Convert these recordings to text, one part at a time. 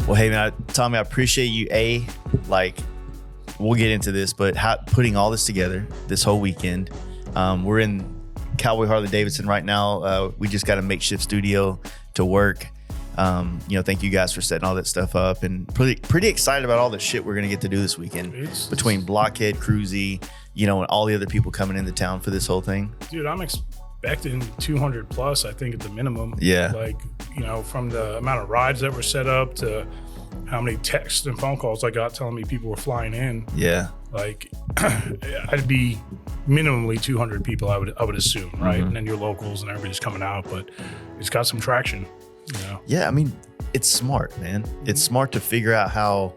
Well, hey, man, Tommy, I appreciate you. We'll get into this, but putting all this together this whole weekend. We're in Cowboy Harley Davidson right now. We just got a makeshift studio to work. Thank you guys for setting all that stuff up, and pretty excited about all the shit we're gonna get to do this weekend between Blockhead, Cruzy, and all the other people coming into town for this whole thing. Dude, I'm expecting 200 plus, I think, at the minimum. Yeah. From the amount of rides that were set up to how many texts and phone calls I got telling me people were flying in. Yeah. I'd be minimally 200 people, I would assume, right? Mm-hmm. And then your locals and everybody's coming out, but it's got some traction. Yeah, I mean, it's smart, man. It's smart to figure out how,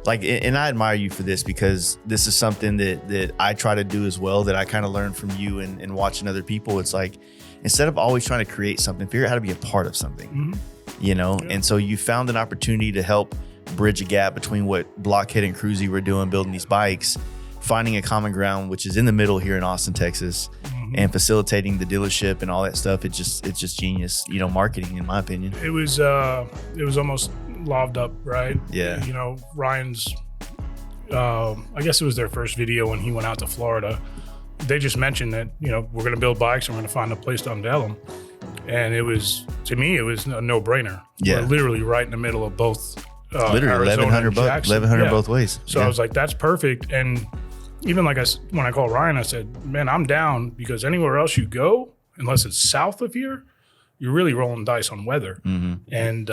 and I admire you for this, because this is something that I try to do as well, that I kind of learned from you and watching other people. It's like, instead of always trying to create something, figure out how to be a part of something, Yeah. And so you found an opportunity to help bridge a gap between what Blockhead and Cruzy were doing, building these bikes, finding a common ground, which is in the middle here in Austin, Texas, and facilitating the dealership and all that stuff. It's just genius, marketing, in my opinion. It was almost loved up, right? Yeah. Ryan's, I guess it was their first video when he went out to Florida. They just mentioned that, we're going to build bikes and we're going to find a place to unveil them. And to me, it was a no-brainer. Yeah. We're literally right in the middle of both. Literally $1,100 both ways. So I was like, that's perfect. And even when I called Ryan, I said, man, I'm down, because anywhere else you go, unless it's south of here, you're really rolling dice on weather. Mm-hmm. And,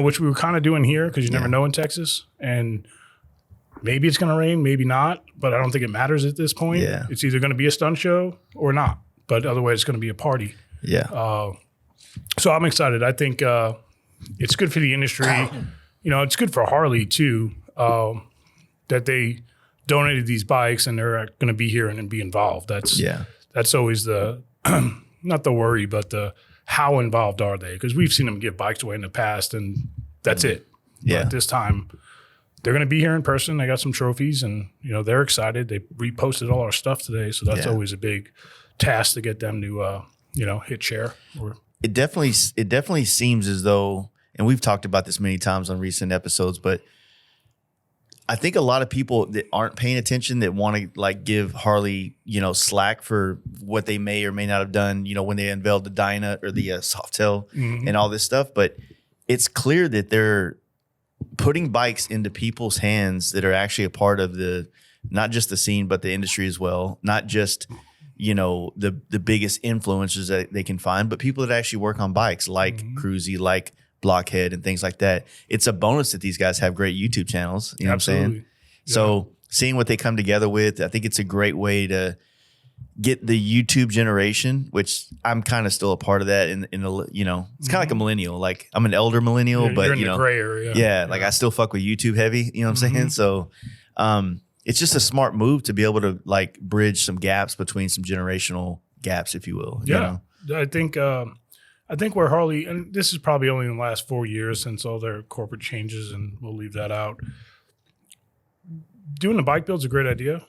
which we were kind of doing here, because you never know in Texas. And maybe it's going to rain, maybe not, but I don't think it matters at this point. Yeah. It's either going to be a stunt show or not, but otherwise it's going to be a party. Yeah. So I'm excited. I think it's good for the industry. It's good for Harley too, that they donated these bikes and they're going to be here and be involved. That's always the not the worry, but the how involved are they? Because we've seen them give bikes away in the past, and that's it. Yeah. But this time they're going to be here in person. They got some trophies, and they're excited. They reposted all our stuff today, so that's always a big task to get them to hit share. It definitely seems as though, and we've talked about this many times on recent episodes, but I think a lot of people that aren't paying attention, that want to give Harley, slack for what they may or may not have done, when they unveiled the Dyna or the Softail and all this stuff. But it's clear that they're putting bikes into people's hands that are actually a part of not just the scene, but the industry as well. Not just, the biggest influencers that they can find, but people that actually work on bikes, like Cruzy, like Blockhead, and things like that. It's a bonus that these guys have great YouTube channels. You know Absolutely. what I'm saying? Yeah. So seeing what they come together with, I think it's a great way to get the YouTube generation, which I'm kind of still a part of that. It's kind of like a millennial. Like, I'm an elder millennial, but you're in the gray area. Yeah, I still fuck with YouTube heavy. You know what I'm saying? So, it's just a smart move to be able to bridge some gaps between some generational gaps, if you will. Yeah, I think where Harley, and this is probably only in the last 4 years since all their corporate changes, and we'll leave that out. Doing the bike build's a great idea.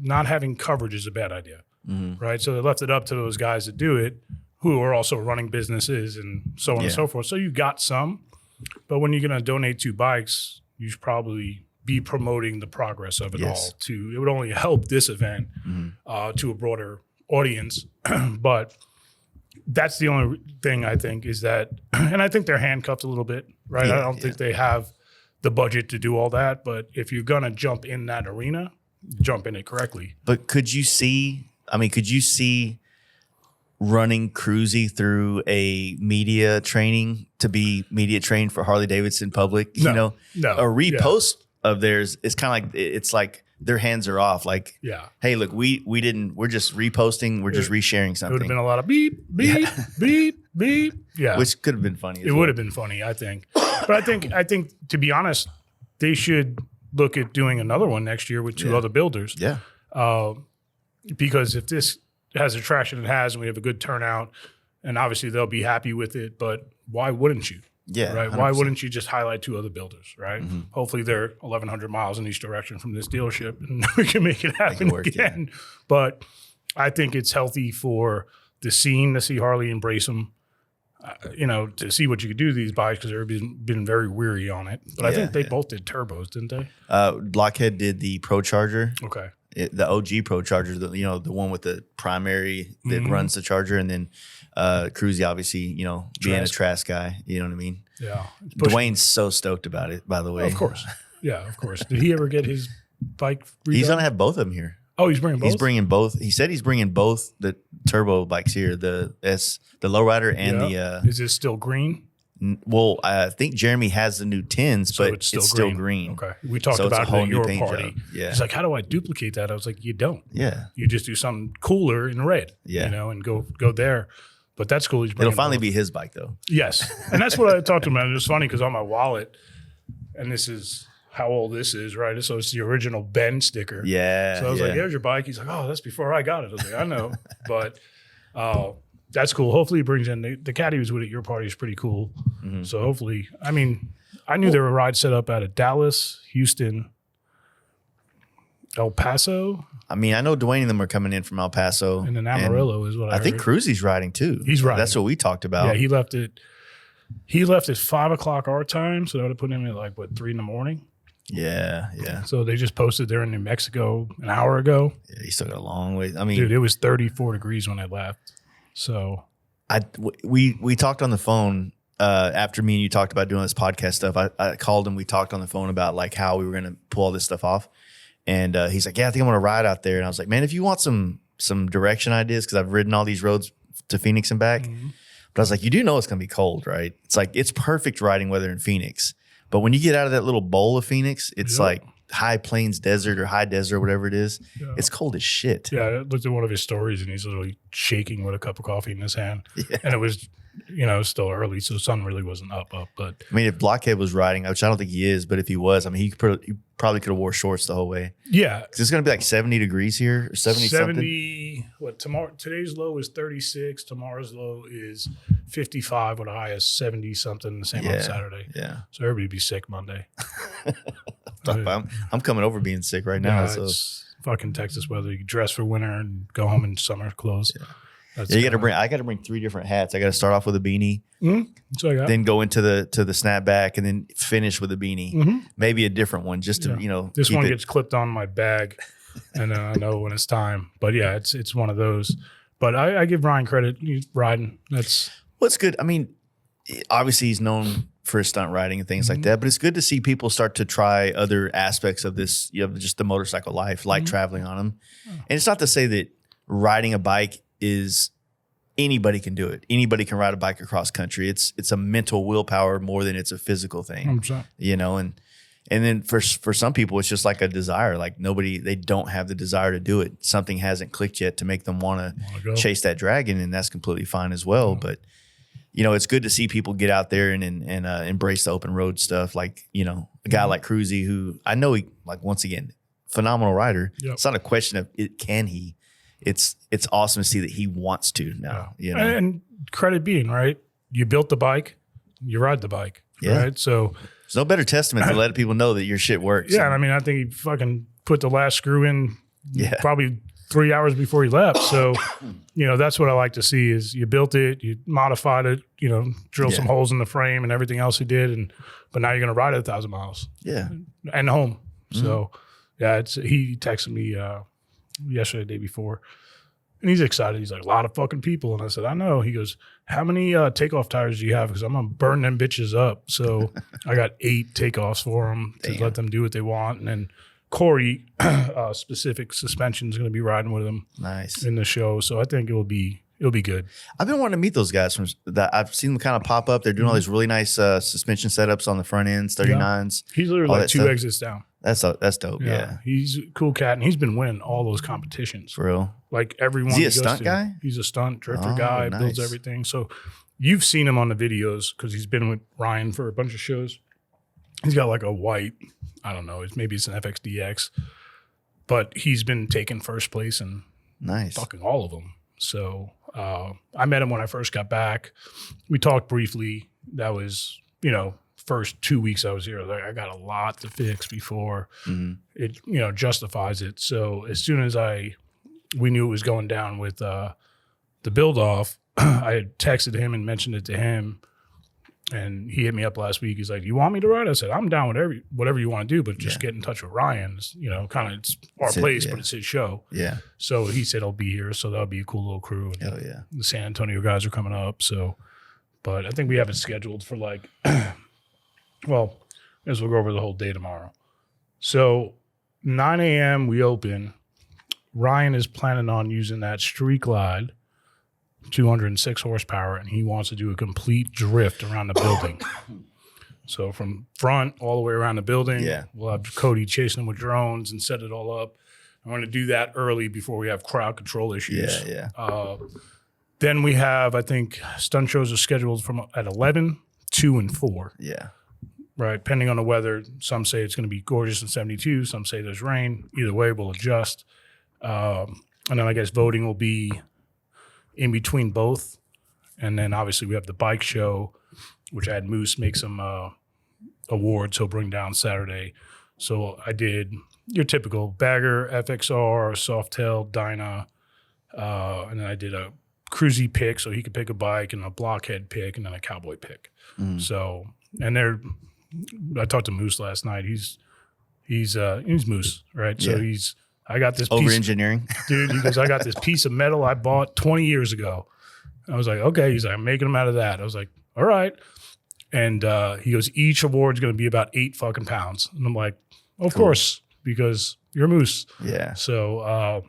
Not having coverage is a bad idea, right? So they left it up to those guys that do it, who are also running businesses and so on and so forth. So you got some, but when you're going to donate 2 bikes, you should probably be promoting the progress of it all. It would only help this event to a broader audience, but that's the only thing I think is that, and I think they're handcuffed a little bit, right? I don't think they have the budget to do all that, but if you're going to jump in that arena, jump in it correctly. But could you see running Cruzy through a media training to be media trained for Harley Davidson public? No. A repost of theirs is kind of it's like their hands are off. Hey, look, we're just reposting. We're just resharing something. It would have been a lot of beep, beep, beep, beep. Yeah. Which could have been funny. It would have been funny, I think. But I think to be honest, they should look at doing another one next year with 2 other builders. Yeah. Because if this has the traction it has and we have a good turnout, and obviously they'll be happy with it, but why wouldn't you? Yeah. Right. 100%. Why wouldn't you just highlight 2 other builders? Right. Hopefully they're 1,100 miles in each direction from this dealership, and we can make it happen again. Yeah. But I think it's healthy for the scene to see Harley embrace them. to see what you could do to these bikes because everybody's been very weary on it. But I think they both did turbos, didn't they? Blockhead did the Pro Charger. Okay. The OG Pro Charger, the one with the primary that runs the charger, and then Cruzy, obviously, being a Trask guy, you know what I mean? Yeah. Dwayne's so stoked about it, by the way. Of course. Yeah, of course. Did he ever get his bike redone? He's going to have both of them here. Oh, he's bringing both? He's bringing both. He said he's bringing both the turbo bikes here, the Lowrider and the... Is it still green? Well, I think Jeremy has the new 10s, but it's still green. Okay. We talked about it at your party. Job. Yeah. He's like, how do I duplicate that? I was like, you don't. Yeah. You just do something cooler in red, and go there. But that's cool. It'll finally be his bike, though. Yes. And that's what I talked to him about. It was funny because on my wallet, and this is how old this is, right? So it's the original Ben sticker. Yeah. So I was like, there's your bike. He's like, oh, that's before I got it. I was like, I know. But that's cool. Hopefully he brings in the cat he was with at your party is pretty cool. Mm-hmm. So hopefully, I knew there were rides set up out of Dallas, Houston, El Paso. I know Dwayne and them are coming in from El Paso. And then Amarillo is what I heard. think Cruzy's riding too. He's riding. That's what we talked about. Yeah, he left at 5:00 our time. So that would have put him at 3 a.m. Yeah. So they just posted they're in New Mexico an hour ago. Yeah, he still got a long way. Dude, it was 34 degrees when I left. So we talked on the phone after me and you talked about doing this podcast stuff. I called him. We talked on the phone about like how we were going to pull all this stuff off. And he's like, yeah, I think I'm going to ride out there. And I was like, man, if you want some direction ideas, because I've ridden all these roads to Phoenix and back. Mm-hmm. But I was like, you do know it's going to be cold, right? It's like, it's perfect riding weather in Phoenix. But when you get out of that little bowl of Phoenix, it's like high plains desert or high desert, whatever it is. Yeah. It's cold as shit. Yeah, I looked at one of his stories and he's literally shaking with a cup of coffee in his hand. Yeah. And it was, still early, so the sun really wasn't up. But if Blockhead was riding, which I don't think he is, but if he was, he probably could have wore shorts the whole way. Yeah. Because it's going to be like 70 degrees here, or 70 something. Tomorrow, today's low is 36. Tomorrow's low is 55 with a high of 70 something, the same on Saturday. Yeah. So everybody be sick Monday. I'm coming over being sick right now. So it's fucking Texas weather. You dress for winter and go home in summer clothes. Yeah. I got to bring 3 different hats. I got to start off with a beanie, then go into the snapback, and then finish with a beanie. Mm-hmm. Maybe a different one, just to This one gets clipped on my bag, and I know when it's time. But yeah, it's one of those. But I give Ryan credit. He's riding. That's what's good. Obviously he's known for his stunt riding and things like that. But it's good to see people start to try other aspects of this, just the motorcycle life, like traveling on them. Oh. And it's not to say that riding a bike is anybody can do it. Anybody can ride a bike across country. It's a mental willpower more than it's a physical thing. 100%. And then for some people it's just like a desire. Like they don't have the desire to do it. Something hasn't clicked yet to make them want to chase that dragon, and that's completely fine as well. Yeah. But it's good to see people get out there and embrace the open road stuff. Like, a guy like Cruzy, who I know once again, phenomenal rider. Yep. It's not a question of can he. It's awesome to see that he wants to now. And credit being, right? You built the bike, you ride the bike, right? So there's no better testament to let people know that your shit works. Yeah, and I think he fucking put the last screw in probably 3 hours before he left. So, that's what I like to see is you built it, you modified it, drilled some holes in the frame and everything else he did, but now you're going to ride it 1,000 miles. Yeah. And home. Mm-hmm. So, he texted me yesterday, the day before, and he's excited. He's like, a lot of fucking people. And I said, I know. He goes, how many takeoff tires do you have? Because I'm going to burn them bitches up. So I got 8 takeoffs for them to let them do what they want. And then Corey, specific suspension, is going to be riding with him in the show. So I think it'll be good. I've been wanting to meet those guys I've seen them kind of pop up. They're doing all these really nice suspension setups on the front ends, 39s. He's literally like 2 exits down. That's dope. Yeah. He's a cool cat, and he's been winning all those competitions. For real. Like everyone. Is he a stunt guy? He's a stunt drifter guy, builds everything. So you've seen him on the videos because he's been with Ryan for a bunch of shows. He's got like a white, I don't know, maybe it's an FXDX, but he's been taking first place in fucking all of them. So I met him when I first got back. We talked briefly. That was, first 2 weeks I was here. I got a lot to fix before it, justifies it. So as soon as we knew it was going down with the build off, I had texted him and mentioned it to him, and he hit me up last week. He's like, "You want me to ride?" I said, "I'm down with whatever you want to do, but just get in touch with Ryan. It's, kind of it's our place, but it's his show." Yeah. So he said I'll be here, so that'll be a cool little crew. And Hell yeah. the San Antonio guys are coming up, so. But I think we have it scheduled for well, I guess we'll go over the whole day tomorrow. So 9 a.m. we open. Ryan is planning on using that Street Glide, 206 horsepower, and he wants to do a complete drift around the building. So from front all the way around the building, we'll have Cody chasing him with drones and set it all up. I want to do that early before we have crowd control issues. Then we have, I think, stunt shows are scheduled at 11, 2, and 4. Yeah. Right, depending on the weather. Some say it's going to be gorgeous in 72. Some say there's rain. Either way, we'll adjust. And then I guess voting will be in between both. And then obviously we have the bike show, which I had Moose make some awards he'll bring down Saturday. So I did your typical bagger, FXR, Softail, Dyna, and then I did a cruisy pick so he could pick a bike, and a blockhead pick, and then a cowboy pick. So, and I talked to Moose last night. He's Moose, right? So I got this over engineering, dude. He goes, I got this piece of metal I bought 20 years ago. I was like, okay. He's like, I'm making them out of that. I was like, all right. And he goes, each award's going to be about 8 fucking pounds. And I'm like, of course, because you're Moose. Yeah. So,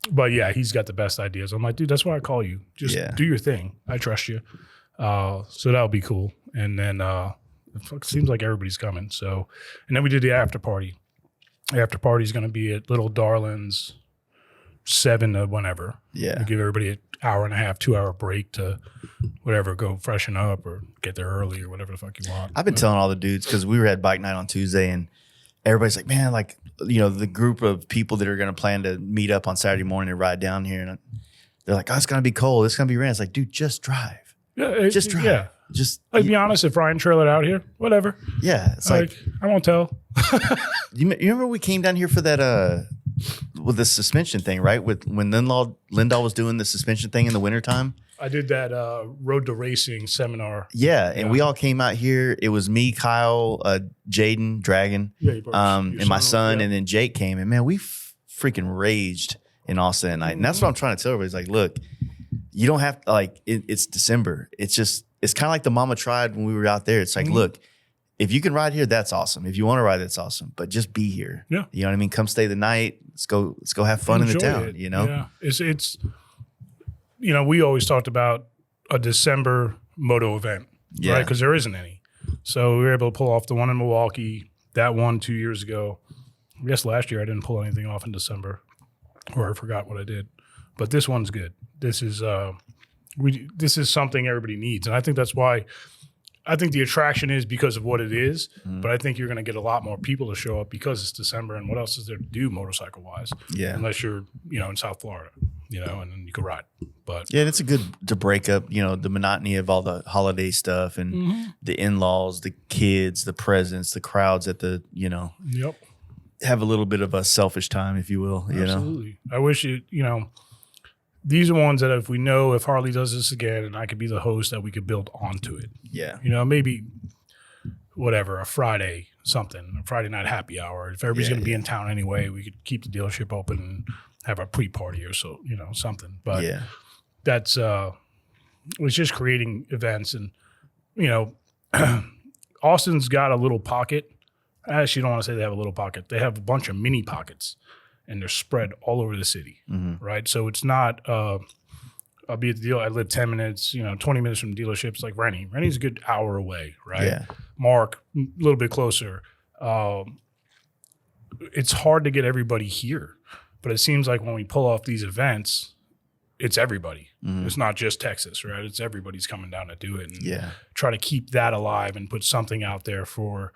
but yeah, he's got the best ideas. I'm like, dude, that's why I call you. Just do your thing. I trust you. So that'll be cool. And then it seems like everybody's coming. So, and then we did the after party. The after party is going to be at Little Darlin's 7 to whenever. Yeah. We give everybody an hour and a half, 2-hour break to whatever, go freshen up or get there early or whatever the fuck you want. I've been telling all the dudes, because we were at bike night on Tuesday, and everybody's like, man, like, the group of people that are going to plan to meet up on Saturday morning and ride down here. And they're like, oh, it's going to be cold. It's going to be rain. It's like, dude, just drive. Yeah, just drive. Yeah. Just be honest, if Ryan trailered out here, whatever. Yeah. It's like I won't tell. you remember we came down here for that with the suspension thing, right? When Lindahl was doing the suspension thing in the wintertime. I did that road to racing seminar. Yeah, and we all came out here. It was me, Kyle, Jaden, Dragon, and my son, and then Jake came. And man, we freaking raged in Austin at night. And that's what I'm trying to tell everybody. It's like, look, you don't have to, it's December. It's kind of like the Mama Tried when we were out there. It's like, look, if you can ride here, that's awesome. If you want to ride, that's awesome. But just be here. Yeah. You know what I mean? Come stay the night. Let's go have fun in the town, it. Yeah. It's we always talked about a December moto event, right? Because there isn't any. So we were able to pull off the one in Milwaukee, that one 2 years ago. I guess last year I didn't pull anything off in December, or I forgot what I did. But this one's good. This is this is something everybody needs. And I think that's why I think the attraction is because of what it is, but I think you're going to get a lot more people to show up because it's December, and what else is there to do motorcycle wise? Yeah. Unless you're, in South Florida, and then you can ride. But yeah, and it's a good to break up, the monotony of all the holiday stuff and the in-laws, the kids, the presents, the crowds at the, have a little bit of a selfish time, if you will, Absolutely. I wish these are ones that if Harley does this again and I could be the host, that we could build onto it. Yeah. Maybe whatever, a Friday night happy hour. If everybody's going to be in town anyway, we could keep the dealership open and have a pre-party or so, something. But that's, it's just creating events. And, Austin's got a little pocket. I actually don't want to say they have a little pocket. They have a bunch of mini pockets. And they're spread all over the city, right? So it's not, I'll be at the deal. I live 10 minutes, 20 minutes from dealerships like Rennie. Rennie's a good hour away, right? Yeah. Mark, a little bit closer. It's hard to get everybody here, but it seems like when we pull off these events, it's everybody. It's not just Texas, right? It's everybody's coming down to do it and try to keep that alive and put something out there for,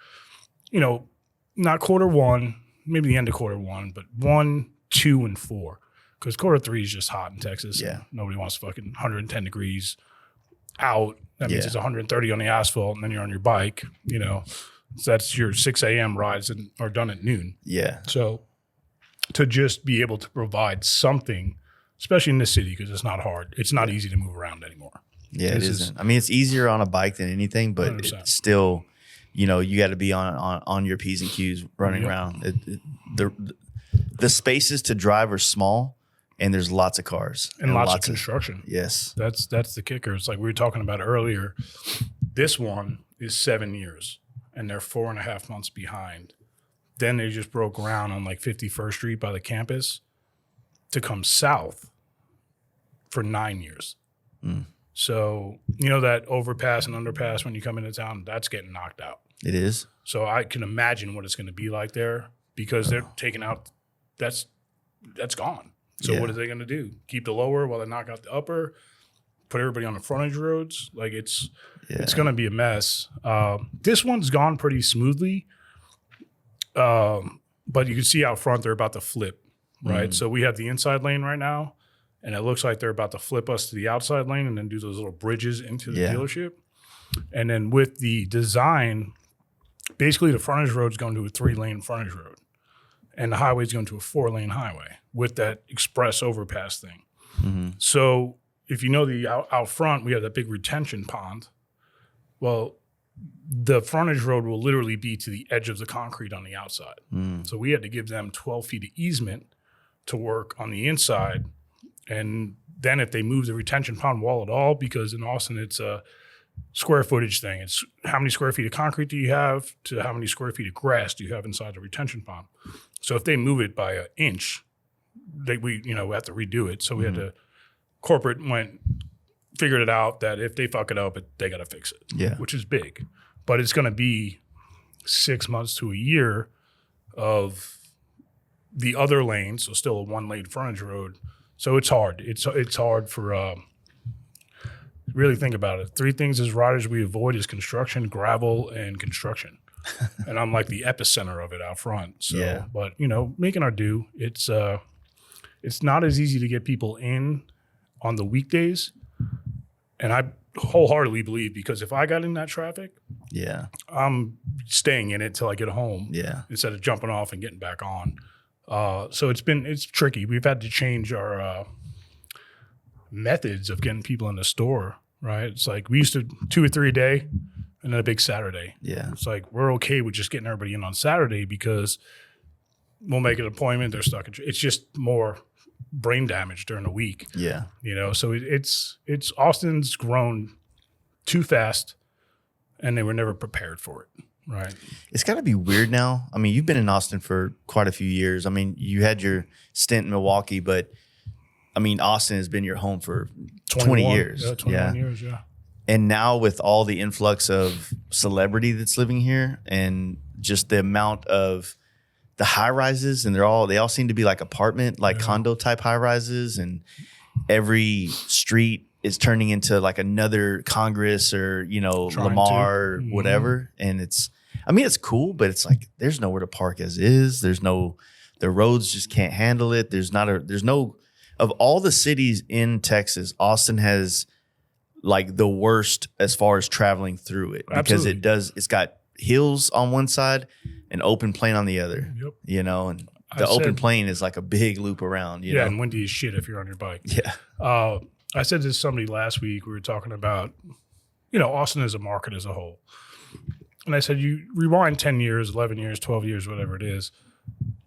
not quarter one, maybe the end of quarter one, but 1, 2, and 4. Because quarter 3 is just hot in Texas. Yeah. Nobody wants fucking 110 degrees out. That means it's 130 on the asphalt, and then you're on your bike, So that's your 6 a.m. rides and are done at noon. Yeah. So to just be able to provide something especially in this city because it's not hard. It's not easy to move around anymore. Yeah, it isn't. I mean, it's easier on a bike than anything, but 100%. it's still, you know, you got to be on your P's and Q's running around. The spaces to drive are small, and there's lots of cars and lots of construction. Yes, that's the kicker. It's like we were talking about earlier. This one is 7 years, and they're 4.5 months behind. Then they just broke ground on like 51st Street by the campus to come south for 9 years. So, you know, that overpass and underpass when you come into town, that's getting knocked out. it is. So I can imagine what it's going to be like there because they're taking out, that's gone. So what are they going to do? Keep the lower while they knock out the upper, put everybody on the frontage roads? Like it's going to be a mess. This one's gone pretty smoothly. But you can see out front, they're about to flip, right? So we have the inside lane right now, and it looks like they're about to flip us to the outside lane and then do those little bridges into the dealership. And then with the design, basically the frontage road is going to a 3-lane frontage road, and the highway is going to a 4-lane highway with that express overpass thing. So if you know the out front, we have that big retention pond. Well, the frontage road will literally be to the edge of the concrete on the outside. So we had to give them 12 feet of easement to work on the inside. And then if they move the retention pond wall at all, because in Austin, it's a square footage thing. It's how many square feet of concrete do you have to how many square feet of grass do you have inside the retention pond. So if they move it by an inch, we have to redo it. So we had to, corporate figured it out that if they fuck it up, they got to fix it, which is big. But it's going to be 6 months to a year of the other lane, so still a 1-lane frontage road. So it's hard. It's hard for really think about it. 3 things as riders we avoid is construction, gravel, and construction. And I'm like the epicenter of it out front. So, but making our due. It's not as easy to get people in on the weekdays, and I wholeheartedly believe because if I got in that traffic, I'm staying in it till I get home, instead of jumping off and getting back on. So it's tricky. We've had to change our methods of getting people in the store. Right? It's like we used to 2 or 3 a day, and then a big Saturday. It's like we're okay with just getting everybody in on Saturday because we'll make an appointment. They're stuck. It's just more brain damage during the week. So it's Austin's grown too fast, and they were never prepared for it. Right. It's got to be weird now. I mean, you've been in Austin for quite a few years. I mean, you had your stint in Milwaukee, but I mean, Austin has been your home for 20 years. Yeah, 21 years, And now with all the influx of celebrity that's living here and just the amount of the high rises, and they all seem to be like apartment, like condo type high rises, and every street is turning into like another Congress or, Lamar or whatever. And it's cool, but it's like, there's nowhere to park as is. The roads just can't handle it. Of all the cities in Texas, Austin has like the worst as far as traveling through it because it's got hills on one side and open plain on the other, and the open plain is like a big loop around, you know? And windy as shit if you're on your bike. I said to somebody last week, we were talking about, Austin as a market as a whole. And I said, you rewind 10 years, 11 years, 12 years, whatever it is.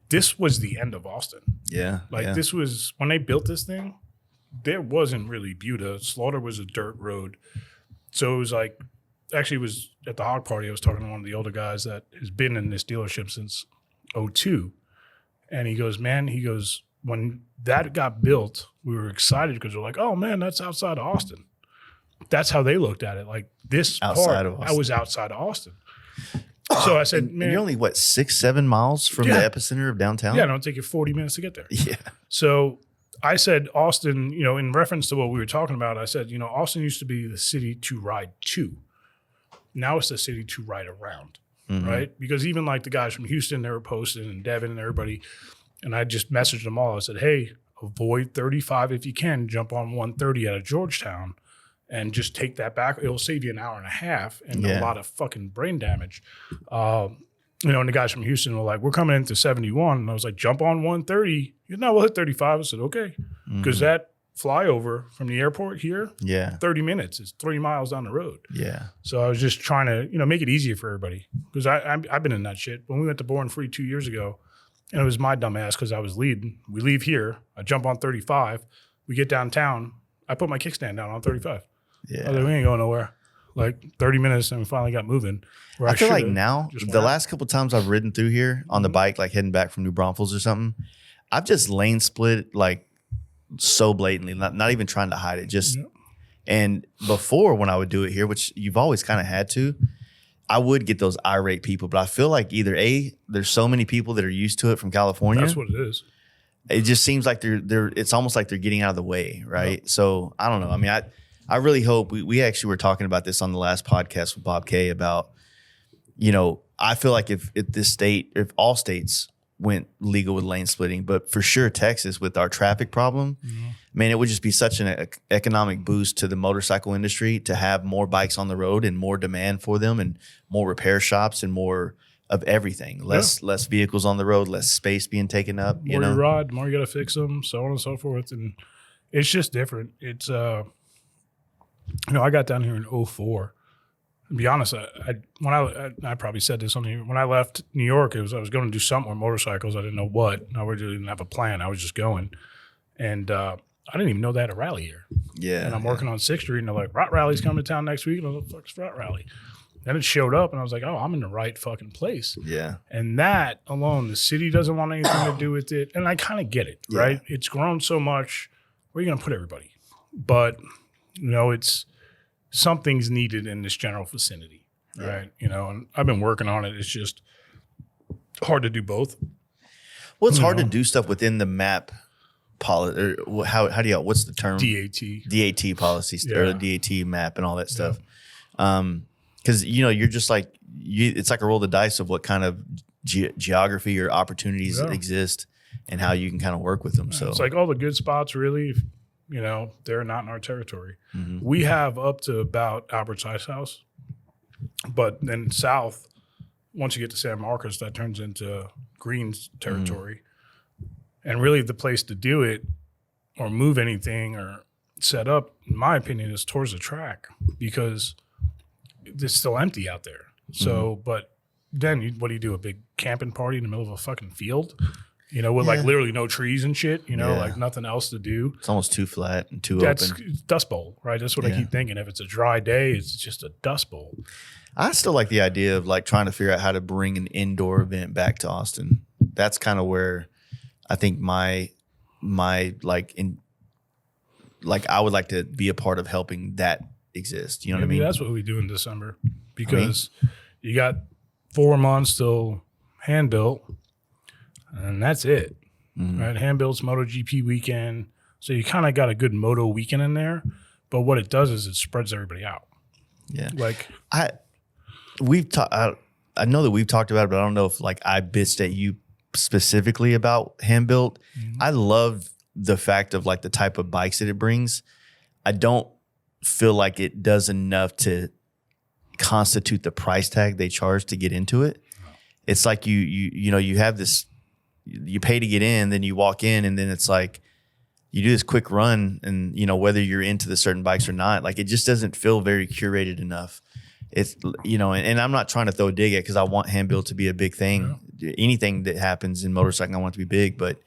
This was the end of Austin. This was, when they built this thing, there wasn't really Buda. Slaughter was a dirt road. So it was like, actually it was at the hog party, I was talking to one of the older guys that has been in this dealership since 2002. And he goes, when that got built, we were excited because we're like, oh man, that's outside of Austin. That's how they looked at it. Like this outside part, of Austin. I was outside of Austin. So I said, man, you're only 6-7 miles from the epicenter of downtown? Yeah, it'll take you 40 minutes to get there. Yeah. So I said, Austin, in reference to what we were talking about, I said, Austin used to be the city to ride to. Now it's the city to ride around, right? Because even like the guys from Houston, they were posting, and Devin and everybody, and I just messaged them all. I said, hey, avoid 35 if you can. Jump on 130 out of Georgetown and just take that back. It'll save you an hour and a half and a lot of fucking brain damage. And the guys from Houston were like, we're coming into 71. And I was like, jump on 130. No, we'll hit 35. I said, okay. because that flyover from the airport here, 30 minutes. It's 3 miles down the road. Yeah. So I was just trying to, make it easier for everybody because I've been in that shit. When we went to Born Free 2 years ago, and it was my dumb ass because I was leading. We leave here. I jump on 35. We get downtown. I put my kickstand down on 35. Yeah. I was like, we ain't going nowhere. Like 30 minutes and we finally got moving. I feel like now, the last couple times I've ridden through here on the bike, like heading back from New Braunfels or something, I've just lane split like so blatantly, not even trying to hide it. Just and before when I would do it here, which you've always kind of had to, I would get those irate people. But I feel like either there's so many people that are used to it from California. That's what it is. It just seems like they're. It's almost like they're getting out of the way, right? Yep. So I don't know. I mean, I really hope we actually were talking about this on the last podcast with Bob K about, I feel like if all states went legal with lane splitting, but for sure Texas with our traffic problem, man, it would just be such an economic boost to the motorcycle industry to have more bikes on the road and more demand for them and more repair shops and more of everything. Less vehicles on the road, less space being taken up. More you ride, the more you got to fix them, so on and so forth. And it's just different. It's, I got down here in 2004. To be honest, I probably said this on here. When I left New York, I was going to do something with motorcycles. I didn't know what. I really didn't have a plan. I was just going. And I didn't even know they had a rally here. Yeah. And I'm working on 6th Street, and they're like, Rot Rally's coming to town next week. And I was like, fuck's Rot Rally? Then it showed up, and I was like, oh, I'm in the right fucking place. Yeah. And that alone, the city doesn't want anything to do with it. And I kind of get it, right? It's grown so much. Where are you going to put everybody? But, it's something's needed in this general vicinity, right? And I've been working on it. It's just hard to do both. Well, it's hard to do stuff within the MAP policy. Or how do you, what's the term? DAT policy, or the DAT map and all that stuff. Because, you're just like, it's like a roll of the dice of what kind of geography or opportunities exist and how you can kind of work with them. So it's like all the good spots really, they're not in our territory. We have up to about Albert's Ice House, but then south, once you get to San Marcos, that turns into Green's territory. And really the place to do it or move anything or set up, in my opinion, is towards the track because it's still empty out there. So, but then what do you do? A big camping party in the middle of a fucking field? With like literally no trees and shit, like nothing else to do. It's almost too flat and too open. It's Dust Bowl, right? That's what I keep thinking. If it's a dry day, it's just a Dust Bowl. I still like the idea of like trying to figure out how to bring an indoor event back to Austin. That's kind of where I think my I would like to be a part of helping that exist. You know what I mean? That's what we do in December because you got 4 months till hand built. And that's it, right? Hand-built's MotoGP weekend. So you kind of got a good moto weekend in there. But what it does is it spreads everybody out. Yeah. Like I know that we've talked about it, but I don't know if like I bitched at you specifically about hand-built. I love the fact of like the type of bikes that it brings. I don't feel like it does enough to constitute the price tag they charge to get into it. It's like you have this. You pay to get in, then you walk in, and then it's like you do this quick run, and whether you're into the certain bikes or not, like it just doesn't feel very curated enough. It's and I'm not trying to throw a dig at because I want hand build to be a big thing. Anything that happens in motorcycling, I want it to be big, but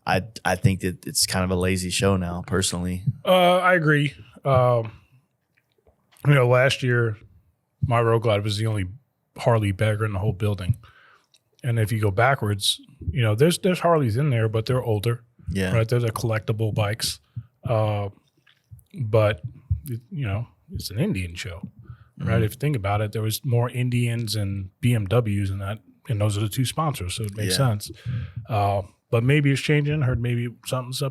I think that it's kind of a lazy show now, personally. I agree. Last year my Road Glide was the only Harley bagger in the whole building. And if you go backwards, there's Harleys in there, but they're older. Yeah. Right. They're the collectible bikes. But it's an Indian show. Right. If you think about it, there was more Indians and BMWs in that, and those are the two sponsors. So it makes sense. But maybe it's changing. Heard maybe something's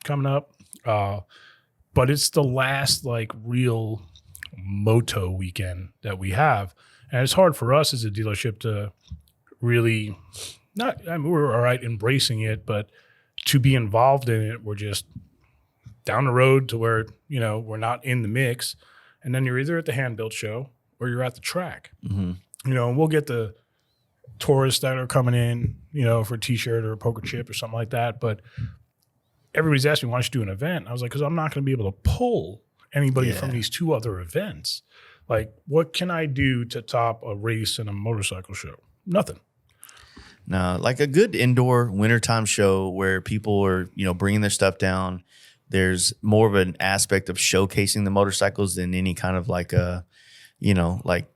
coming up. But it's the last like real moto weekend that we have. And it's hard for us as a dealership to really we're all right embracing it, but to be involved in it, we're just down the road to where, we're not in the mix. And then you're either at the hand-built show or you're at the track. And we'll get the tourists that are coming in, for a T-shirt or a poker chip or something like that. But everybody's asking me, why don't you do an event? I was like, because I'm not going to be able to pull anybody from these 2 other events. Like, what can I do to top a race and a motorcycle show? Nothing. No, like a good indoor wintertime show where people are, bringing their stuff down. There's more of an aspect of showcasing the motorcycles than any kind of like a, like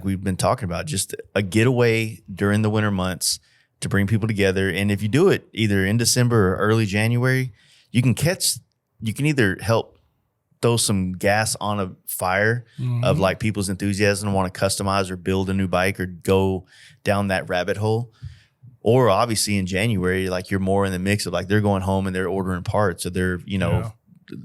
we've been talking about, just a getaway during the winter months to bring people together. And if you do it either in December or early January, you can either help throw some gas on a fire of like people's enthusiasm and want to customize or build a new bike or go down that rabbit hole. Or obviously in January, like you're more in the mix of like they're going home and they're ordering parts or they're,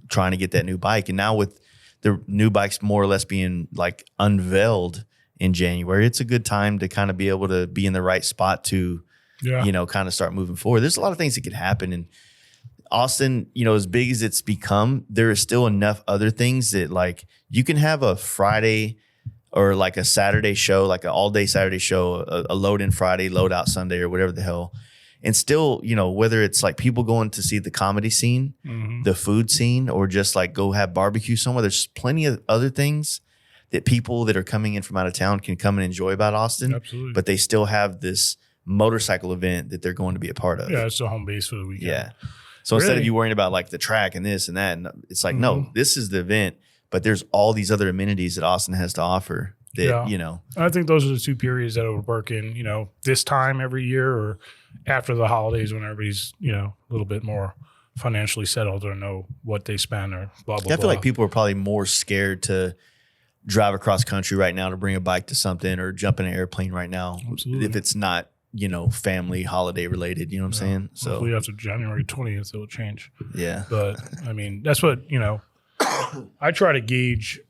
trying to get that new bike. And now with the new bikes more or less being like unveiled in January, it's a good time to kind of be able to be in the right spot to, kind of start moving forward. There's a lot of things that could happen. And Austin, as big as it's become, there is still enough other things that like you can have a Friday or like a Saturday show, like an all day Saturday show, a load in Friday, load out Sunday or whatever the hell. And still, whether it's like people going to see the comedy scene, the food scene, or just like go have barbecue somewhere, there's plenty of other things that people that are coming in from out of town can come and enjoy about Austin. Absolutely. But they still have this motorcycle event that they're going to be a part of. Yeah, it's the home base for the weekend. Yeah. So instead of you worrying about like the track and this and that, and it's like, no, this is the event, but there's all these other amenities that Austin has to offer that, I think those are the 2 periods that would work in, this time every year or after the holidays when everybody's, a little bit more financially settled or know what they spend or blah, blah, blah. I feel like people are probably more scared to drive across country right now to bring a bike to something or jump in an airplane right now. Absolutely. If it's not, family holiday related, you know what I'm saying? So hopefully after January 20th, it'll change. Yeah. But I mean, that's what, I try to gauge,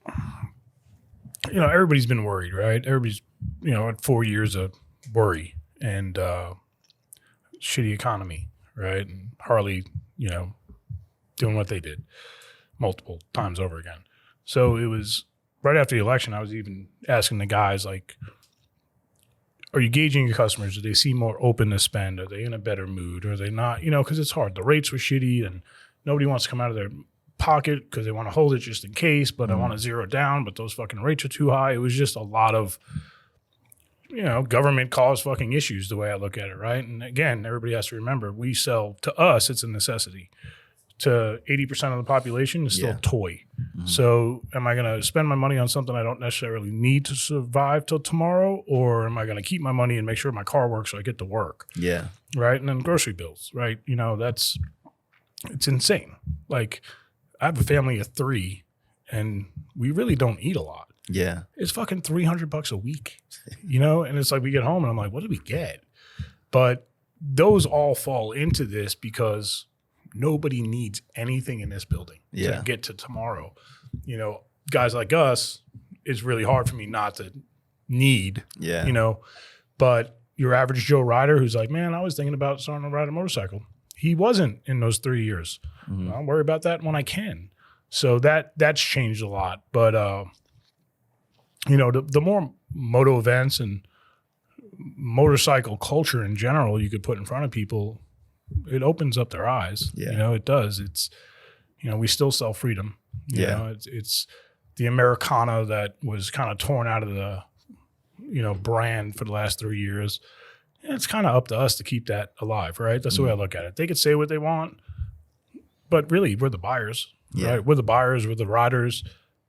everybody's been worried, right? Everybody's, had 4 years of worry and shitty economy, right? And Harley, doing what they did multiple times over again. So it was right after the election, I was even asking the guys, like, are you gauging your customers? Do they seem more open to spend? Are they in a better mood? Or are they not? Because it's hard. The rates were shitty and nobody wants to come out of their pocket because they want to hold it just in case, but I want to zero down, but those fucking rates are too high. It was just a lot of, government caused fucking issues the way I look at it, right? And again, everybody has to remember, to us, it's a necessity. To 80% of the population, it's still a toy. So am I going to spend my money on something I don't necessarily need to survive till tomorrow? Or am I going to keep my money and make sure my car works so I get to work? Yeah. Right. And then grocery bills, right? it's insane. Like I have a family of 3 and we really don't eat a lot. Yeah. It's fucking $300 a week, and it's like we get home and I'm like, what did we get? But those all fall into this because nobody needs anything in this building to get to tomorrow. Guys like us, it's really hard for me not to need, but your average Joe rider who's like, man, I was thinking about starting to ride a motorcycle. He wasn't in those 3 years. I'll worry about that when I can. So that's changed a lot. But, the more moto events and motorcycle culture in general you could put in front of people, it opens up their eyes. Yeah. It does. It's, we still sell freedom. You know, it's the Americana that was kind of torn out of the, brand for the last 3 years. And it's kind of up to us to keep that alive, right? That's the way I look at it. They could say what they want, but really we're the buyers, right? We're the buyers, we're the riders.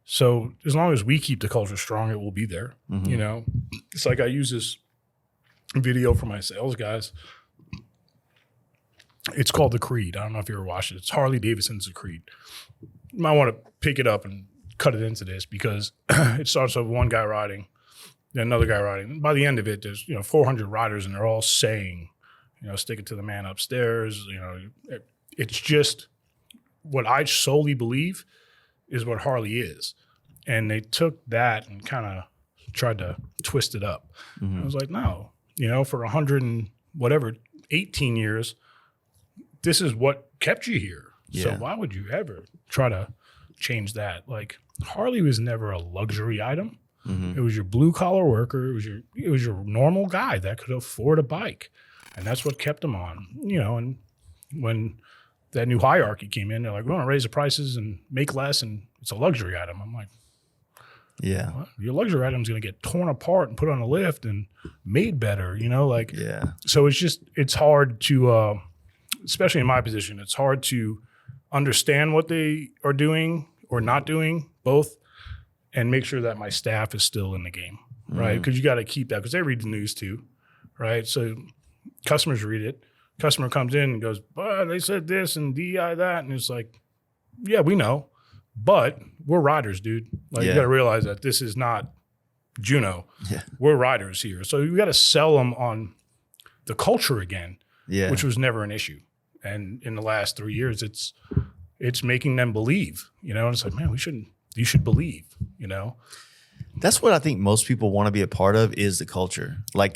So as long as we keep the culture strong, it will be there. It's like I use this video for my sales guys. It's called The Creed. I don't know if you ever watched it. It's Harley Davidson's The Creed. You might want to pick it up and cut it into this because it starts with one guy riding, then another guy riding. By the end of it, there's 400 riders, and they're all saying, stick it to the man upstairs. It's just what I solely believe is what Harley is. And they took that and kind of tried to twist it up. I was like, no, for 100 and whatever, 18 years, this is what kept you here. So why would you ever try to change that? Like Harley was never a luxury item. It was your blue collar worker. It was your normal guy that could afford a bike. And that's what kept him on, and when that new hierarchy came in. They're like, we want to raise the prices and make less, and it's a luxury item. I'm like, yeah, what? Your luxury item is going to get torn apart and put on a lift and made better, like, yeah. So it's hard to, especially in my position, it's hard to understand what they are doing or not doing, both, and make sure that my staff is still in the game, right? Because you got to keep that, because they read the news too, right? So customers read it. Customer comes in and goes, they said this and DI that. And it's like, yeah, we know, but we're riders, dude. Like, you got to realize that this is not Juno. Yeah. We're riders here. So you got to sell them on the culture again, which was never an issue. And in the last 3 years, it's making them believe, and it's like, man, you should believe, That's what I think most people want to be a part of, is the culture. Like,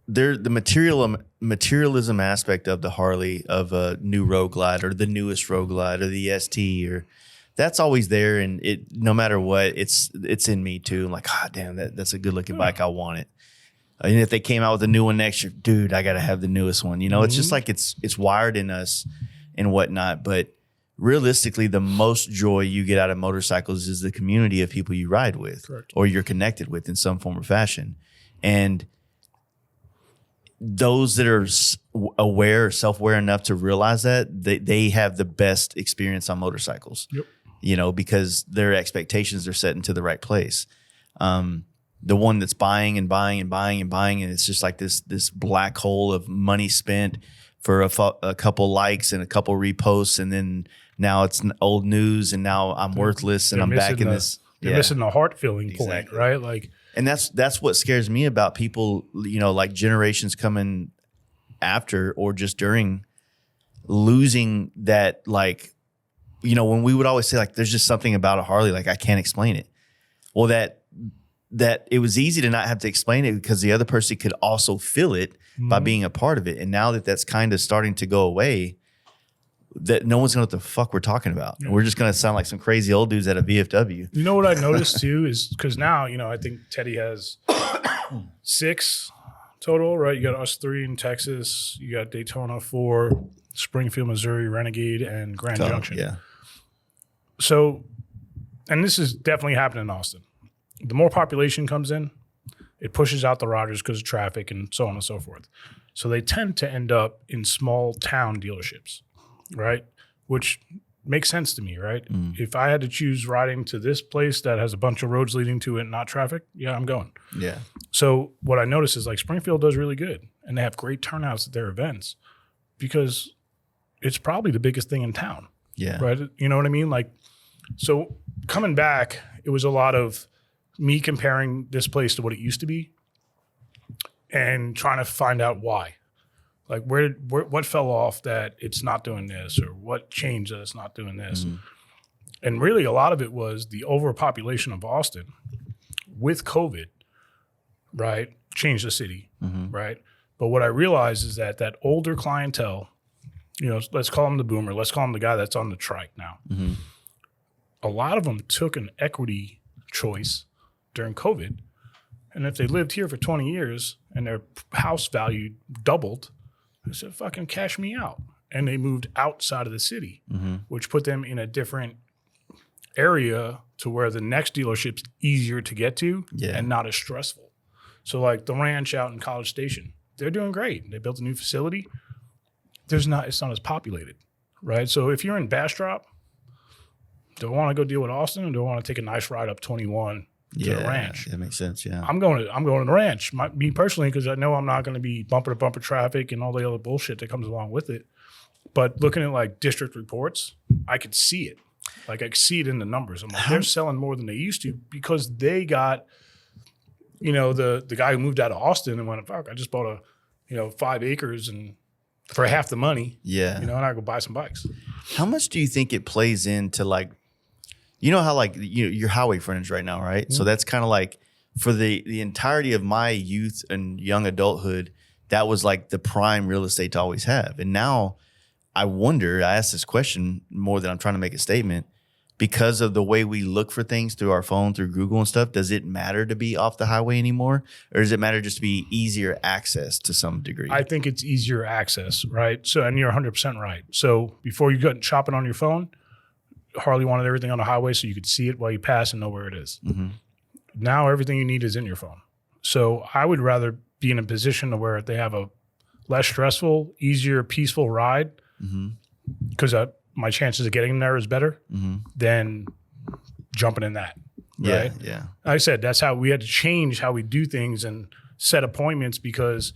the materialism aspect of the Harley, of a new Road Glide or the newest Road Glide or the ST, or that's always there. And no matter what, it's in me too. I'm like, damn, that's a good looking bike. I want it. And if they came out with a new one next year, dude, I got to have the newest one. It's just like it's wired in us and whatnot. But realistically, the most joy you get out of motorcycles is the community of people you ride with. Correct. Or you're connected with in some form or fashion. And those that are aware or self-aware enough to realize that, they have the best experience on motorcycles. Yep. Because their expectations are set into the right place. The one that's buying and buying and buying and buying, and it's just like this black hole of money spent for a couple likes and a couple reposts, and then now it's old news, and now I'm worthless, and I'm back in this. They're missing the heart filling point, right? Like, and that's what scares me about people, like generations coming after or just during, losing that, like, when we would always say, like, there's just something about a Harley, like, I can't explain it. Well, that it was easy to not have to explain it, because the other person could also feel it by being a part of it. And now that that's kind of starting to go away, that no one's going to know what the fuck we're talking about. Yeah. We're just going to sound like some crazy old dudes at a VFW. You know what I noticed too is, because now, I think Teddy has 6 total, right? You got us 3 in Texas. You got Daytona 4, Springfield, Missouri, Renegade, and Grand Junction. Yeah. So, and this is definitely happening in Austin. The more population comes in, it pushes out the riders because of traffic and so on and so forth. So they tend to end up in small town dealerships, right? Which makes sense to me, right? If I had to choose riding to this place that has a bunch of roads leading to it and not traffic, I'm going. Yeah. So what I notice is, like, Springfield does really good, and they have great turnouts at their events because it's probably the biggest thing in town. Yeah. Right? You know what I mean? Like, so coming back, it was a lot of me comparing this place to what it used to be and trying to find out why. Like, what fell off that it's not doing this, or what changed that it's not doing this? And really, a lot of it was the overpopulation of Austin with COVID, right, changed the city, right? But what I realized is that older clientele, let's call him the boomer, let's call him the guy that's on the trike now. A lot of them took an equity choice during COVID. And if they lived here for 20 years and their house value doubled, they said, fucking cash me out. And they moved outside of the city, which put them in a different area to where the next dealership's easier to get to and not as stressful. So, like, the ranch out in College Station, they're doing great. They built a new facility. It's not as populated, right? So if you're in Bastrop, do I want to go deal with Austin, or do I want to take a nice ride up 21 to the ranch? That makes sense. Yeah, I'm going to the ranch. Me personally, because I know I'm not going to be bumper to bumper traffic and all the other bullshit that comes along with it. But looking at, like, district reports, I could see it. Like, I could see it in the numbers. I'm like, they're selling more than they used to, because they got, the guy who moved out of Austin and went, fuck, I just bought 5 acres and for half the money. Yeah, and I go buy some bikes. How much do you think it plays into, like, how, like, your highway frontage right now, right? So that's kind of like, for the entirety of my youth and young adulthood, that was like the prime real estate to always have. And now I ask this question more than I'm trying to make a statement. because of the way we look for things through our phone, through Google and stuff, does it matter to be off the highway anymore? Or does it matter just to be easier access to some degree? I think it's easier access, right? So, and you're 100% right. So before you got shopping on your phone, Harley wanted everything on the highway so you could see it while you pass and know where it is. Mm-hmm. Now everything you need is in your phone. So I would rather be in a position to where they have a less stressful, easier, peaceful ride because my chances of getting there is better than jumping in that. Right? Yeah. Like I said, that's how we had to change how we do things and set appointments because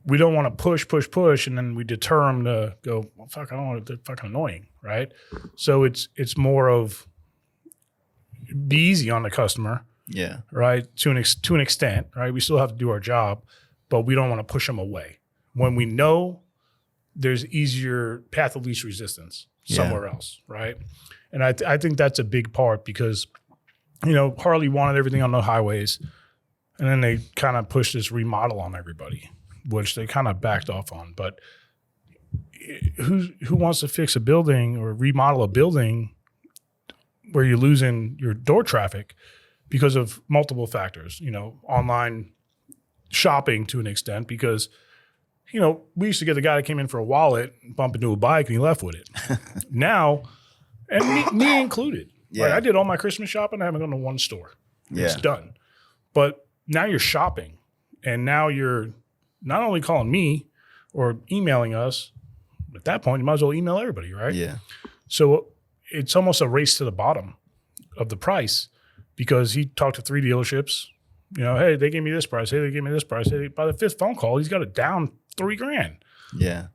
we don't want to push, and then we deter them to go, well, fuck, I don't want to, they're fucking annoying, right? So it's more of be easy on the customer, right? To an extent, right? We still have to do our job, but we don't want to push them away. When we know there's easier path of least resistance somewhere else, right? And I think that's a big part because, Harley wanted everything on the highways, and then they kind of pushed this remodel on everybody, which they kind of backed off on. But who wants to fix a building or remodel a building where you're losing your door traffic because of multiple factors, online shopping to an extent, because we used to get the guy that came in for a wallet, bump into a bike, and he left with it. Now, and me included. Like, I did all my Christmas shopping. I haven't gone to one store. It's done. But now you're shopping, and now you're not only calling me or emailing us. At that point, you might as well email everybody, right? Yeah. So it's almost a race to the bottom of the price because he talked to 3 dealerships. Hey, they gave me this price. Hey, they gave me this price. Hey, by the 5th phone call, he's got it down $3,000. Yeah.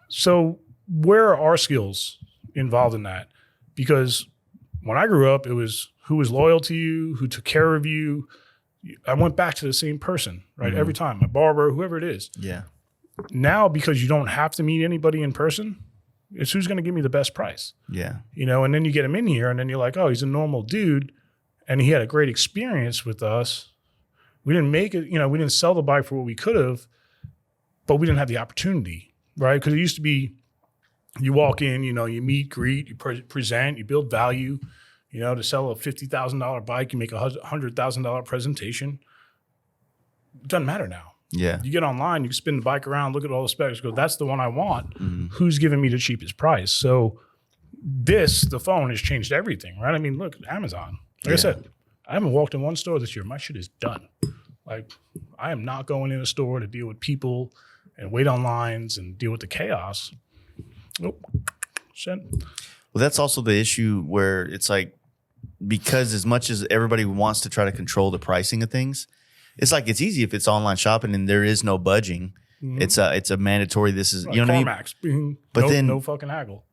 So where are our skills involved in that? Because when I grew up, it was who was loyal to you, who took care of you. I went back to the same person, right? Every time, my barber, whoever it is. Yeah. Now, because you don't have to meet anybody in person, it's who's going to give me the best price. Yeah. And then you get him in here and then you're like, oh, he's a normal dude. And he had a great experience with us. We didn't make it, we didn't sell the bike for what we could have, but we didn't have the opportunity, right? Because it used to be you walk in, you meet, greet, you present, you build value. To sell a $50,000 bike, you make a $100,000 presentation. It doesn't matter now. Yeah. You get online, you spin the bike around, look at all the specs, go, that's the one I want. Who's giving me the cheapest price? So the phone has changed everything, right? I mean, look, Amazon. Like I said, I haven't walked in one store this year. My shit is done. Like, I am not going in a store to deal with people and wait on lines and deal with the chaos. Nope. Send. Well, that's also the issue where it's like, because as much as everybody wants to try to control the pricing of things, it's like it's easy if it's online shopping and there is no budging. It's a mandatory. This is, like what I mean? CarMax. But then no fucking haggle.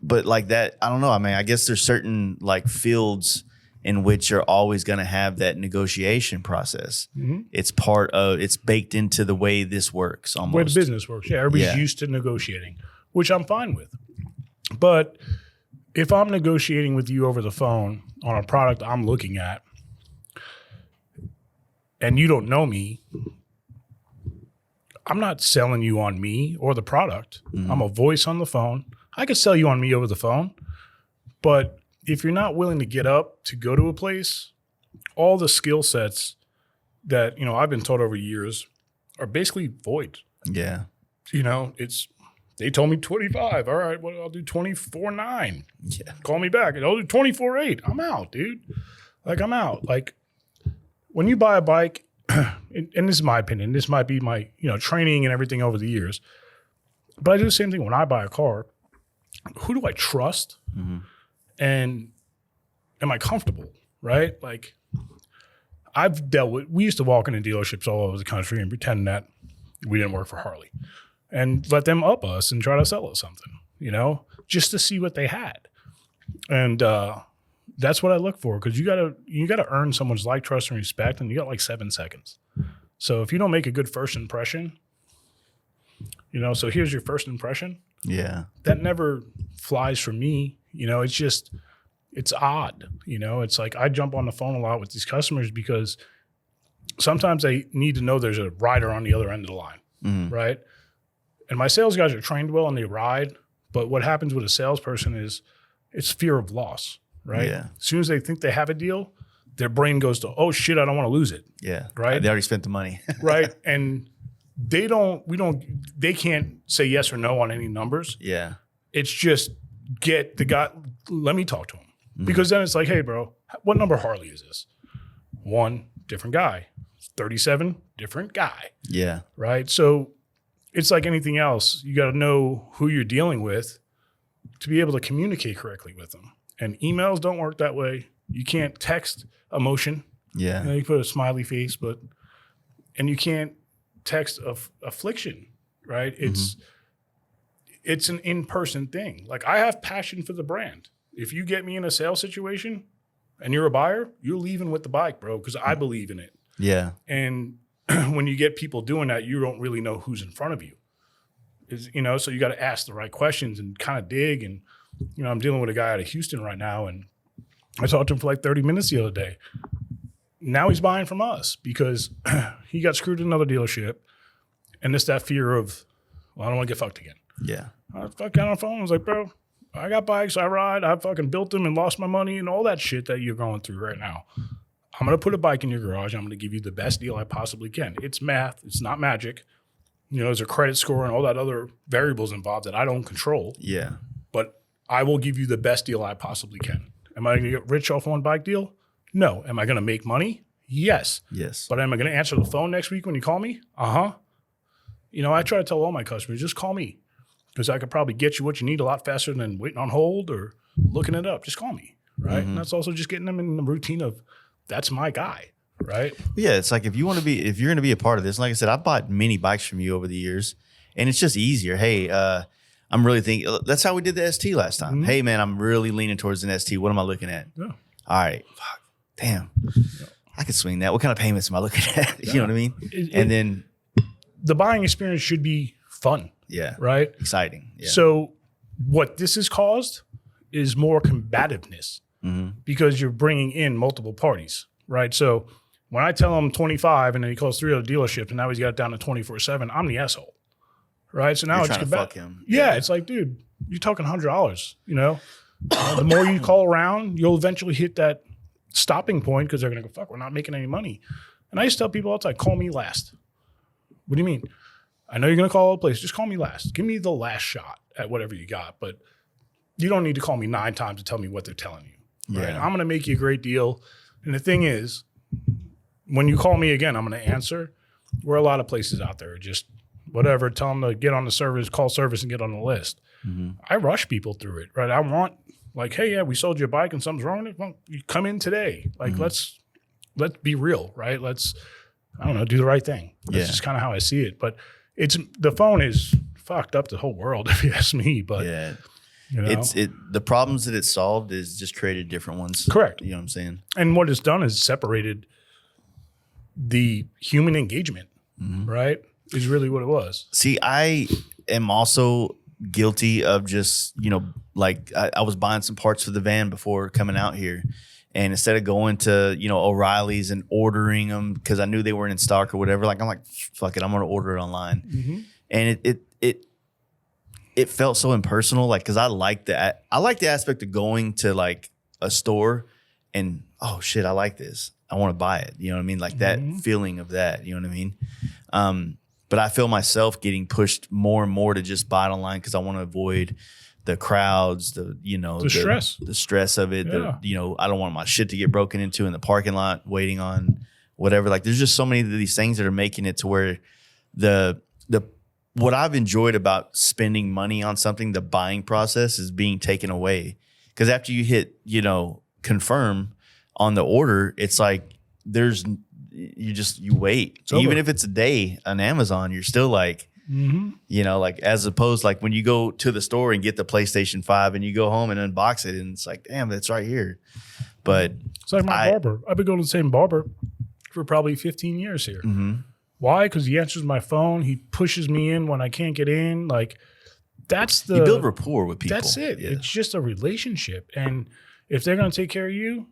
But like that, I don't know. I mean, I guess there's certain like fields in which you're always going to have that negotiation process. It's it's baked into the way this works almost. The way the business works. Yeah, everybody's used to negotiating, which I'm fine with. But if I'm negotiating with you over the phone on a product I'm looking at and you don't know me, I'm not selling you on me or the product. I'm a voice on the phone. I could sell you on me over the phone, but if you're not willing to get up to go to a place, all the skill sets that, I've been taught over years are basically void. Yeah. They told me 25. All right, well, I'll do 24.9. Yeah. Call me back. I'll do 24.8. I'm out, dude. Like, I'm out. Like, when you buy a bike, and this is my opinion, this might be my, training and everything over the years, but I do the same thing when I buy a car. Who do I trust? And am I comfortable, right? Like, we used to walk into dealerships all over the country and pretend that we didn't work for Harley and let them up us and try to sell us something, just to see what they had. And that's what I look for, because you gotta earn someone's like, trust, and respect, and you got like 7 seconds. So if you don't make a good first impression, so here's your first impression. Yeah. That never flies for me. It's odd. It's like I jump on the phone a lot with these customers because sometimes they need to know there's a rider on the other end of the line, right? And my sales guys are trained well and they ride. But what happens with a salesperson is it's fear of loss, right? Yeah. As soon as they think they have a deal, their brain goes to, oh shit, I don't want to lose it. Yeah. Right. They already spent the money. Right. And they can't say yes or no on any numbers. Yeah. It's just get the guy, let me talk to him. Because then it's like, hey, bro, what number Harley is this? 1, different guy. 37, different guy. Yeah. Right. So it's like anything else. You got to know who you're dealing with to be able to communicate correctly with them. And emails don't work that way. You can't text emotion. Yeah. You put a smiley face, and you can't text affliction, right? It's an in-person thing. Like, I have passion for the brand. If you get me in a sales situation and you're a buyer, you're leaving with the bike, bro, because I believe in it. Yeah. And when you get people doing that, you don't really know who's in front of you. So you got to ask the right questions and kind of dig. And, I'm dealing with a guy out of Houston right now, and I talked to him for like 30 minutes the other day. Now he's buying from us because he got screwed in another dealership. And it's that fear of, well, I don't want to get fucked again. Yeah. I got on the phone. I was like, bro, I got bikes. I ride. I fucking built them and lost my money and all that shit that you're going through right now. I'm going to put a bike in your garage. I'm going to give you the best deal I possibly can. It's math. It's not magic. There's a credit score and all that other variables involved that I don't control. Yeah. But I will give you the best deal I possibly can. Am I going to get rich off one bike deal? No. Am I going to make money? Yes. Yes. But am I going to answer the phone next week when you call me? Uh-huh. I try to tell all my customers, just call me, because I could probably get you what you need a lot faster than waiting on hold or looking it up. Just call me, right? And that's also just getting them in the routine of, that's my guy, right? Yeah, it's like if you're going to be a part of this, like I said, I bought many bikes from you over the years, and it's just easier. Hey, I'm really thinking, that's how we did the ST last time. Hey, man, I'm really leaning towards an ST. What am I looking at? Yeah. All right. Fuck. Damn. Yeah. I could swing that. What kind of payments am I looking at? You know what I mean? And then the buying experience should be fun. Yeah. Right? Exciting. Yeah. So what this has caused is more combativeness because you're bringing in multiple parties, right? So when I tell him 25 and then he calls 3 other dealerships and now he's got it down to 24/7, I'm the asshole, right? So now you're it's trying to fuck him. Yeah, it's like, dude, you're talking $100, the more you call around, you'll eventually hit that stopping point because they're going to go, fuck, we're not making any money. And I used to tell people all the time, call me last. What do you mean? I know you're going to call a place. Just call me last. Give me the last shot at whatever you got. But you don't need to call me 9 times to tell me what they're telling you. Right? Yeah. I'm going to make you a great deal. And the thing is, when you call me again, I'm going to answer. We're a lot of places out there. Just whatever. Tell them to get on the service, call service, and get on the list. I rush people through it. Right? I want, like, hey, yeah, we sold you a bike and something's wrong with it. Well, you come in today. Like, let's be real. Right? Let's, I don't know, do the right thing. That's just kind of how I see it. But the phone is fucked up the whole world, if you ask me. But yeah, the problems that it solved is just created different ones. Correct. You know what I'm saying? And what it's done is separated the human engagement, right? Is really what it was. See, I am also guilty of just, like I was buying some parts for the van before coming out here. And instead of going to, O'Reilly's and ordering them because I knew they weren't in stock or whatever, like I'm like, fuck it, I'm going to order it online. And it felt so impersonal, like, because I like the aspect of going to like a store and, oh shit, I like this, I want to buy it. You know what I mean? Like that feeling of that. You know what I mean? But I feel myself getting pushed more and more to just buy it online because I want to avoid the crowds, the stress of it. Yeah. I don't want my shit to get broken into in the parking lot waiting on whatever. Like there's just so many of these things that are making it to where what I've enjoyed about spending money on something, the buying process, is being taken away. Because after you hit, confirm on the order, it's like you wait. Even if it's a day on Amazon, you're still like, like as opposed, like when you go to the store and get the PlayStation 5 and you go home and unbox it and it's like, damn, that's right here. But it's like my barber. I've been going to the same barber for probably 15 years here. Why? Because he answers my phone. He pushes me in when I can't get in. Like you build rapport with people. That's it. Yeah. It's just a relationship. And if they're going to take care of you,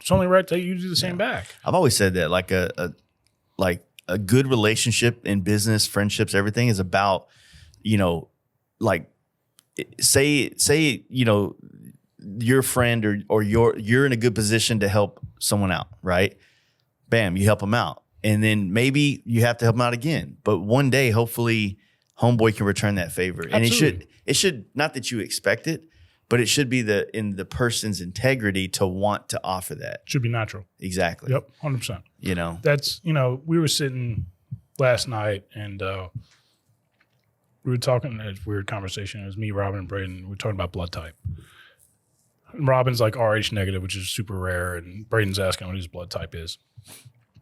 it's only right that you do the same back. I've always said that like a good relationship in business, friendships, everything is about, like say, your friend or you're in a good position to help someone out, right? Bam, you help them out. And then maybe you have to help them out again. But one day, hopefully, homeboy can return that favor. Absolutely. And it should not that you expect it, but it should be in the person's integrity to want to offer that. Should be natural. Exactly. Yep, 100%. You know, That's, we were sitting last night and we were talking, a weird conversation. It was me, Robin, and Braden. We were talking about blood type. And Robin's like RH negative, which is super rare. And Braden's asking what his blood type is.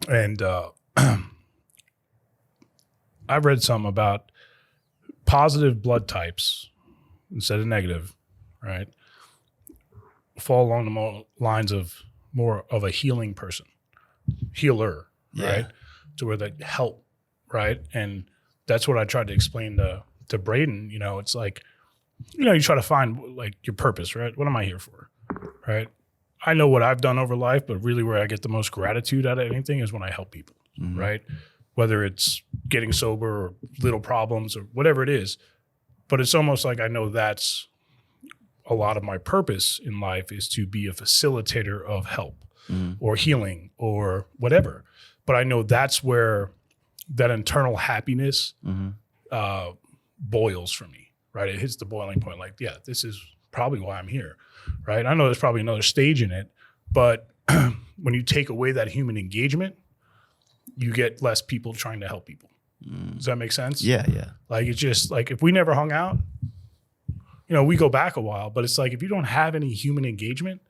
And I read something about positive blood types instead of negative, right? Fall along the lines of more of a healing person, healer, right? To where they help, right? And that's what I tried to explain to Braden. It's like, you try to find like your purpose, right? What am I here for, right? I know what I've done over life, but really where I get the most gratitude out of anything is when I help people, right? Whether it's getting sober or little problems or whatever it is. But it's almost like I know that's a lot of my purpose in life is to be a facilitator of help or healing or whatever. But I know that's where that internal happiness boils for me, right? It hits the boiling point like, yeah, this is probably why I'm here, right? I know there's probably another stage in it, but when you take away that human engagement, you get less people trying to help people. Does that make sense? Yeah, yeah. Like, it's just like if we never hung out, we go back a while, but it's like if you don't have any human engagement,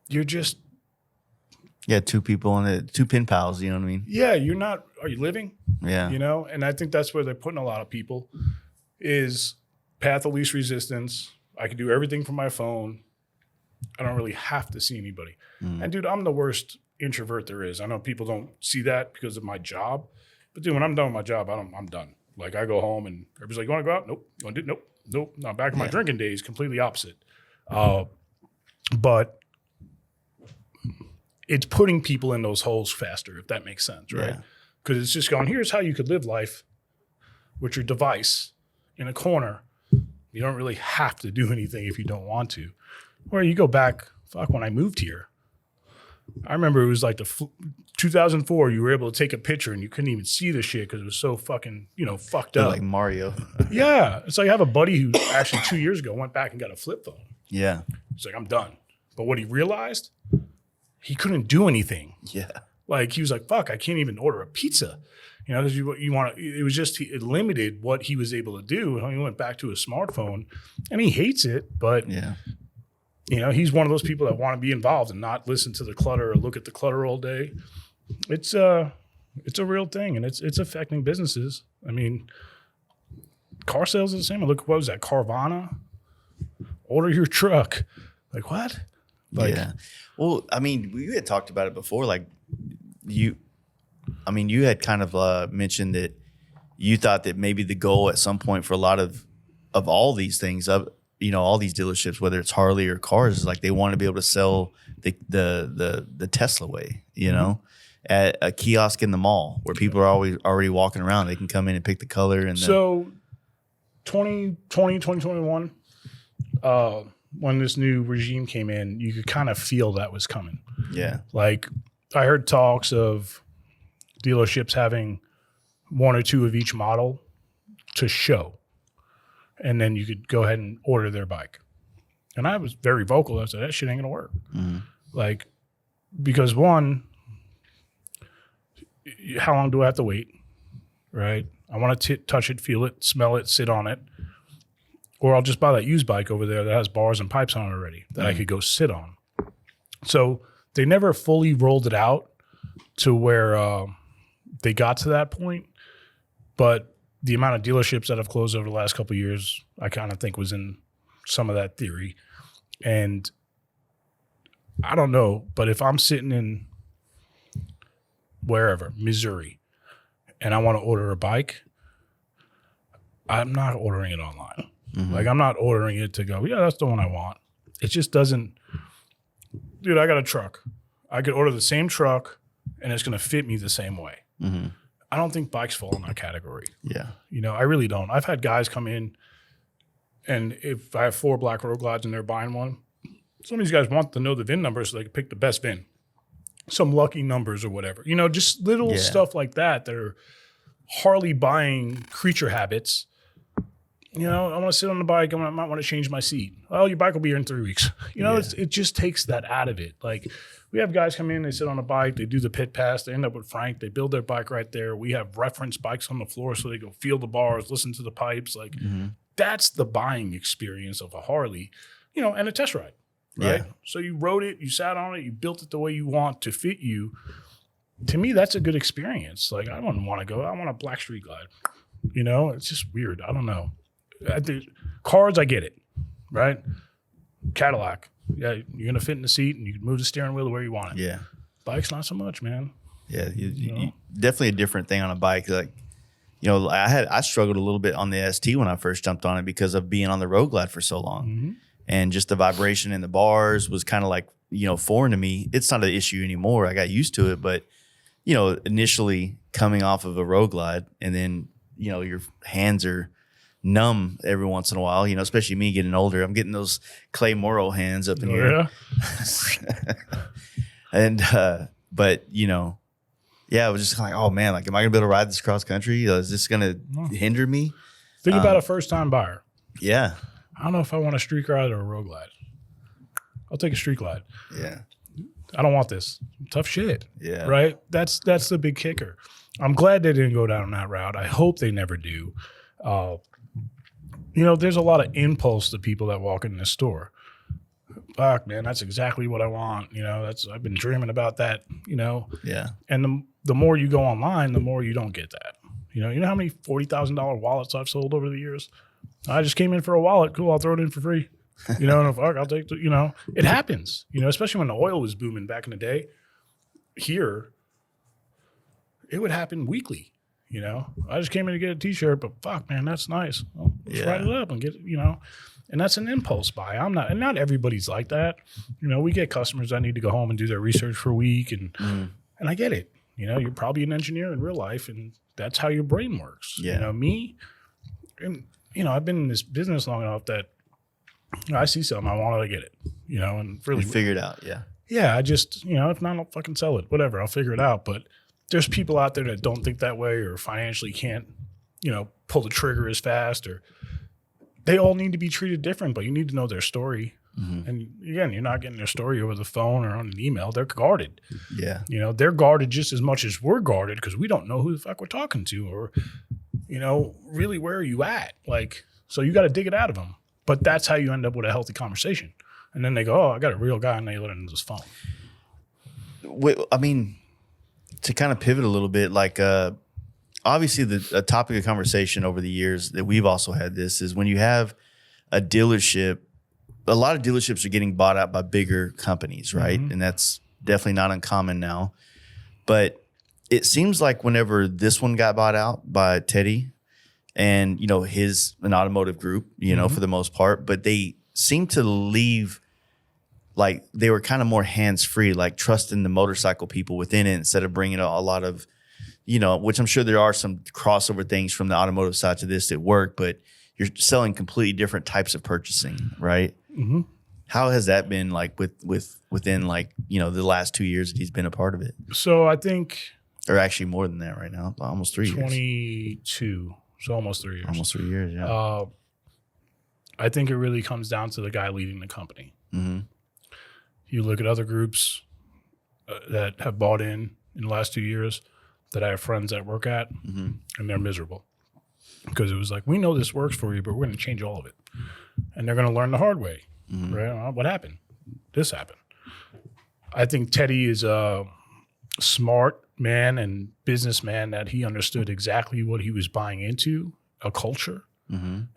you're just... Yeah, two people on it, two pen pals, you know what I mean? Yeah, you're not... Are you living? Yeah. And I think that's where they're putting a lot of people is path of least resistance. I can do everything from my phone. I don't really have to see anybody. And dude, I'm the worst introvert there is. I know people don't see that because of my job, but dude, when I'm done with my job, I'm done. Like I go home and everybody's like, "You want to go out?" Nope. You want to do? Nope. Now back in my drinking days, completely opposite. But it's putting people in those holes faster, if that makes sense, right? Because it's just going, here's how you could live life with your device in a corner. You don't really have to do anything if you don't want to. Or you go back, when I moved here, I remember it was like 2004, you were able to take a picture and you couldn't even see the shit because it was so fucking, fucked up. Like Mario. Yeah. It's like I have a buddy who actually 2 years ago went back and got a flip phone. Yeah. He's like, I'm done. But what he realized, he couldn't do anything. Yeah. Like he was like, fuck, I can't even order a pizza. Because you want to, it was just, it limited what he was able to do. And he went back to a smartphone and he hates it, but he's one of those people that want to be involved and not listen to the clutter or look at the clutter all day. It's a real thing and it's affecting businesses. I mean, car sales are the same. Look, what was that? Carvana? Order your truck. Like what? Yeah. Well, I mean, we had talked about it before. Like you had kind of mentioned that you thought that maybe the goal at some point for a lot of all these things, all these dealerships, whether it's Harley or cars, is like they want to be able to sell the Tesla way, at a kiosk in the mall where people are already walking around. They can come in and pick the color. And so 2020, 2021, when this new regime came in, you could kind of feel that was coming. Yeah. Like I heard talks of dealerships having one or two of each model to show. And then you could go ahead and order their bike. And I was very vocal. I said, that shit ain't going to work. Like, because one, how long do I have to wait? Right? I want to touch it, feel it, smell it, sit on it. Or I'll just buy that used bike over there that has bars and pipes on it already that I could go sit on. So they never fully rolled it out to where they got to that point. But the amount of dealerships that have closed over the last couple of years, I kind of think was in some of that theory. And I don't know, but if I'm sitting in wherever, Missouri, and I want to order a bike, I'm not ordering it online. Like I'm not ordering it to go, yeah, that's the one I want. It just doesn't, dude, I got a truck. I could order the same truck and it's going to fit me the same way. I don't think bikes fall in that category. Yeah. I really don't. I've had guys come in and if I have 4 black road glides and they're buying one, some of these guys want to know the VIN number so they can pick the best VIN, some lucky numbers or whatever. You know, just little stuff like that are Harley buying creature habits. You know, I want to sit on the bike. I might want to change my seat. Well, your bike will be here in 3 weeks. You know, it just takes that out of it. Like, we have guys come in, they sit on a bike, they do the pit pass, they end up with Frank, they build their bike right there. We have reference bikes on the floor so they go feel the bars, listen to the pipes. Like, that's the buying experience of a Harley, you know, and a test ride, right? Yeah. So you rode it, you sat on it, you built it the way you want to fit you. To me, that's a good experience. Like, I wouldn't want to go, I want a black street glide. You know, it's just weird. I don't know. Cars, I get it, right? Cadillac, yeah, you're gonna fit in the seat and you can move the steering wheel where you want it. Yeah, bikes not so much, man. Yeah, you definitely a different thing on a bike. Like, you know, I struggled a little bit on the ST when I first jumped on it because of being on the Road Glide for so long, and just the vibration in the bars was kind of like, you know, foreign to me. It's not an issue anymore. I got used to it, but you know, initially coming off of a Road Glide and then, you know, your hands are numb every once in a while, you know, especially me getting older. I'm getting those Clay Morrow hands up in here. And, but, you know, I was just like, oh man, like, am I going to be able to ride this cross country? Is this going to hinder me? Think about a first time buyer. Yeah. I don't know if I want a street glide or a Road Glide. I'll take a street glide. Yeah. I don't want this. Tough shit. Yeah. Right? That's the big kicker. I'm glad they didn't go down that route. I hope they never do. You know, there's a lot of impulse to people that walk in this store. Fuck, man, that's exactly what I want. You know, I've been dreaming about that, you know. Yeah. And the more you go online, the more you don't get that. You know how many $40,000 wallets I've sold over the years? I just came in for a wallet. Cool, I'll throw it in for free. You know, and fuck, I'll take you know, it happens. You know, especially when the oil was booming back in the day. Here, it would happen weekly. You know, I just came in to get a T-shirt, but fuck, man, that's nice. Well, let's write it up and get it, you know. And that's an impulse buy. And not everybody's like that. You know, we get customers that need to go home and do their research for a week, and I get it. You know, you're probably an engineer in real life, and that's how your brain works. Yeah. You know, me, and you know, I've been in this business long enough that I see something, I want to get it. You know, and really figure it out. Yeah. Yeah, I just, you know, if not, I'll fucking sell it. Whatever, I'll figure it out. But there's people out there that don't think that way or financially can't, you know, pull the trigger as fast, or they all need to be treated different, but you need to know their story. And again, you're not getting their story over the phone or on an email. They're guarded. Yeah. You know, they're guarded just as much as we're guarded because we don't know who the fuck we're talking to, or, you know, really where are you at? Like, so you got to dig it out of them. But that's how you end up with a healthy conversation. And then they go, oh, I got a real guy, and they let him into his phone. Wait, I mean, to kind of pivot a little bit, like obviously the topic of conversation over the years that we've also had this is when you have a dealership, a lot of dealerships are getting bought out by bigger companies, right? And that's definitely not uncommon now. But it seems like whenever this one got bought out by Teddy and, you know, an automotive group, you know, for the most part, but they seem to leave, like they were kind of more hands-free, like trusting the motorcycle people within it instead of bringing a lot of, you know, which I'm sure there are some crossover things from the automotive side to this that work, but you're selling completely different types of purchasing, right? How has that been like within like, you know, the last 2 years that he's been a part of it? So I think, or actually more than that right now, almost 3 years. 22, so almost 3 years. Almost 3 years, yeah. I think it really comes down to the guy leading the company. You look at other groups that have bought in the last 2 years that I have friends that work at, and they're miserable because it was like, we know this works for you, but we're going to change all of it. And they're going to learn the hard way. Right? What happened? This happened. I think Teddy is a smart man and businessman that he understood exactly what he was buying into, a culture.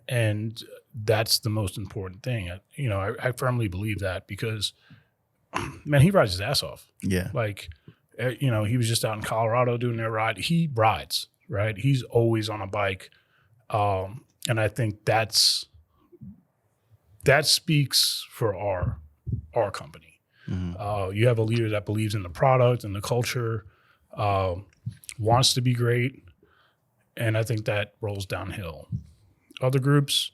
And that's the most important thing. You know, I firmly believe that because, man, he rides his ass off. Yeah. Like, you know, he was just out in Colorado doing their ride. He rides, right? He's always on a bike. And I think that speaks for our company. You have a leader that believes in the product and the culture, wants to be great. And I think that rolls downhill. Other groups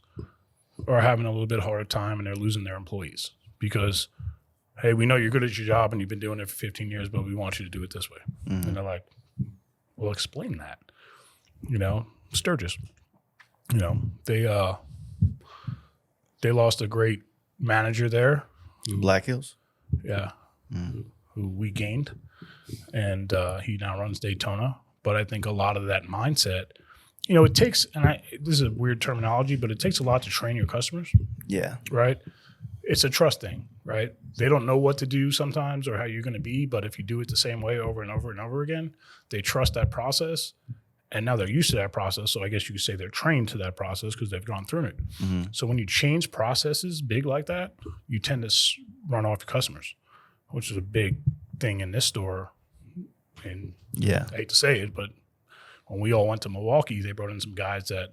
are having a little bit harder time and they're losing their employees because hey, we know you're good at your job and you've been doing it for 15 years, but we want you to do it this way. Mm-hmm. And they're like, well, explain that. You know, Sturgis, you know, they lost a great manager there. Black Hills? Yeah. Who we gained. And he now runs Daytona. But I think a lot of that mindset, you know, it takes, and this is a weird terminology, but it takes a lot to train your customers. Yeah. Right? It's a trust thing, right? They don't know what to do sometimes or how you're going to be, but if you do it the same way over and over and over again, they trust that process. And now they're used to that process. So I guess you could say they're trained to that process because they've gone through it. Mm-hmm. So when you change processes big like that, you tend to run off your customers, which is a big thing in this store. And yeah, I hate to say it, but when we all went to Milwaukee, they brought in some guys that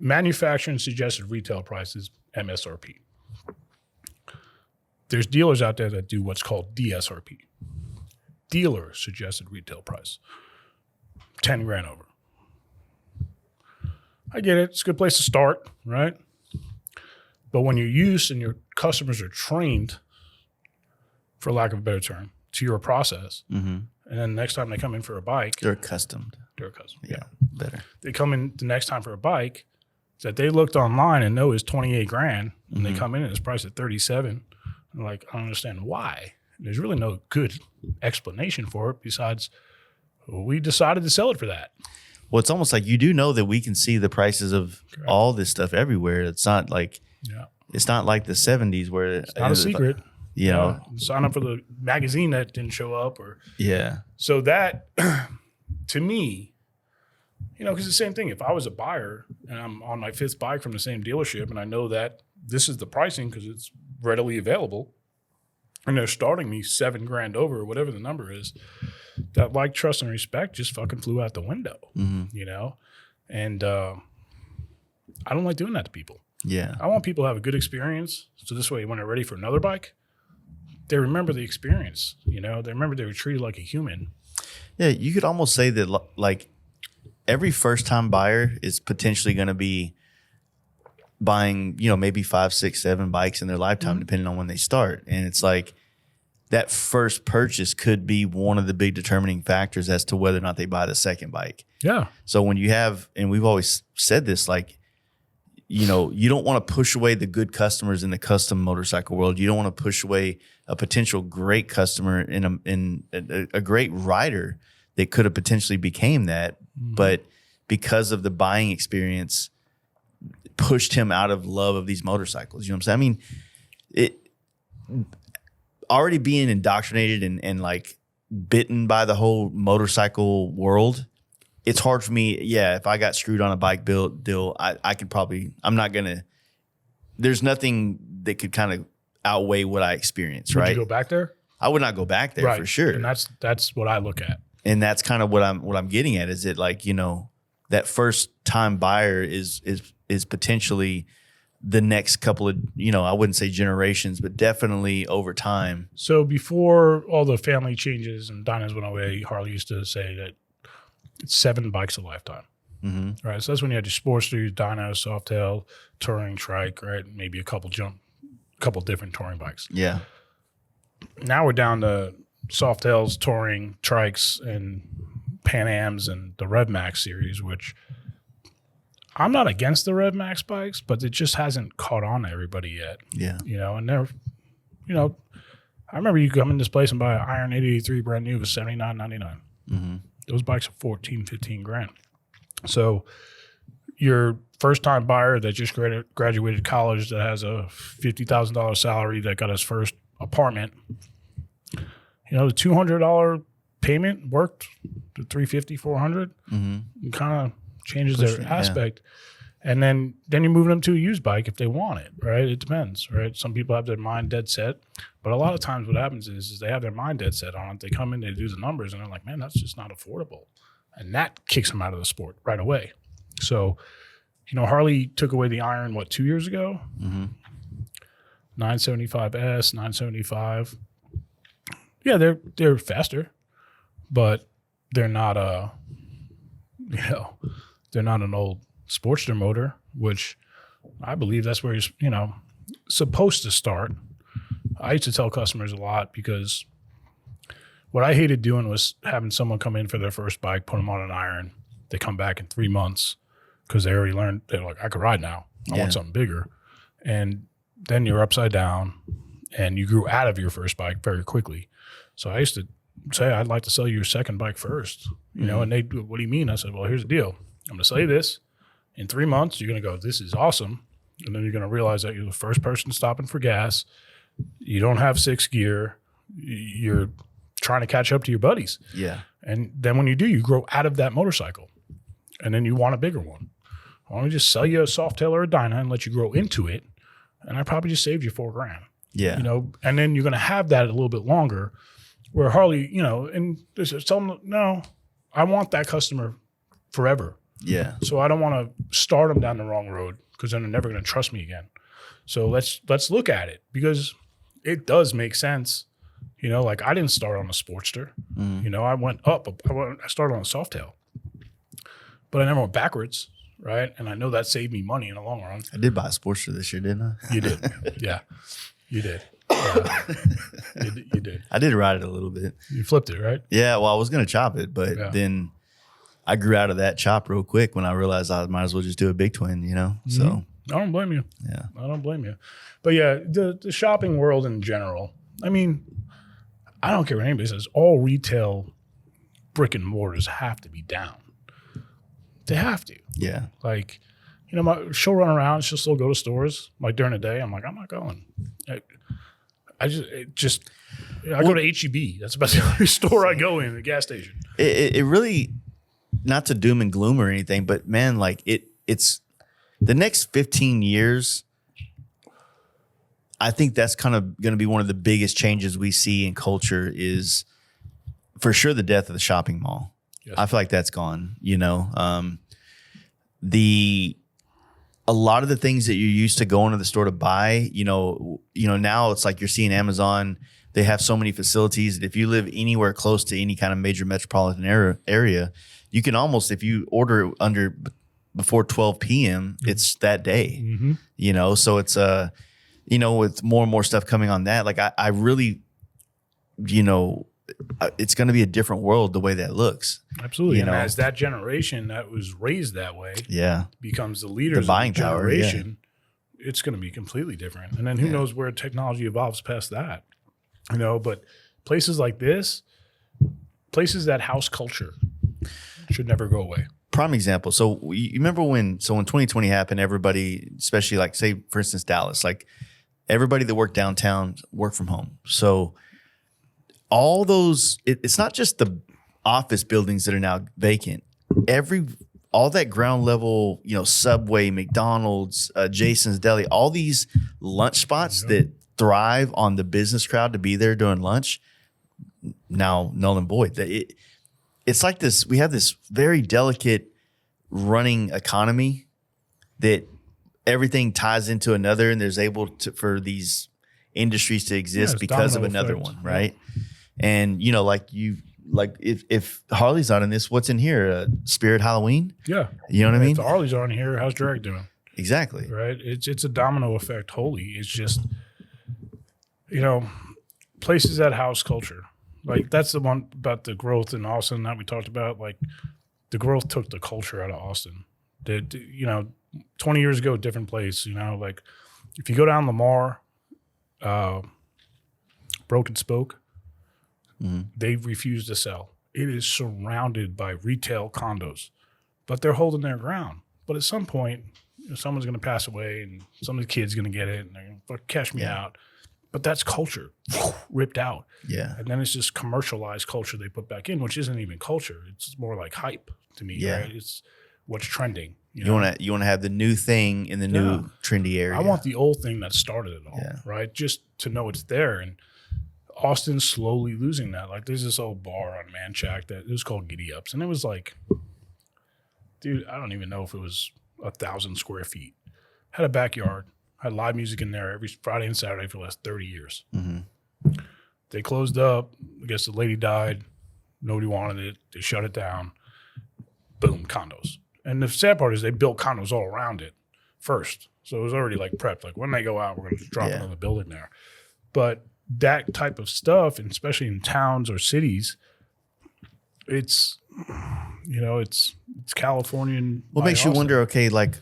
manufacturing suggested retail prices, MSRP. There's dealers out there that do what's called DSRP. Dealer suggested retail price, 10 grand over. I get it. It's a good place to start, right? But when you're used and your customers are trained, for lack of a better term, to your process, and then next time they come in for a bike, they're accustomed. Yeah, better. They come in the next time for a bike that they looked online and know is 28 grand, and they come in and it's priced at 37. I'm like, I don't understand why. And there's really no good explanation for it besides we decided to sell it for that. Well, it's almost like you do know that we can see the prices of all this stuff everywhere. It's not like it's not like the 70s where it's not a secret. You know, sign up for the magazine that didn't show up, or So that, to me, you know, because it's the same thing. If I was a buyer and I'm on my 5th bike from the same dealership, and I know that this is the pricing because it's readily available, and they're starting me 7 grand over, or whatever the number is, that like, trust, and respect just fucking flew out the window. You know, and I don't like doing that to people. Yeah, I want people to have a good experience, so this way, when they're ready for another bike, they remember the experience, you know? They remember they were treated like a human. Yeah, you could almost say that, like, every first-time buyer is potentially going to be buying, you know, maybe 5, 6, 7 bikes in their lifetime, depending on when they start. And it's like that first purchase could be one of the big determining factors as to whether or not they buy the second bike. Yeah. So when you have, and we've always said this, like, you know, you don't want to push away the good customers in the custom motorcycle world. You don't want to push away a potential great customer in a great rider that could have potentially became that, but because of the buying experience, pushed him out of love of these motorcycles. You know what I'm saying? I mean, it already being indoctrinated and like bitten by the whole motorcycle world. It's hard for me. Yeah, if I got screwed on a bike deal, I could probably. I'm not gonna. There's nothing that could kind of outweigh what I experienced. Right? Would you go back there? I would not go back there for sure. And that's what I look at. And that's kind of what I'm getting at. Is it like, you know, that first time buyer is potentially the next couple of, you know, I wouldn't say generations, but definitely over time. So before all the family changes and Dinah's went away, Harley used to say that it's 7 bikes a lifetime. Right. So that's when you had your Sportster, your Dyno, Softail, touring, trike, right? Maybe a couple different touring bikes. Yeah. Now we're down to Softails, touring, trikes, and Pan Ams and the Rev Max series, which I'm not against the Rev Max bikes, but it just hasn't caught on to everybody yet. Yeah. You know, and they're, you know, I remember you come in this place and buy an Iron 883 brand new for $79.99. Those bikes are 14, 15 grand. So your first time buyer that just graduated college that has a $50,000 salary that got his first apartment, you know, the $200 payment worked to $350, $400. It kind of changes their aspect. And then you're moving them to a used bike if they want it, right? It depends, right? Some people have their mind dead set, but a lot of times what happens is they have their mind dead set on it. They come in, they do the numbers, and they're like, man, that's just not affordable. And that kicks them out of the sport right away. So, you know, Harley took away the iron, 2 years ago? 975S, 975. Yeah, they're faster, but they're not they're not an old Sportster motor, which I believe that's where he's, you know, supposed to start. I used to tell customers a lot because what I hated doing was having someone come in for their first bike, put them on an iron. They come back in 3 months because they already learned, they're like, I could ride now. I want something bigger. And then you're upside down and you grew out of your first bike very quickly. So I used to say, I'd like to sell you your second bike first, you know, and they do, what do you mean? I said, well, here's the deal. I'm going to sell you this. In 3 months, you're going to go, this is awesome. And then you're going to realize that you're the first person stopping for gas. You don't have 6 gear. You're trying to catch up to your buddies. Yeah. And then when you do, you grow out of that motorcycle. And then you want a bigger one. Why don't we just sell you a Softail or a Dyna and let you grow into it? And I probably just saved you $4,000. Yeah. You know, and then you're going to have that a little bit longer where Harley, you know, and tell them, no, I want that customer forever. Yeah. So I don't want to start them down the wrong road because then they're never going to trust me again. So let's look at it because it does make sense. You know, like I didn't start on a Sportster. You know, I went up. I started on a Softail. But I never went backwards, right? And I know that saved me money in the long run. I did buy a Sportster this year, didn't I? You did. Yeah. You did. You did. I did ride it a little bit. You flipped it, right? Yeah, well, I was going to chop it, but then I grew out of that chop real quick when I realized I might as well just do a big twin, you know? So I don't blame you. Yeah. I don't blame you. But yeah, the shopping world in general, I mean, I don't care what anybody says. All retail brick and mortars have to be down. They have to. Yeah. Like, you know, she'll run around. She'll still go to stores. Like during the day, I'm like, I'm not going. I go to H-E-B. That's about the only store I go in, the gas station. It really, not to doom and gloom or anything, but man, like it's the next 15 years. I think that's kind of going to be one of the biggest changes we see in culture is for sure the death of the shopping mall. Yes. I feel like that's gone, you know. A lot of the things that you're used to going to the store to buy, you know, now it's like you're seeing Amazon. They have so many facilities that if you live anywhere close to any kind of major metropolitan area, you can almost, if you order before 12 p.m., it's that day, you know. So it's you know, with more and more stuff coming on that, like I really, you know, it's going to be a different world the way that looks. Absolutely. And know? as that generation that was raised that way becomes the leaders the buying of the generation, power, it's going to be completely different. And then who knows where technology evolves past that, you know, but places like this, places that house culture should never go away. Prime example. So you remember when 2020 happened, everybody, especially like say, for instance, Dallas, like everybody that worked downtown worked from home. So all those, it's not just the office buildings that are now vacant. All that ground level, you know, Subway, McDonald's, Jason's Deli, all these lunch spots that thrive on the business crowd to be there during lunch, now null and void. It's like this, we have this very delicate running economy that everything ties into another, and there's able to, for these industries to exist because of another one, right? Yeah. And you know, like if Harley's not in this, what's in here? Spirit Halloween? Yeah. You know what I mean? If the Harley's on here, how's drag doing? Exactly. Right? It's a domino effect wholly. It's just, you know, places that house culture. Like that's the one about the growth in Austin that we talked about. Like the growth took the culture out of Austin. You know, 20 years ago, different place, you know, like if you go down Lamar, Broken Spoke, they refuse to sell. It is surrounded by retail condos, but they're holding their ground. But at some point, you know, someone's going to pass away and some of the kids going to get it and they're going to cash me out. But that's culture ripped out. Yeah. And then it's just commercialized culture they put back in, which isn't even culture. It's more like hype to me, right? It's what's trending. You want to have the new thing in the new trendy area. I want the old thing that started it all, right? Just to know it's there. And Austin's slowly losing that. Like there's this old bar on Manchac that it was called Giddy Ups. And it was like, dude, I don't even know if it was 1,000 square feet. Had a backyard. Had live music in there every Friday and Saturday for the last 30 years. They closed up. I guess the lady died. Nobody wanted it. They shut it down. Boom, condos. And the sad part is they built condos all around it first. So it was already like prepped. Like when they go out, we're going to just drop another building there. But that type of stuff, and especially in towns or cities, it's Californian. What makes you wonder, okay, like,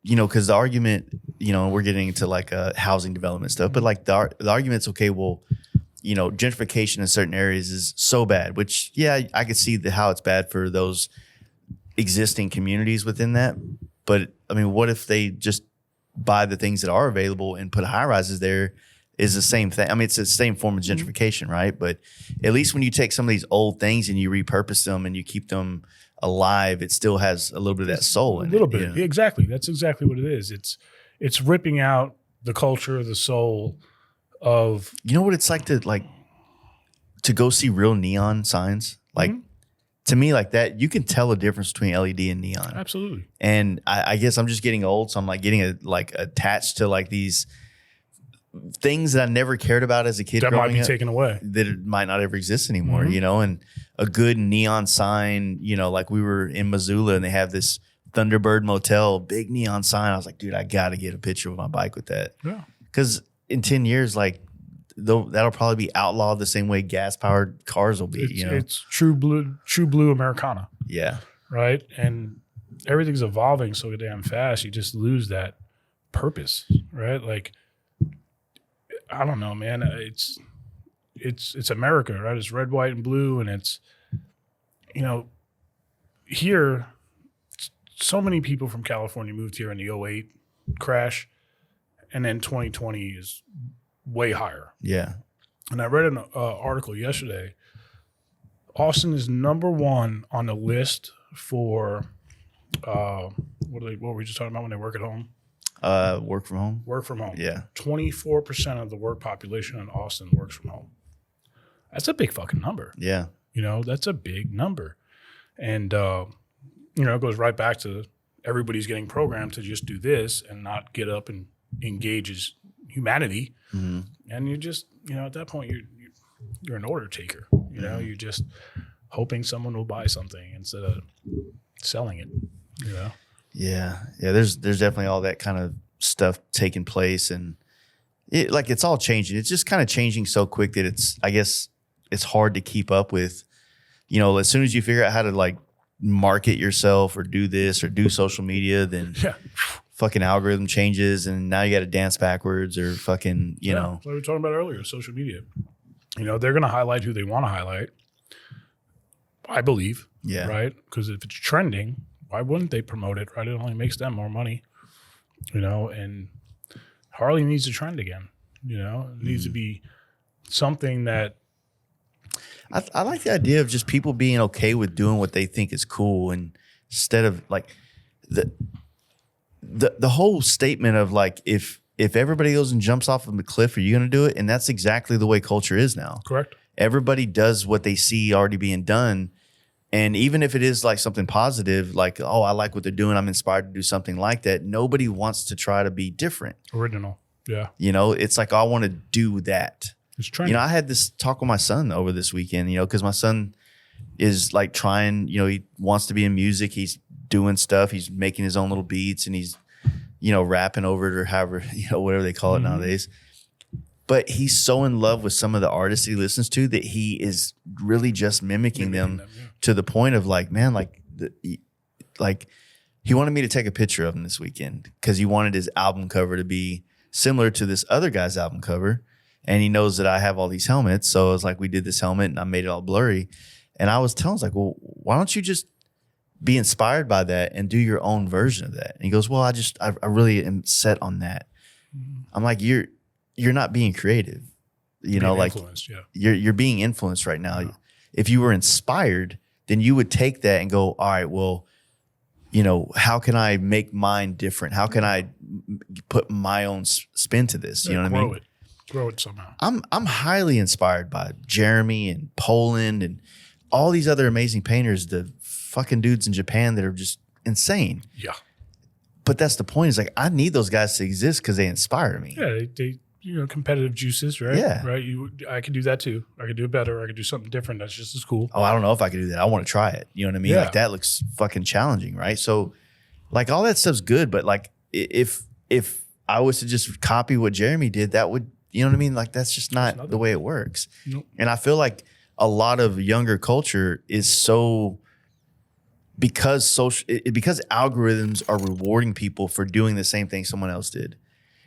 because the argument, we're getting into like housing development stuff, but like the argument's okay, well, gentrification in certain areas is so bad, which, yeah, I could see how it's bad for those existing communities within that. But I mean, what if they just buy the things that are available and put high rises there? Is the same thing. I mean, it's the same form of gentrification, right? But at least when you take some of these old things and you repurpose them and you keep them alive, it still has a little bit of that soul in it. A little bit. Exactly. That's exactly what it is. It's ripping out the culture, the soul of. You know what it's like to go see real neon signs? Like, to me, like that, you can tell the difference between LED and neon. Absolutely. And I guess I'm just getting old, so I'm like getting attached to like these things that I never cared about as a kid. That might be taken away. That it might not ever exist anymore, and a good neon sign, like we were in Missoula and they have this Thunderbird Motel, big neon sign. I was like, dude, I got to get a picture of my bike with that. Yeah. Because in 10 years, like, that'll probably be outlawed the same way gas-powered cars will be. It's true blue Americana. Yeah. Right? And everything's evolving so damn fast, you just lose that purpose, right? Like, I don't know, man. It's America, right? It's red, white, and blue, and it's here. So many people from California moved here in the 2008 crash, and then 2020 is way higher. Yeah. And I read an article yesterday. Austin is number one on the list for what were we just talking about when they work at home? Work from home. Work from home. Yeah. 24% of the work population in Austin works from home. That's a big fucking number. Yeah. That's a big number. And, it goes right back to everybody's getting programmed to just do this and not get up and engage as humanity. Mm-hmm. And you just, at that point, you're an order taker. You're just hoping someone will buy something instead of selling it, Yeah. There's definitely all that kind of stuff taking place, and it's all changing. It's just kind of changing so quick that I guess it's hard to keep up with. As soon as you figure out how to like market yourself or do this or do social media, then fucking algorithm changes, and now you got to dance backwards or fucking What we were talking about earlier, social media. They're going to highlight who they want to highlight. I believe. Yeah. Right. Because if it's trending, why wouldn't they promote it, right? It only makes them more money, and Harley needs to trend again, it needs to be something that. I like the idea of just people being okay with doing what they think is cool, and instead of like the whole statement of like, if everybody goes and jumps off of the cliff, are you going to do it? And that's exactly the way culture is now. Correct. Everybody does what they see already being done. And even if it is like something positive, like, oh, I like what they're doing, I'm inspired to do something like that, nobody wants to try to be different. Original. Yeah. It's like, I want to do that. It's trending. I had this talk with my son over this weekend, because my son is like trying, he wants to be in music. He's doing stuff. He's making his own little beats, and he's, rapping over it or however, whatever they call it nowadays. But he's so in love with some of the artists he listens to that he is really just mimicking them to the point of like, man, like he wanted me to take a picture of him this weekend because he wanted his album cover to be similar to this other guy's album cover. And he knows that I have all these helmets. So it was like, we did this helmet and I made it all blurry. And I was telling him, like, well, why don't you just be inspired by that and do your own version of that? And he goes, well, I really am set on that. Mm-hmm. I'm like, you're not being creative, like you're being influenced right now. Yeah. If you were inspired, then you would take that and go, all right, well, how can I make mine different? How can I put my own spin to this? You know what I mean? Grow it somehow. I'm highly inspired by Jeremy and Poland and all these other amazing painters, the fucking dudes in Japan that are just insane. Yeah. But that's the point, is like, I need those guys to exist because they inspire me. Yeah, they competitive juices, right? Yeah. Right. I could do that too. I could do it better. I could do something different that's just as cool. Oh, I don't know if I could do that. I want to try it. You know what I mean? Yeah. Like, that looks fucking challenging, right? So like, all that stuff's good, but like, if I was to just copy what Jeremy did, that would You know what I mean? Like that's just not the way it works. Nope. And I feel like a lot of younger culture is so because algorithms are rewarding people for doing the same thing someone else did.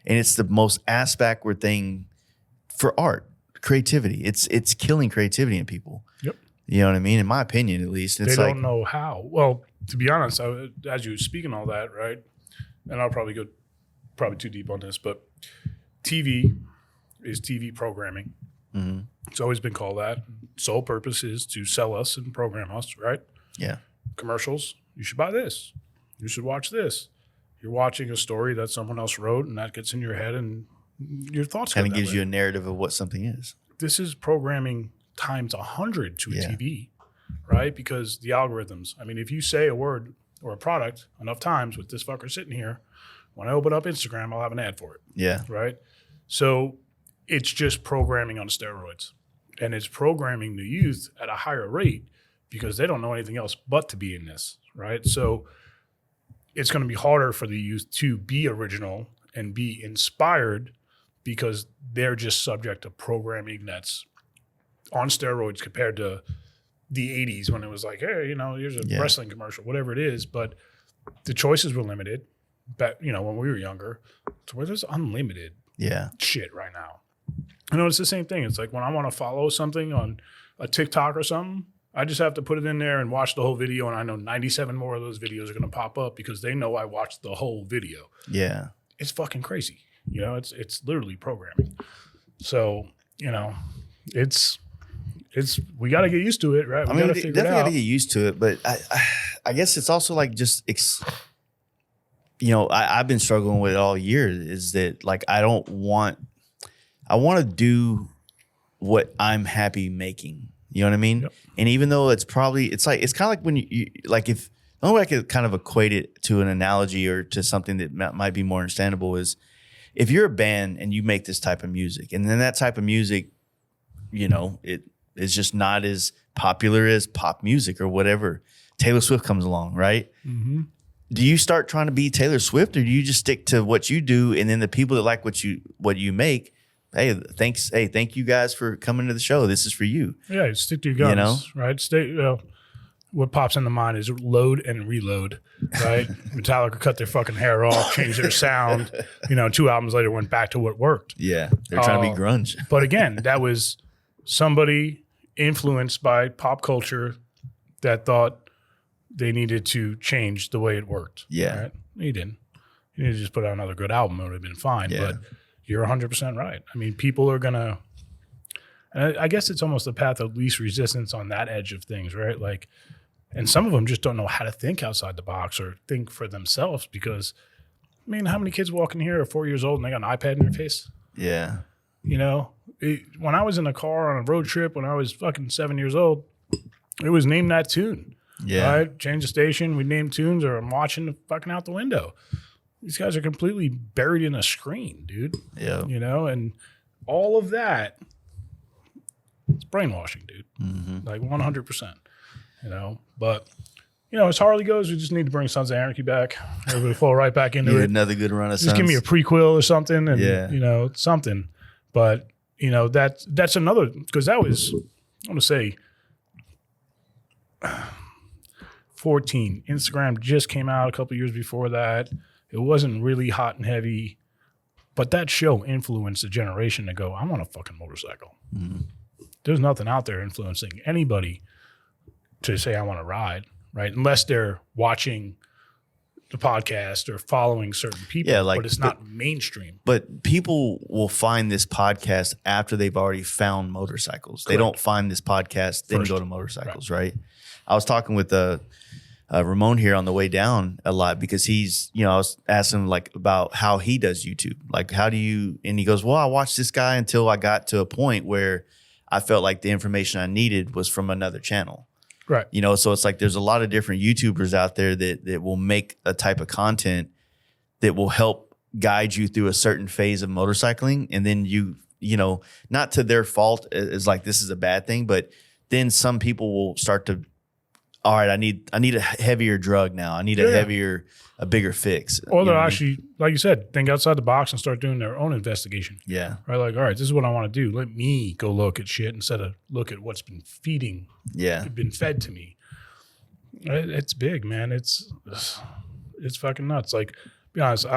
And it's the most ass backward thing for art, creativity. It's killing creativity in people. Yep. You know what I mean? In my opinion, at least. It's they don't know how. Well, to be honest, as you were speaking all that, right? And I'll probably go too deep on this, but TV is TV programming. Mm-hmm. It's always been called that. Sole purpose is to sell us and program us, right? Yeah. Commercials, you should buy this. You should watch this. You're watching a story that someone else wrote, and that gets in your head, and your thoughts kind of gives you a narrative of what something is. This is programming times 100 to a TV, right? Because the algorithms. I mean, if you say a word or a product enough times with this fucker sitting here, when I open up Instagram, I'll have an ad for it. Yeah. Right? So it's just programming on steroids. And it's programming the youth at a higher rate because they don't know anything else but to be in this, right? So it's going to be harder for the youth to be original and be inspired because they're just subject to programming that's on steroids compared to the 80s when it was like, hey, here's a wrestling commercial, whatever it is. But the choices were limited. But, when we were younger, to where there's unlimited shit right now. It's the same thing. It's like when I want to follow something on a TikTok or something, I just have to put it in there and watch the whole video, and I know 97 more of those videos are going to pop up because they know I watched the whole video. Yeah. It's fucking crazy. It's literally programming. So, it's we got to get used to it, right? We got to figure it out. Definitely got to get used to it, but I guess it's also like just I've been struggling with it all year is that like I want to do what I'm happy making. You know what I mean? Yep. And even though it's kind of like when you like if the only way I could kind of equate it to an analogy or to something that might be more understandable is if you're a band and you make this type of music and then that type of music, it is just not as popular as pop music or whatever. Taylor Swift comes along, right? Mm-hmm. Do you start trying to be Taylor Swift or do you just stick to what you do and then the people that like what you make, hey, thanks. Hey, thank you guys for coming to the show. This is for you. Yeah, stick to your guns, right? What pops into mind is load and reload, right? Metallica cut their fucking hair off, changed their sound. 2 albums later went back to what worked. Yeah, they're trying to be grunge. But again, that was somebody influenced by pop culture that thought they needed to change the way it worked. Yeah. Right? He didn't. He needed to just put out another good album. It would have been fine. Yeah. But you're 100% right. I mean, people are going to, and I guess it's almost the path of least resistance on that edge of things, right? Like, and some of them just don't know how to think outside the box or think for themselves because, I mean, how many kids walk in here are 4 years old and they got an iPad in their face? Yeah. When I was in a car on a road trip when I was fucking 7 years old, it was name that tune. Yeah. Right? Change the station, we name tunes, or I'm watching the fucking out the window. These guys are completely buried in a screen, dude. Yeah. And all of that, it's brainwashing, dude. Mm-hmm. Like 100%. But as Harley goes, we just need to bring Sons of Anarchy back. Everybody fall right back into it. Another good run of Just give me a prequel or something, and something. But that's another because that was I want to say 14. Instagram just came out a couple years before that. It wasn't really hot and heavy, but that show influenced a generation to go, I want a fucking motorcycle. Mm-hmm. There's nothing out there influencing anybody to say I want to ride, right? Unless they're watching the podcast or following certain people, but it's not mainstream. But people will find this podcast after they've already found motorcycles. Correct. They don't find this podcast, then go to motorcycles, right? I was talking with Ramon here on the way down a lot because he's, I was asking him like about how he does YouTube. Like, how do you, and he goes, well, I watched this guy until I got to a point where I felt like the information I needed was from another channel. Right. So it's like there's a lot of different YouTubers out there that will make a type of content that will help guide you through a certain phase of motorcycling. And then not to their fault is like this is a bad thing, but then some people will start to all right, I need a heavier drug now. I need a bigger fix. Or they'll actually, like you said, think outside the box and start doing their own investigation. Yeah. Right. Like, all right, this is what I want to do. Let me go look at shit instead of look at what's been been fed to me. It's big, man. It's fucking nuts. Like, be honest,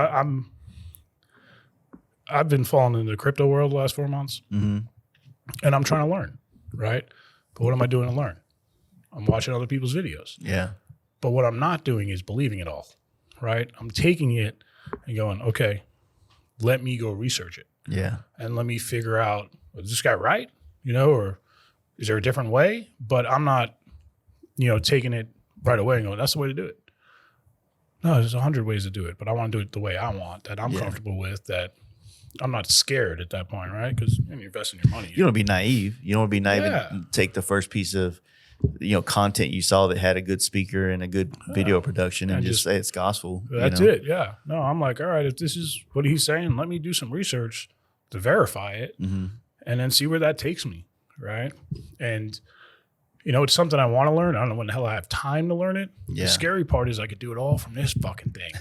I've been falling into the crypto world the last 4 months, and I'm trying to learn, right? But what am I doing to learn? I'm watching other people's videos. Yeah. But what I'm not doing is believing it all, right? I'm taking it and going, okay, let me go research it. Yeah. And let me figure out, is this guy right? Or is there a different way? But I'm not, taking it right away and going, that's the way to do it. No, there's 100 ways to do it, but I want to do it the way I want, that I'm comfortable with, that I'm not scared at that point, right? Because you're investing your money. You don't be naive. You don't want to be naive and take the first piece of content you saw that had a good speaker and a good video production and just say it's gospel. That's it. Yeah. No, I'm like, all right, if this is what he's saying, let me do some research to verify it and then see where that takes me. Right. And, it's something I want to learn. I don't know when the hell I have time to learn it. Yeah. The scary part is I could do it all from this fucking thing.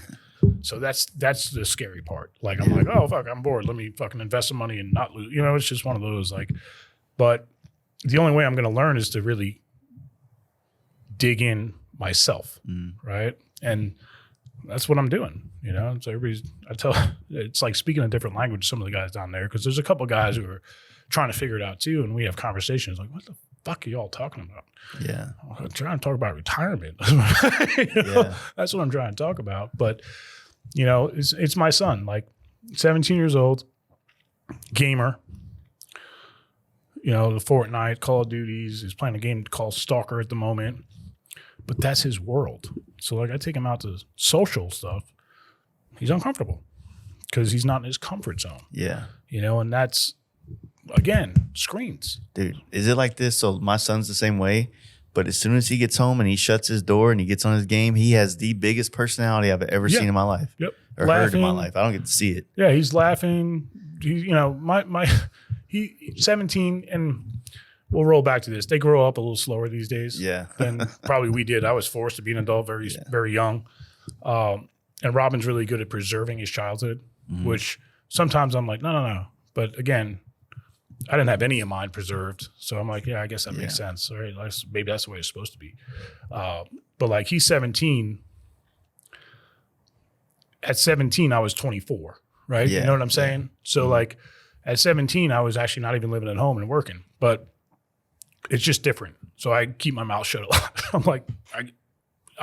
So that's the scary part. Like, I'm like, oh, fuck, I'm bored. Let me fucking invest some money and not lose. It's just one of those, like, but the only way I'm going to learn is to really dig in myself. Right. And that's what I'm doing. So it's like speaking a different language to some of the guys down there, because there's a couple of guys who are trying to figure it out too. And we have conversations like, what the fuck are y'all talking about? Yeah. I'm trying to talk about retirement. That's what I'm trying to talk about. But, it's my son, like 17 years old, gamer, the Fortnite, Call of Duties. He's playing a game called Stalker at the moment. But that's his world. So, like, I take him out to social stuff. He's uncomfortable because he's not in his comfort zone. Yeah. And that's, again, screens. Dude, is it like this? So my son's the same way. But as soon as he gets home and he shuts his door and he gets on his game, he has the biggest personality I've ever seen in my life. Yep. Or heard in my life. I don't get to see it. Yeah, he's laughing. He's 17, and we'll roll back to this. They grow up a little slower these days than probably we did. I was forced to be an adult very young. And Robin's really good at preserving his childhood, which sometimes I'm like, no. But again, I didn't have any of mine preserved. So I'm like, I guess that makes sense. All right, maybe that's the way it's supposed to be. But like, he's 17. At 17, I was 24, right? You know what I'm saying? So like, at 17, I was actually not even living at home and working. But it's just different. So I keep my mouth shut a lot. I'm like, I'm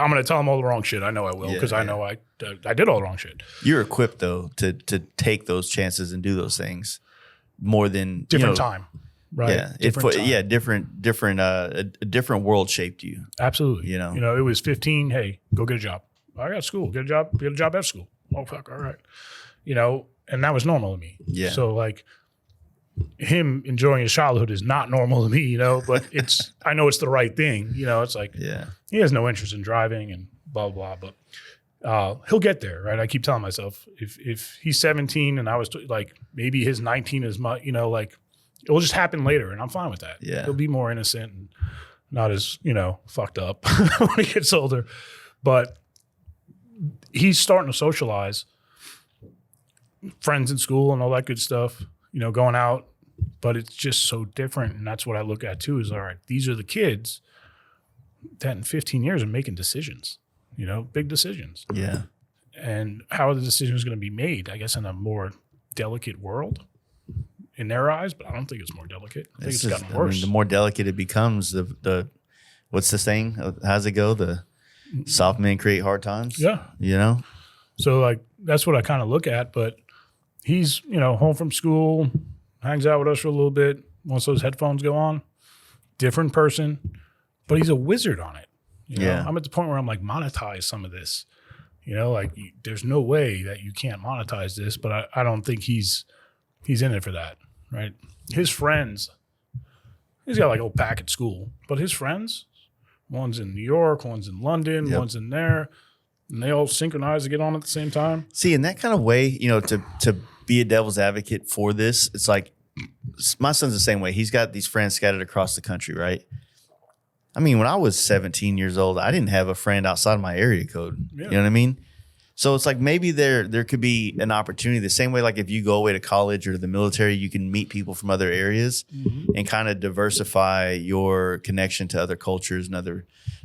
going to tell him all the wrong shit. I know I will, because I know I did all the wrong shit. You're equipped, though, to take those chances and do those things more than different time, right? Yeah, a different world shaped you. Absolutely. It was 15. Hey, go get a job. I got school. Get a job after school. Oh fuck. All right. And that was normal to me. Yeah. So like, him enjoying his childhood is not normal to me, but I know it's the right thing. It's like, he has no interest in driving and blah, blah, but he'll get there, right? I keep telling myself, if he's 17 and I was like, maybe his 19 is my, like, it will just happen later, and I'm fine with that. Yeah. He'll be more innocent and not as, fucked up when he gets older. But he's starting to socialize, friends in school and all that good stuff. Going out, but it's just so different. And that's what I look at too, is all right, these are the kids that in 15 years are making decisions, big decisions. Yeah. And how are the decisions going to be made? I guess in a more delicate world in their eyes, but I don't think it's more delicate. I think it's gotten worse. The more delicate it becomes, the what's the saying? How's it go? The soft men create hard times. Yeah. So like, that's what I kind of look at, but he's, home from school, hangs out with us for a little bit. Once those headphones go on, different person, but he's a wizard on it. I'm at the point where I'm like, monetize some of this. There's no way that you can't monetize this, but I don't think he's in it for that, right? His friends, he's got like a pack at school, but his friends, one's in New York, one's in London, one's in there, and they all synchronize to get on at the same time. See, in that kind of way, to be a devil's advocate for this, it's like, my son's the same way. He's got these friends scattered across the country, right? I mean, when I was 17 years old, I didn't have a friend outside of my area code. Yeah. You know what I mean? So it's like maybe there could be an opportunity the same way like if you go away to college or to the military, you can meet people from other areas and kind of diversify your connection to other cultures and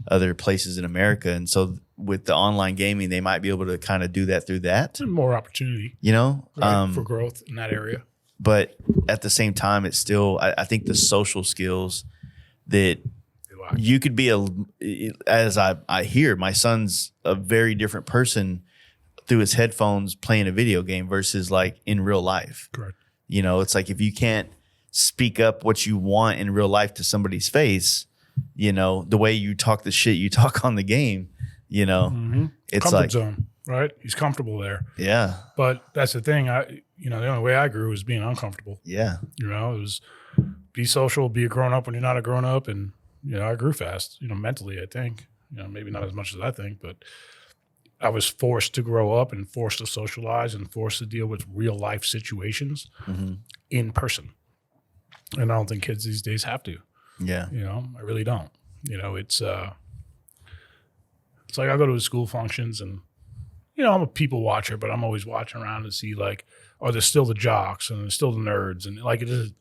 other places in America. And so with the online gaming, they might be able to kind of do that through that. More opportunity, you know, right, for growth in that area. But at the same time, it's still, I think the social skills that you could be as I hear, my son's a very different person through his headphones playing a video game versus like in real life. Correct. You know, it's like if you can't speak up what you want in real life to somebody's face, you know, the way you talk the shit you talk on the game, you know, it's comfort like zone, right? He's comfortable there. Yeah. But that's the thing. The only way I grew was being uncomfortable. Yeah. You know, it was be social, be a grown up when you're not a grown up. And, I grew fast, mentally, I think, maybe not as much as I think, but I was forced to grow up and forced to socialize and forced to deal with real life situations in person. And I don't think kids these days have to. Yeah. I really don't. It's like I go to the school functions and, I'm a people watcher, but I'm always watching around to see like, are there still the jocks and there's still the nerds? And like it doesn't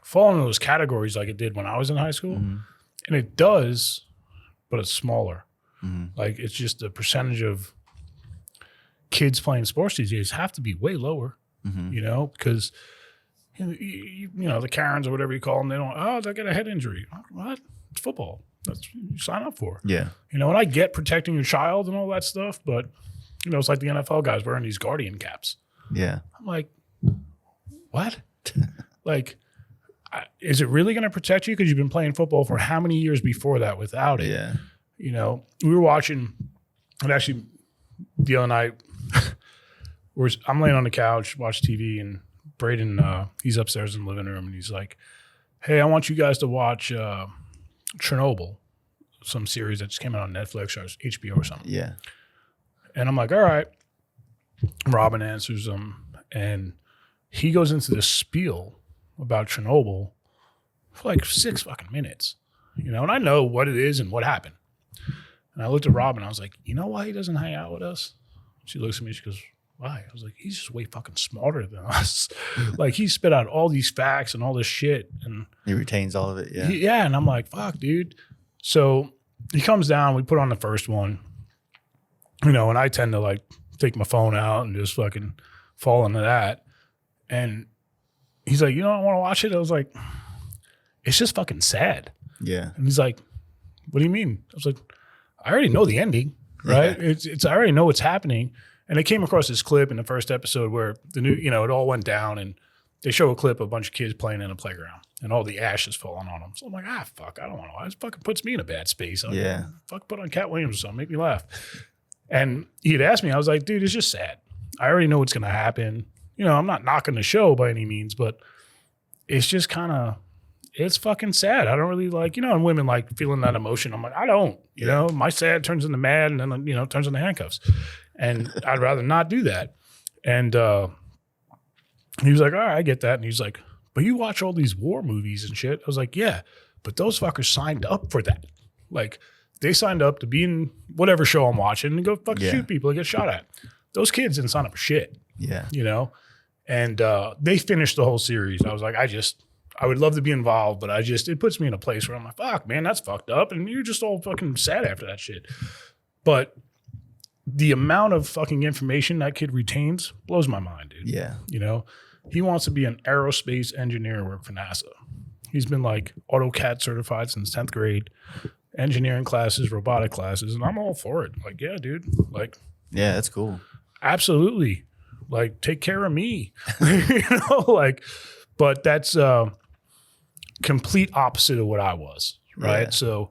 fall into those categories like it did when I was in high school. And it does, but it's smaller. Like it's just the percentage of kids playing sports these days have to be way lower, because the Karens or whatever you call them, they get a head injury. What? It's football. That's what you sign up for. Yeah. And I get protecting your child and all that stuff, but it's like the NFL guys wearing these guardian caps. Yeah. I'm like, what? Like, is it really going to protect you? Because you've been playing football for how many years before that without it? Yeah. We were watching, and actually the other night, I'm laying on the couch, watch TV, and Braden, he's upstairs in the living room, and he's like, hey, I want you guys to watch Chernobyl, some series that just came out on Netflix or HBO or something. Yeah. And I'm like, all right. Robin answers him, and he goes into this spiel about Chernobyl for like 6 fucking minutes, and I know what it is and what happened. And I looked at Robin, I was like, you know why he doesn't hang out with us? She looks at me, she goes, why? I was like, he's just way fucking smarter than us. Like he spit out all these facts and all this shit. And he retains all of it. Yeah. Yeah. And I'm like, fuck, dude. So he comes down, we put on the first one, and I tend to like take my phone out and just fucking fall into that. And he's like, I want to watch it. I was like, it's just fucking sad. Yeah. And he's like, what do you mean? I was like, I already know the ending, right? Yeah. It's I already know what's happening. And they came across this clip in the first episode where it all went down, and they show a clip of a bunch of kids playing in a playground and all the ash is falling on them. So I'm like, fuck, I don't want to watch. It fucking puts me in a bad space. I'm like, fuck, put on Cat Williams or something, make me laugh. And he had asked me, I was like, dude, it's just sad. I already know what's going to happen. I'm not knocking the show by any means, but it's just kind of, it's fucking sad. I don't really like, and women like feeling that emotion. I'm like, I don't, my sad turns into mad and then, turns into handcuffs. And I'd rather not do that. And he was like, all right, I get that. And he's like, but you watch all these war movies and shit. I was like, yeah, but those fuckers signed up for that. Like they signed up to be in whatever show I'm watching and go fucking shoot people and get shot at. Those kids didn't sign up for shit. Yeah. And they finished the whole series. I was like, I would love to be involved, but it puts me in a place where I'm like, fuck, man, that's fucked up. And you're just all fucking sad after that shit. But the amount of fucking information that kid retains blows my mind, dude. Yeah. He wants to be an aerospace engineer and work for NASA. He's been like AutoCAD certified since 10th grade, engineering classes, robotic classes, and I'm all for it. Like, yeah, dude. Like, yeah, that's cool. Absolutely. Like, take care of me. But that's complete opposite of what I was, right? Yeah. So,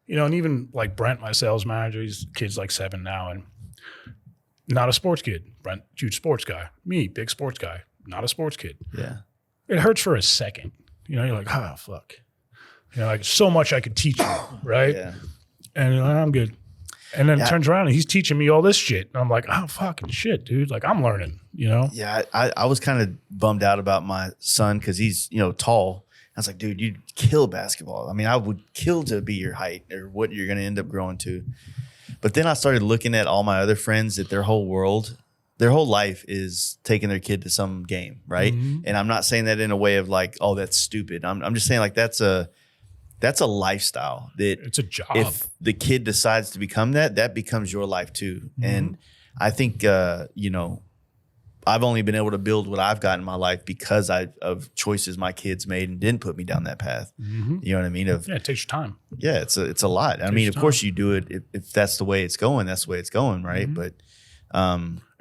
and even like Brent, my sales manager, he's kid's like 7 now, and not a sports kid. Brent, huge sports guy. Me, big sports guy, not a sports kid. Yeah. It hurts for a second. You're like, fuck. Like so much I could teach you, right? Yeah. And I'm good. And then it turns around and he's teaching me all this shit. And I'm like, oh, fucking shit, dude. Like I'm learning, Yeah, I was kind of bummed out about my son because he's, tall I was like, dude, you'd kill basketball. I mean, I would kill to be your height or what you're going to end up growing to. But then I started looking at all my other friends that their whole life is taking their kid to some game, right? Mm-hmm. And I'm not saying that in a way of like, oh, that's stupid. I'm just saying like that's a lifestyle that it's a job. If the kid decides to become that becomes your life too. Mm-hmm. And I think, I've only been able to build what I've got in my life because of choices my kids made and didn't put me down that path. Mm-hmm. You know what I mean? It takes your time. Yeah, it's a lot. I mean, of course you do it if that's the way it's going. That's the way it's going, right? Mm-hmm. But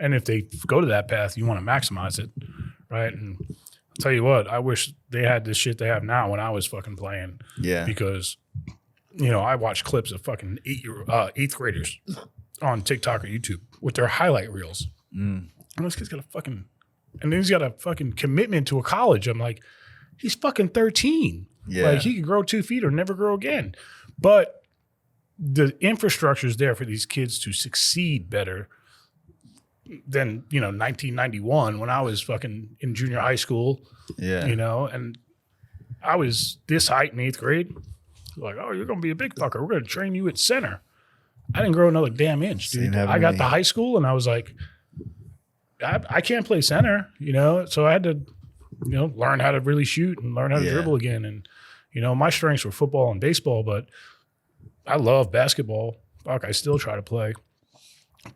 and if they go to that path, you want to maximize it, right? And I'll tell you what, I wish they had this shit they have now when I was fucking playing. Yeah, because I watch clips of fucking eighth graders on TikTok or YouTube with their highlight reels. Mm. And this kid's got and then he's got a fucking commitment to a college. I'm like, he's fucking 13. Yeah. Like he could grow 2 feet or never grow again. But the infrastructure is there for these kids to succeed better than, 1991 when I was fucking in junior high school. Yeah. And I was this height in 8th grade. Like, oh, you're going to be a big fucker. We're going to train you at center. I didn't grow another damn inch, dude. I got to high school and I was like, I can't play center, so I had to, learn how to really shoot and learn how to dribble again. And, my strengths were football and baseball, but I love basketball. Fuck, I still try to play.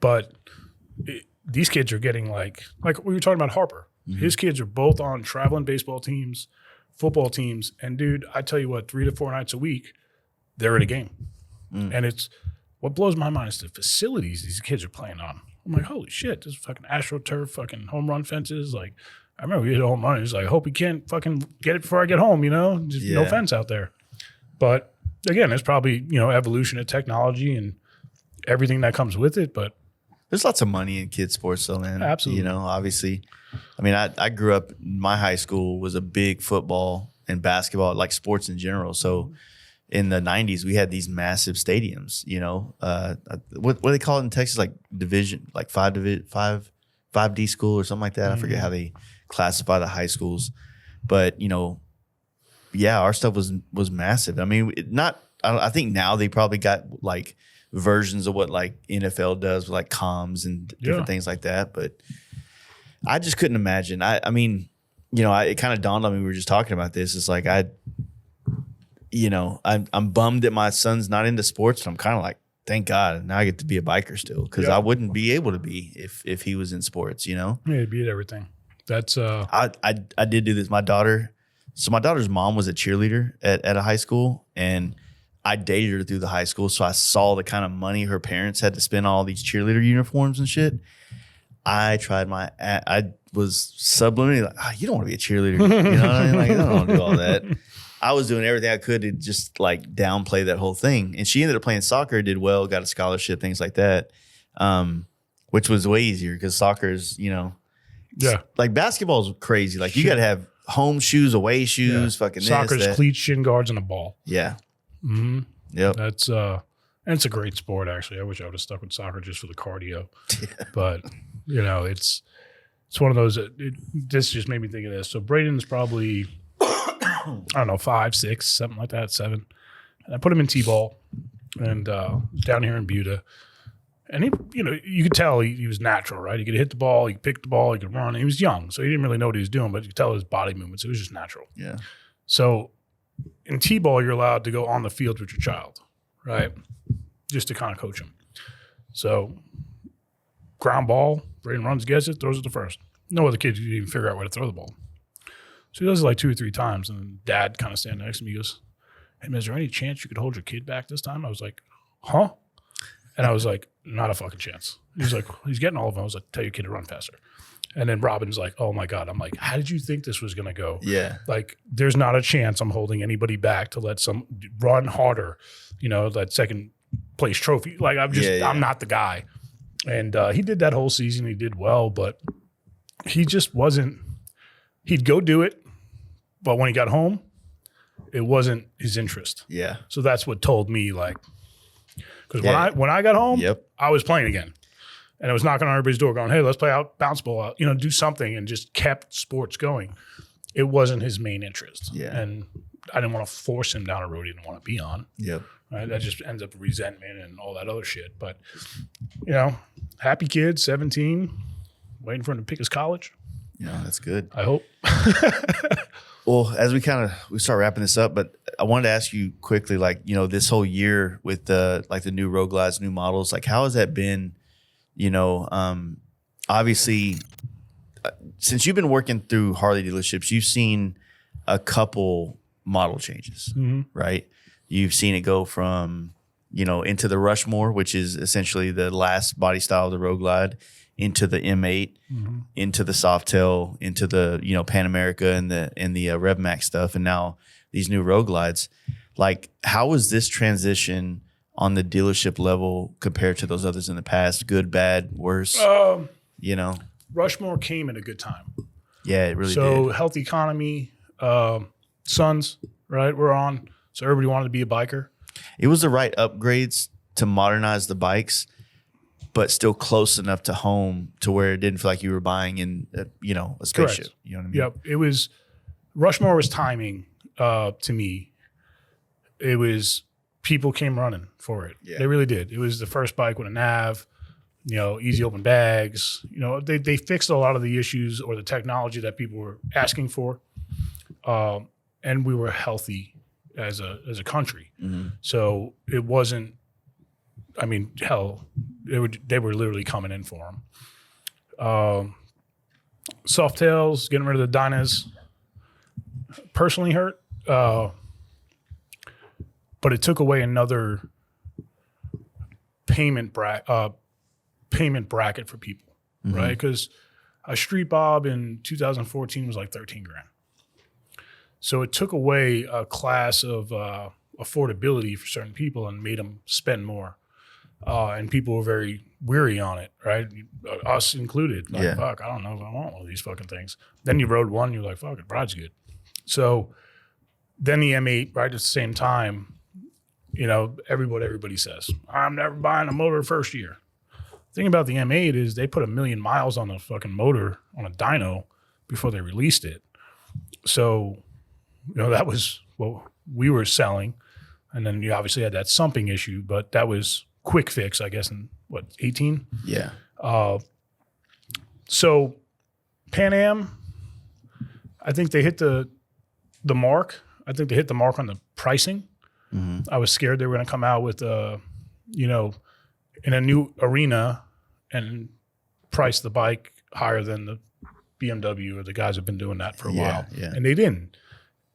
But these kids are getting like we were talking about Harper. Mm-hmm. His kids are both on traveling baseball teams, football teams. And, dude, I tell you what, 3 to 4 nights a week, they're at a game. Mm. And what blows my mind is the facilities these kids are playing on. I'm like, holy shit, this is fucking AstroTurf, fucking home run fences. Like, I remember we hit a home run. He's like, I hope he can't fucking get it before I get home, Just no fence out there. But again, it's probably, evolution of technology and everything that comes with it. But there's lots of money in kids sports though, man. Absolutely. Obviously. I mean, I grew up, my high school was a big football and basketball, like sports in general. So in the 90s, we had these massive stadiums, what do they call it in Texas? Like division, like 5D school or something like that. Mm-hmm. I forget how they classify the high schools. But, our stuff was massive. I mean, I think now they probably got like versions of what like NFL does with like comms and different things like that. But I just couldn't imagine. I mean, it kind of dawned on me. We were just talking about this. It's like I'm bummed that my son's not into sports, but I'm kind of like, thank God, now I get to be a biker still because I wouldn't be able to be if he was in sports, Yeah, he'd be at everything. That's I did do this. My daughter's mom was a cheerleader at a high school, and I dated her through the high school, so I saw the kind of money her parents had to spend on all these cheerleader uniforms and shit. I was subliminally like, you don't want to be a cheerleader. You know what I mean? Like, I don't want to do all that. I was doing everything I could to just like downplay that whole thing. And she ended up playing soccer, did well, got a scholarship, things like that, which was way easier because soccer is, like basketball is crazy. Like you got to have home shoes, away shoes, fucking soccer's cleats, shin guards, and a ball. Yeah. Mm-hmm. Yep. That's and it's a great sport, actually. I wish I would have stuck with soccer just for the cardio. Yeah. But, it's one of those, this just made me think of this. So Braden's probably, I don't know, 5, 6, something like that, 7. And I put him in T-ball and down here in Buda. And he, you could tell he was natural, right? He could hit the ball, he could pick the ball, he could run. He was young, so he didn't really know what he was doing, but you could tell his body movements. It was just natural. Yeah. So in T-ball, you're allowed to go on the field with your child, right? Just to kind of coach him. So ground ball, Braden runs, gets it, throws it to first. No other kid could even figure out where to throw the ball. So he does it like 2 or 3 times, and Dad kind of standing next to me, he goes, hey, man, is there any chance you could hold your kid back this time? I was like, huh? And I was like, not a fucking chance. He's like, he's getting all of them. I was like, tell your kid to run faster. And then Robin's like, oh my God. I'm like, how did you think this was going to go? Yeah. Like, there's not a chance I'm holding anybody back to let some run harder, that second place trophy. Like, I'm not the guy. And he did that whole season. He did well, but he just wasn't, he'd go do it. But when he got home, it wasn't his interest. Yeah. So that's what told me, like, because when I got home, I was playing again. And I was knocking on everybody's door going, hey, let's play out, bounce ball out, do something, and just kept sports going. It wasn't his main interest. Yeah. And I didn't want to force him down a road he didn't want to be on. Yep. Right? That just ends up resentment and all that other shit. But, happy kid, 17, waiting for him to pick his college. Yeah, that's good. I hope. Well, as we start wrapping this up, but I wanted to ask you quickly, this whole year with the new road glides, new models, how has that been? Obviously, since you've been working through Harley dealerships, you've seen a couple model changes, right? You've seen it go from, into the Rushmore, which is essentially the last body style of the road glide, into the M8, into the Softail, into the Pan America and the Rev Max stuff, and now these new road glides. How was this transition on the dealership level compared to those others in the past? Good, bad, worse? Rushmore came at a good time. Yeah, it really did. So health economy, sons, right? We're on. So everybody wanted to be a biker. It was the right upgrades to modernize the bikes, but still close enough to home to where it didn't feel like you were buying in, a spaceship. Correct. You know what I mean? Yep. It was Rushmore was timing to me. It was people came running for it. Yeah. They really did. It was the first bike with a nav, easy open bags. They fixed a lot of the issues or the technology that people were asking for, and we were healthy as a country. So it wasn't. I mean, hell, they were literally coming in for them. Softails, getting rid of the Dynas, personally hurt, but it took away another payment bracket for people, right? Because a Street Bob in 2014 was like 13 grand. So it took away a class of affordability for certain people and made them spend more. And people were very weary on it, right? Us included. Fuck, I don't know if I want one of these fucking things. Then you rode one, you're like, fuck, it rides good. So then the M8, right at the same time, everybody says, I'm never buying a motor first year. The thing about the M8 is they put 1 million miles on the fucking motor on a dyno before they released it. So, that was what we were selling. And then you obviously had that sumping issue, but that was quick fix, I guess, in 18? Yeah. So Pan Am, I think they hit the mark. I think they hit the mark on the pricing. I was scared they were going to come out with, in a new arena and price the bike higher than the BMW or the guys have been doing that for a while. Yeah. And they didn't.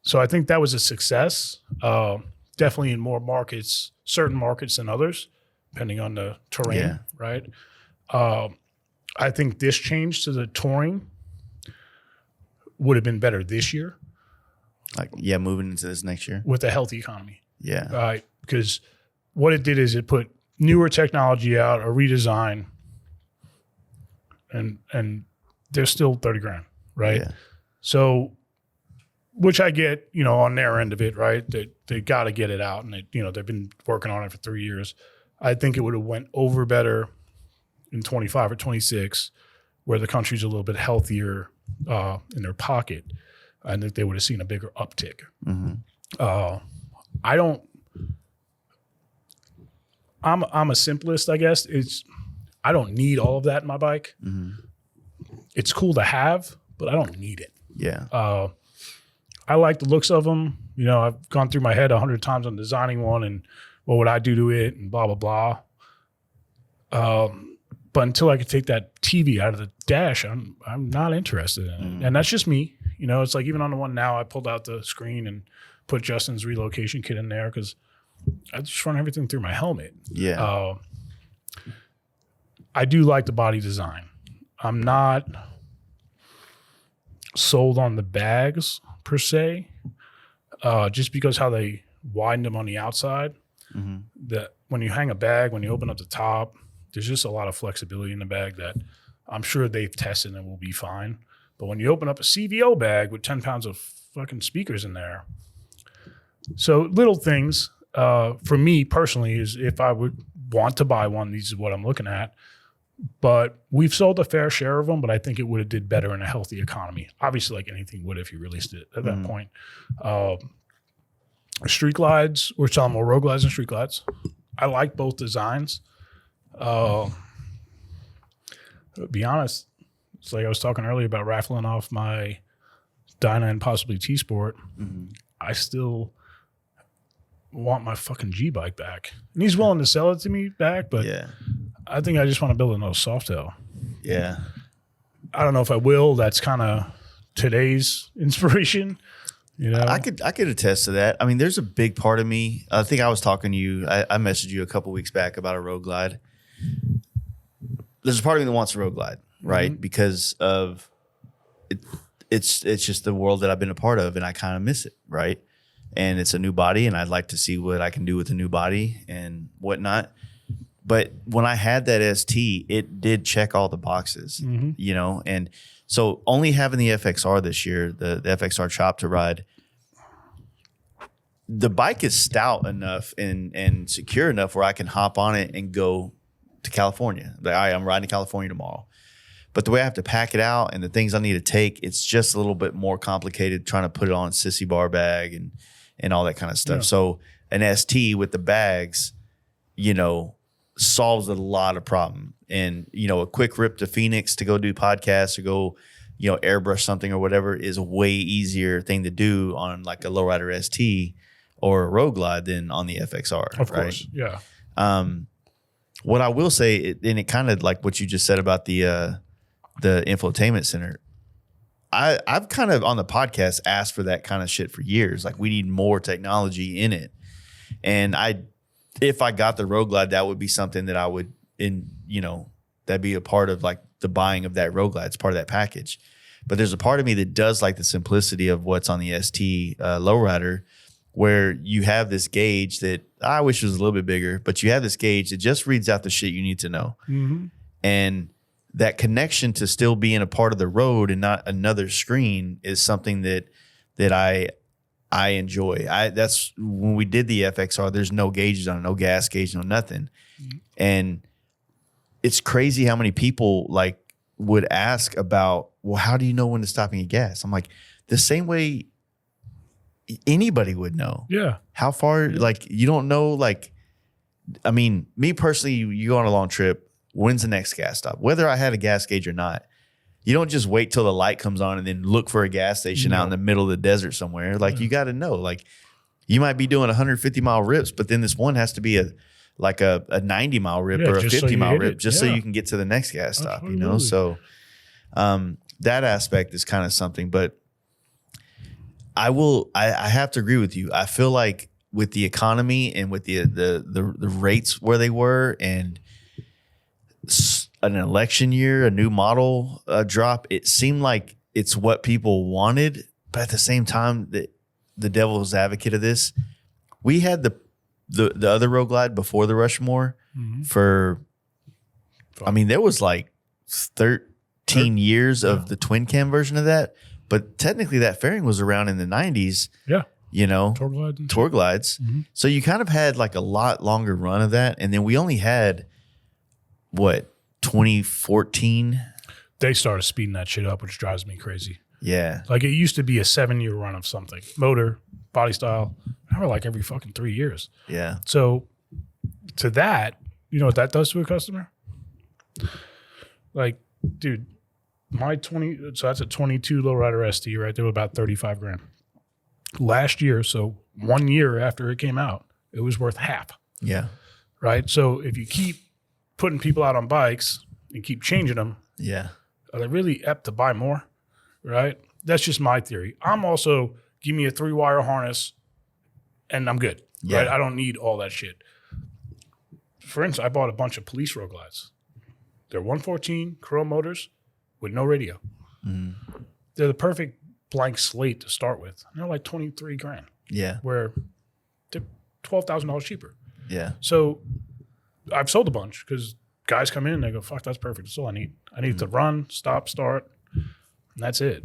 So I think that was a success. Definitely in more markets, certain markets than others, depending on the terrain, right? I think this change to the touring would have been better this year. Moving into this next year. With a healthy economy. Yeah. Because what it did is it put newer technology out, a redesign, and they're still 30 grand, right? Yeah. So, which I get, on their end of it, right? They got to get it out, and they've been working on it for 3 years. I think it would have went over better in 25 or 26, where the country's a little bit healthier in their pocket. I think they would have seen a bigger uptick. I'm a simplist, I guess. I don't need all of that in my bike. It's cool to have, but I don't need it. Yeah. I like the looks of them. I've gone through my head 100 times on designing one and what would I do to it and blah, blah, blah. But until I could take that TV out of the dash, I'm not interested in it. And that's just me. It's like even on the one now, I pulled out the screen and put Justin's relocation kit in there because I just run everything through my helmet. Yeah. I do like the body design. I'm not sold on the bags per se, just because how they widen them on the outside. That when you hang a bag, when you open up the top, there's just a lot of flexibility in the bag that I'm sure they've tested and will be fine. But when you open up a CVO bag with 10 pounds of fucking speakers in there, so little things for me personally is if I would want to buy one, these is what I'm looking at. But we've sold a fair share of them, but I think it would have did better in a healthy economy. Obviously, like anything would if you released it at that point. Street glides, we're selling more road glides and street glides. I like both designs. To be honest, it's like I was talking earlier about raffling off my Dyna and possibly T-Sport. Mm-hmm. I still want my fucking G-Bike back. And he's willing to sell it to me back, but I think I just want to build another Softail. Yeah. I don't know if I will. That's kind of today's inspiration. You know? I could attest to that. I mean, there's a big part of me. I think I was talking to you. I messaged you a couple weeks back about a road glide. There's a part of me that wants a road glide, right? Mm-hmm. Because of it's just the world that I've been a part of, and I kind of miss it, right? And it's a new body, and I'd like to see what I can do with a new body and whatnot. But when I had that ST, it did check all the boxes, you know? And so only having the FXR this year, the FXR Chop to ride, the bike is stout enough and secure enough where I can hop on it and go to California. Like, all right, I'm riding to California tomorrow. But the way I have to pack it out and the things I need to take, it's just a little bit more complicated trying to put it on a sissy bar bag and all that kind of stuff. Yeah. So an ST with the bags, you know, solves a lot of problem. And, you know, a quick rip to Phoenix to go do podcasts or go, you know, airbrush something or whatever is a way easier thing to do on like a lowrider ST or a road glide than on the FXR. Of course, yeah. What I will say, and it kind of like what you just said about the infotainment center, I've kind of on the podcast asked for that kind of shit for years. Like, we need more technology in it. And if I got the road glide, that would be something that I would, that'd be a part of like the buying of that road glide. It's part of that package. But there's a part of me that does like the simplicity of what's on the ST lowrider, where you have this gauge that I wish was a little bit bigger, but you have this gauge that just reads out the shit you need to know. Mm-hmm. And that connection to still being a part of the road and not another screen is something that I enjoy. That's when we did the FXR, there's no gauges on it, no gas gauge, no nothing. Mm-hmm. And it's crazy how many people like would ask about, well, how do you know when to stop and get gas? I'm like, the same way anybody would know. Yeah. How far, like, you don't know, like, I mean, me personally, you go on a long trip, when's the next gas stop? Whether I had a gas gauge or not, you don't just wait till the light comes on and then look for a gas station out in the middle of the desert somewhere. Like, you got to know, like, you might be doing 150-mile rips, but then this one has to be a 90-mile rip or a 50-mile rip just so you can get to the next gas stop, you know? So that aspect is kind of something, but I have to agree with you. I feel like with the economy and with the rates where they were and an election year, a new model drop, it seemed like it's what people wanted. But at the same time, the devil's advocate of this, we had the other road glide before the Rushmore for, I mean, there was like 13 years of the twin cam version of that. But technically that fairing was around in the 90s. Yeah. You know, tour glides. Mm-hmm. So you kind of had like a lot longer run of that. And then we only had, 2014? They started speeding that shit up, which drives me crazy. Yeah. Like, it used to be a 7-year run of something. Motor, body style. Now we're like every fucking 3 years. Yeah. So to that, you know what that does to a customer? Like, dude, so that's a 22 lowrider ST, right? They were about 35 grand. Last year, so 1 year after it came out, it was worth half. Yeah. Right? So if you keep putting people out on bikes and keep changing them, are they really apt to buy more? Right? That's just my theory. I'm also, give me a 3-wire harness and I'm good. Yeah. Right? I don't need all that shit. For instance, I bought a bunch of police road glides. They're 114 Curl motors with no radio. Mm-hmm. They're the perfect blank slate to start with. They're like 23 grand. Yeah. Where they're $12,000 cheaper. Yeah. So I've sold a bunch because guys come in and they go, fuck, that's perfect. That's all I need. I need to run, stop, start, and that's it.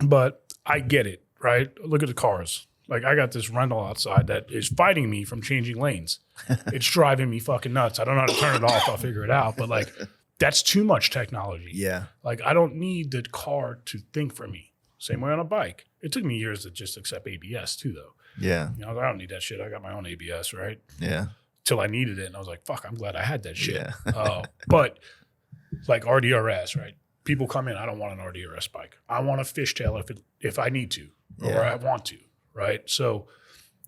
But I get it, right? Look at the cars. Like, I got this rental outside that is fighting me from changing lanes. It's driving me fucking nuts. I don't know how to turn it off. I'll figure it out. But like, that's too much technology. Yeah. Like, I don't need the car to think for me. Same way on a bike. It took me years to just accept ABS too, though. Yeah. You know, I don't need that shit. I got my own ABS, right? Yeah. Till I needed it. And I was like, fuck, I'm glad I had that shit. Yeah. But like RDRS, right? People come in, I don't want an RDRS bike. I want a fishtail if I need to, or I want to, right? So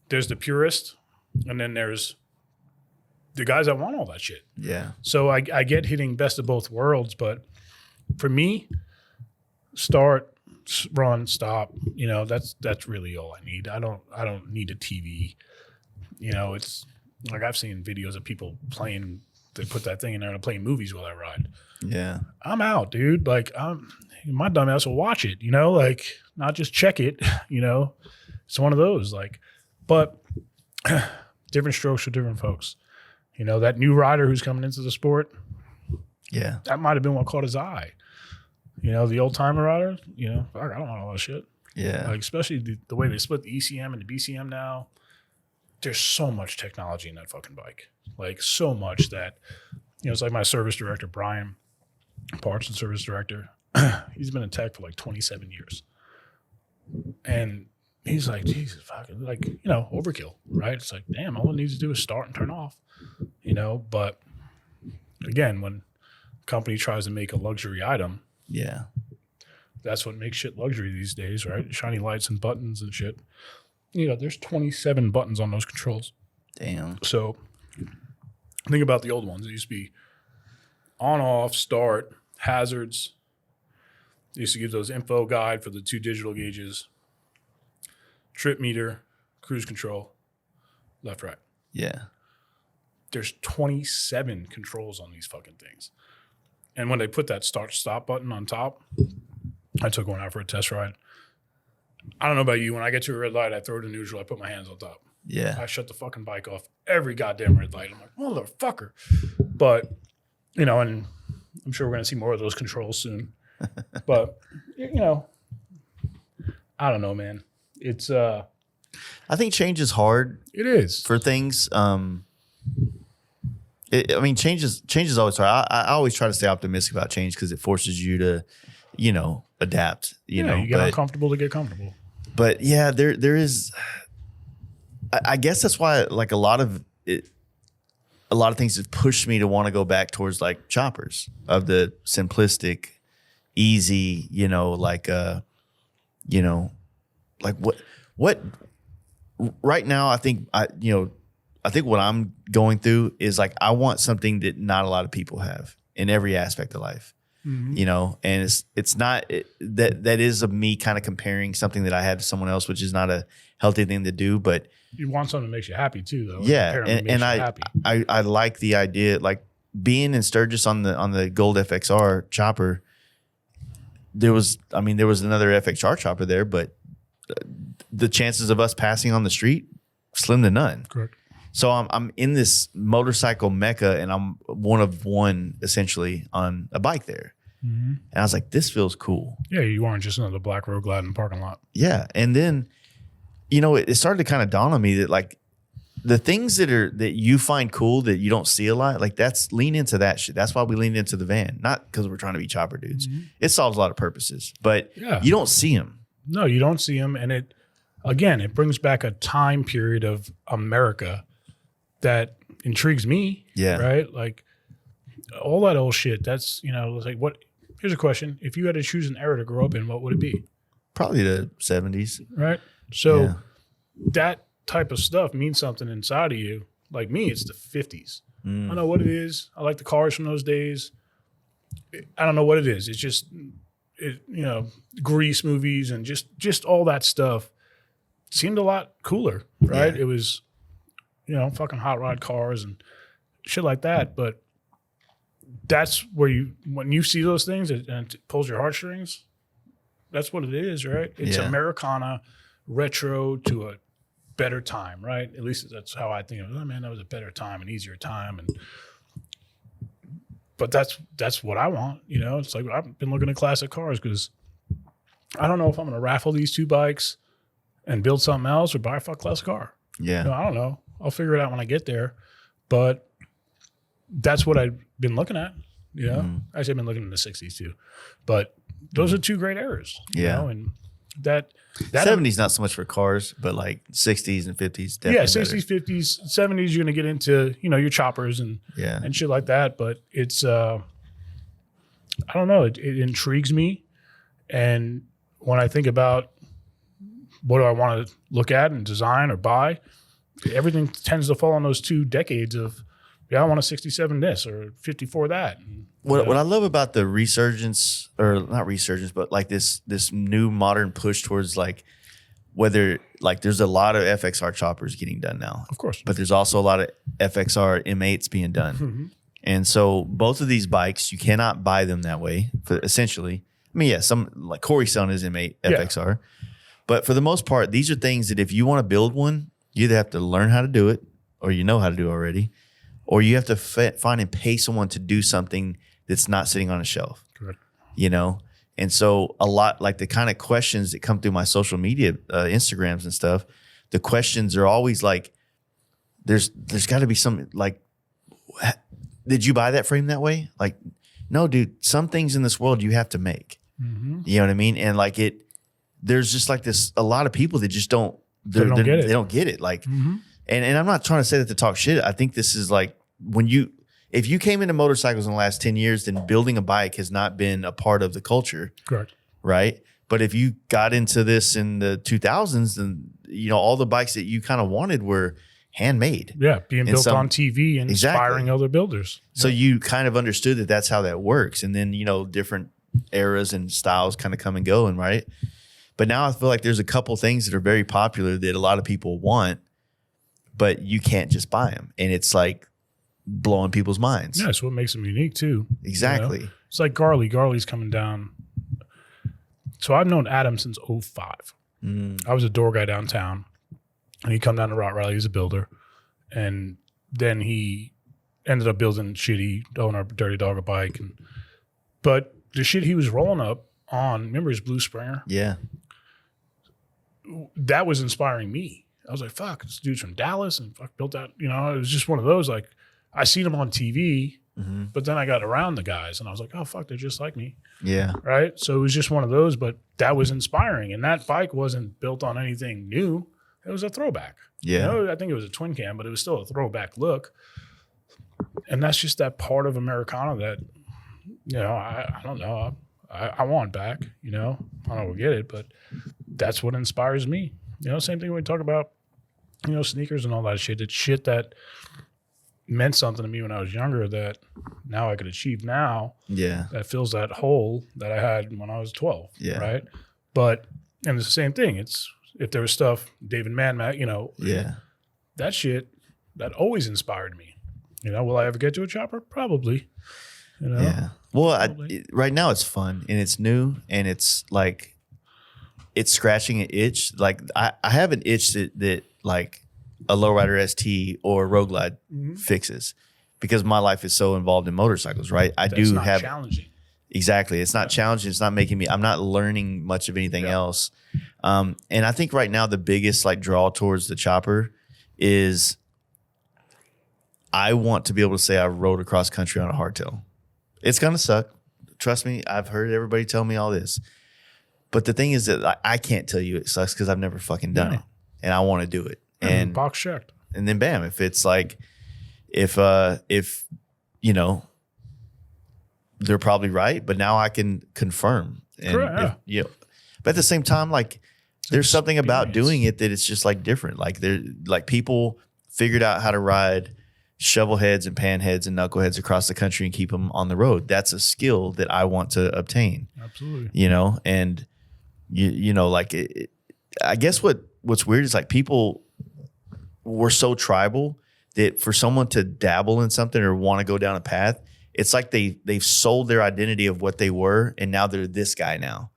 there's the purist, and then there's the guys that want all that shit. Yeah. So I get hitting best of both worlds, but for me, start, run, stop, you know, that's really all I need. I don't need a TV. You know, it's like I've seen videos of people playing, they put that thing in there and play movies while I ride. Yeah. I'm out, dude. Like my dumb ass will watch it, you know, like not just check it, you know. It's one of those, like, but different strokes for different folks. You know, that new rider who's coming into the sport, Yeah. that might have been what caught his eye. You know, the old timer rider, you know, fuck, I don't want all that shit. Yeah. Like, especially the way they split the ECM and the BCM now. There's so much technology in that fucking bike. Like, so much that, you know, it's like my service director, Brian, parts and service director. He's been in tech for like 27 years. And he's like, Jesus, fucking, like, you know, overkill, right? It's like, damn, all it needs to do is start and turn off, you know? But again, when a company tries to make a luxury item, Yeah. that's what makes shit luxury these days, right? Shiny lights and buttons and shit. You know, there's 27 buttons on those controls. Damn. So think about the old ones. It used to be on, off, start, hazards. They used to give those info guide for the 2 digital gauges, trip meter, cruise control, left, right. Yeah. There's 27 controls on these fucking things. And when they put that start stop button on top, I took one out for a test ride. I don't know about you. When I get to a red light, I throw it in neutral. I put my hands on top. Yeah. I shut the fucking bike off every goddamn red light. I'm like, motherfucker. But, you know, and I'm sure we're going to see more of those controls soon. But, you know, I don't know, man. It's I think change is hard it is for things. Change is always hard. I always try to stay optimistic about change because it forces you to, you know, adapt. You know, you get uncomfortable to get comfortable. But yeah, there is. I guess that's why, like, a lot of things have pushed me to want to go back towards like choppers of the simplistic, easy. You know, like what. Right now, I think what I'm going through is like I want something that not a lot of people have in every aspect of life. Mm-hmm. You know, and it's not that is of me kind of comparing something that I have to someone else, which is not a healthy thing to do. But you want something that makes you happy too, though. Yeah, and I like the idea, like being in Sturgis on the Gold FXR chopper. There was another FXR chopper there, but the chances of us passing on the street slim to none. Correct. So I'm in this motorcycle mecca, and I'm one of one essentially on a bike there. Mm-hmm. And I was like, this feels cool. Yeah, you aren't just another black road glide in the parking lot. Yeah, and then, you know, it started to kind of dawn on me that like the things that you find cool that you don't see a lot, like lean into that shit. That's why we leaned into the van, not because we're trying to be chopper dudes. Mm-hmm. It solves a lot of purposes, but you don't see them. No, you don't see them, and it brings back a time period of America that intrigues me. Yeah. Right? Like all that old shit. That's, you know, like what, here's a question. If you had to choose an era to grow up in, what would it be? Probably the 70s. Right. So that type of stuff means something inside of you. Like me, it's the 50s. I don't know what it is. I like the cars from those days. I don't know what it is. It's just, you know, Grease movies and just all that stuff seemed a lot cooler, right? Yeah. It was, you know, fucking hot rod cars and shit like that. But that's where when you see those things and it pulls your heartstrings, that's what it is, right? It's Americana retro to a better time, right? At least that's how I think of it. Oh, man, that was a better time, an easier time. But that's what I want, you know? It's like I've been looking at classic cars because I don't know if I'm going to raffle these 2 bikes and build something else or buy a classic car. Yeah. You know, I don't know. I'll figure it out when I get there. But that's what I've been looking at. You know, actually, I've been looking in the 60s too. But those are 2 great eras. You know? And That 70s not so much for cars, but like 60s and 50s definitely. Yeah, 60s, 50s, 70s. You're gonna get into your choppers and shit like that. But it's I don't know. It intrigues me, and when I think about what do I want to look at and design or buy, everything tends to fall on those 2 decades of I want a 67 this or 54 that. What I love about the resurgence, or not resurgence, but like this new modern push towards like whether like there's a lot of FXR choppers getting done now, of course, but there's also a lot of FXR M8s being done, mm-hmm. and so both of these bikes you cannot buy them that way. Essentially, I mean, yeah, some like Corey's selling his M8 FXR, but for the most part, these are things that if you want to build one, you either have to learn how to do it, or you know how to do it already, or you have to find and pay someone to do something that's not sitting on a shelf. Correct. And so a lot like the kind of questions that come through my social media, Instagrams and stuff, the questions are always like, there's got to be some like, did you buy that frame that way? Like, no, dude, some things in this world you have to make. Mm-hmm. You know what I mean? And like there's just like this, a lot of people that just they don't get it. Like, mm-hmm. and I'm not trying to say that to talk shit. I think this is like if you came into motorcycles in the last 10 years, then building a bike has not been a part of the culture. Correct. Right. But if you got into this in the 2000s, then, all the bikes that you kind of wanted were handmade. Yeah. Being built on TV and inspiring other builders. So you kind of understood that that's how that works. And then, different eras and styles kind of come and go. And right. But now I feel like there's a couple things that are very popular that a lot of people want, but you can't just buy them. And it's like blowing people's minds. Yeah, that's what makes them unique too. Exactly. It's like Garley. Garley's coming down. So I've known Adam since 05. I was a door guy downtown, and he'd come down to Rot Rally. He was a builder. And then he ended up building shitty, owning our Dirty Dog bike. But the shit he was rolling up on, remember his Blue Springer? Yeah. That was inspiring me. I was like, fuck, this dude's from Dallas and fuck built that. It was just one of those, like, I seen him on TV, but then I got around the guys and I was like, oh, fuck, they're just like me. Yeah. Right? So it was just one of those, but that was inspiring. And that bike wasn't built on anything new. It was a throwback. Yeah. I think it was a twin cam, but it was still a throwback look. And that's just that part of Americana that, I don't know. I want back, I don't know we'll get it, but that's what inspires me. Same thing when we talk about, sneakers and all that shit. It's shit that meant something to me when I was younger that now I could achieve now. Yeah. That fills that hole that I had when I was 12. Yeah. Right. But, and it's the same thing. It's, if there was stuff, David Manmack, yeah, that shit, that always inspired me. Will I ever get to a chopper? Probably. Yeah. Well, right now it's fun and it's new and it's like, it's scratching an itch. Like I have an itch that like a lowrider ST or Road Glide fixes because my life is so involved in motorcycles, right? That's not challenging. Exactly. It's not challenging. It's not making me, I'm not learning much of anything else. And I think right now the biggest like draw towards the chopper is I want to be able to say I rode across country on a hardtail. It's going to suck. Trust me. I've heard everybody tell me all this. But the thing is that I can't tell you it sucks because I've never fucking done it. And I want to do it. And box checked. And then bam, if it's like, if they're probably right, but now I can confirm. And correct, yeah. But at the same time, like there's something about doing it that it's just like different. Like people figured out how to ride shovel heads and pan heads and knuckleheads across the country and keep them on the road. That's a skill that I want to obtain. Absolutely. And like I guess what's weird is like people were so tribal that for someone to dabble in something or want to go down a path, it's like they've sold their identity of what they were and now they're this guy now.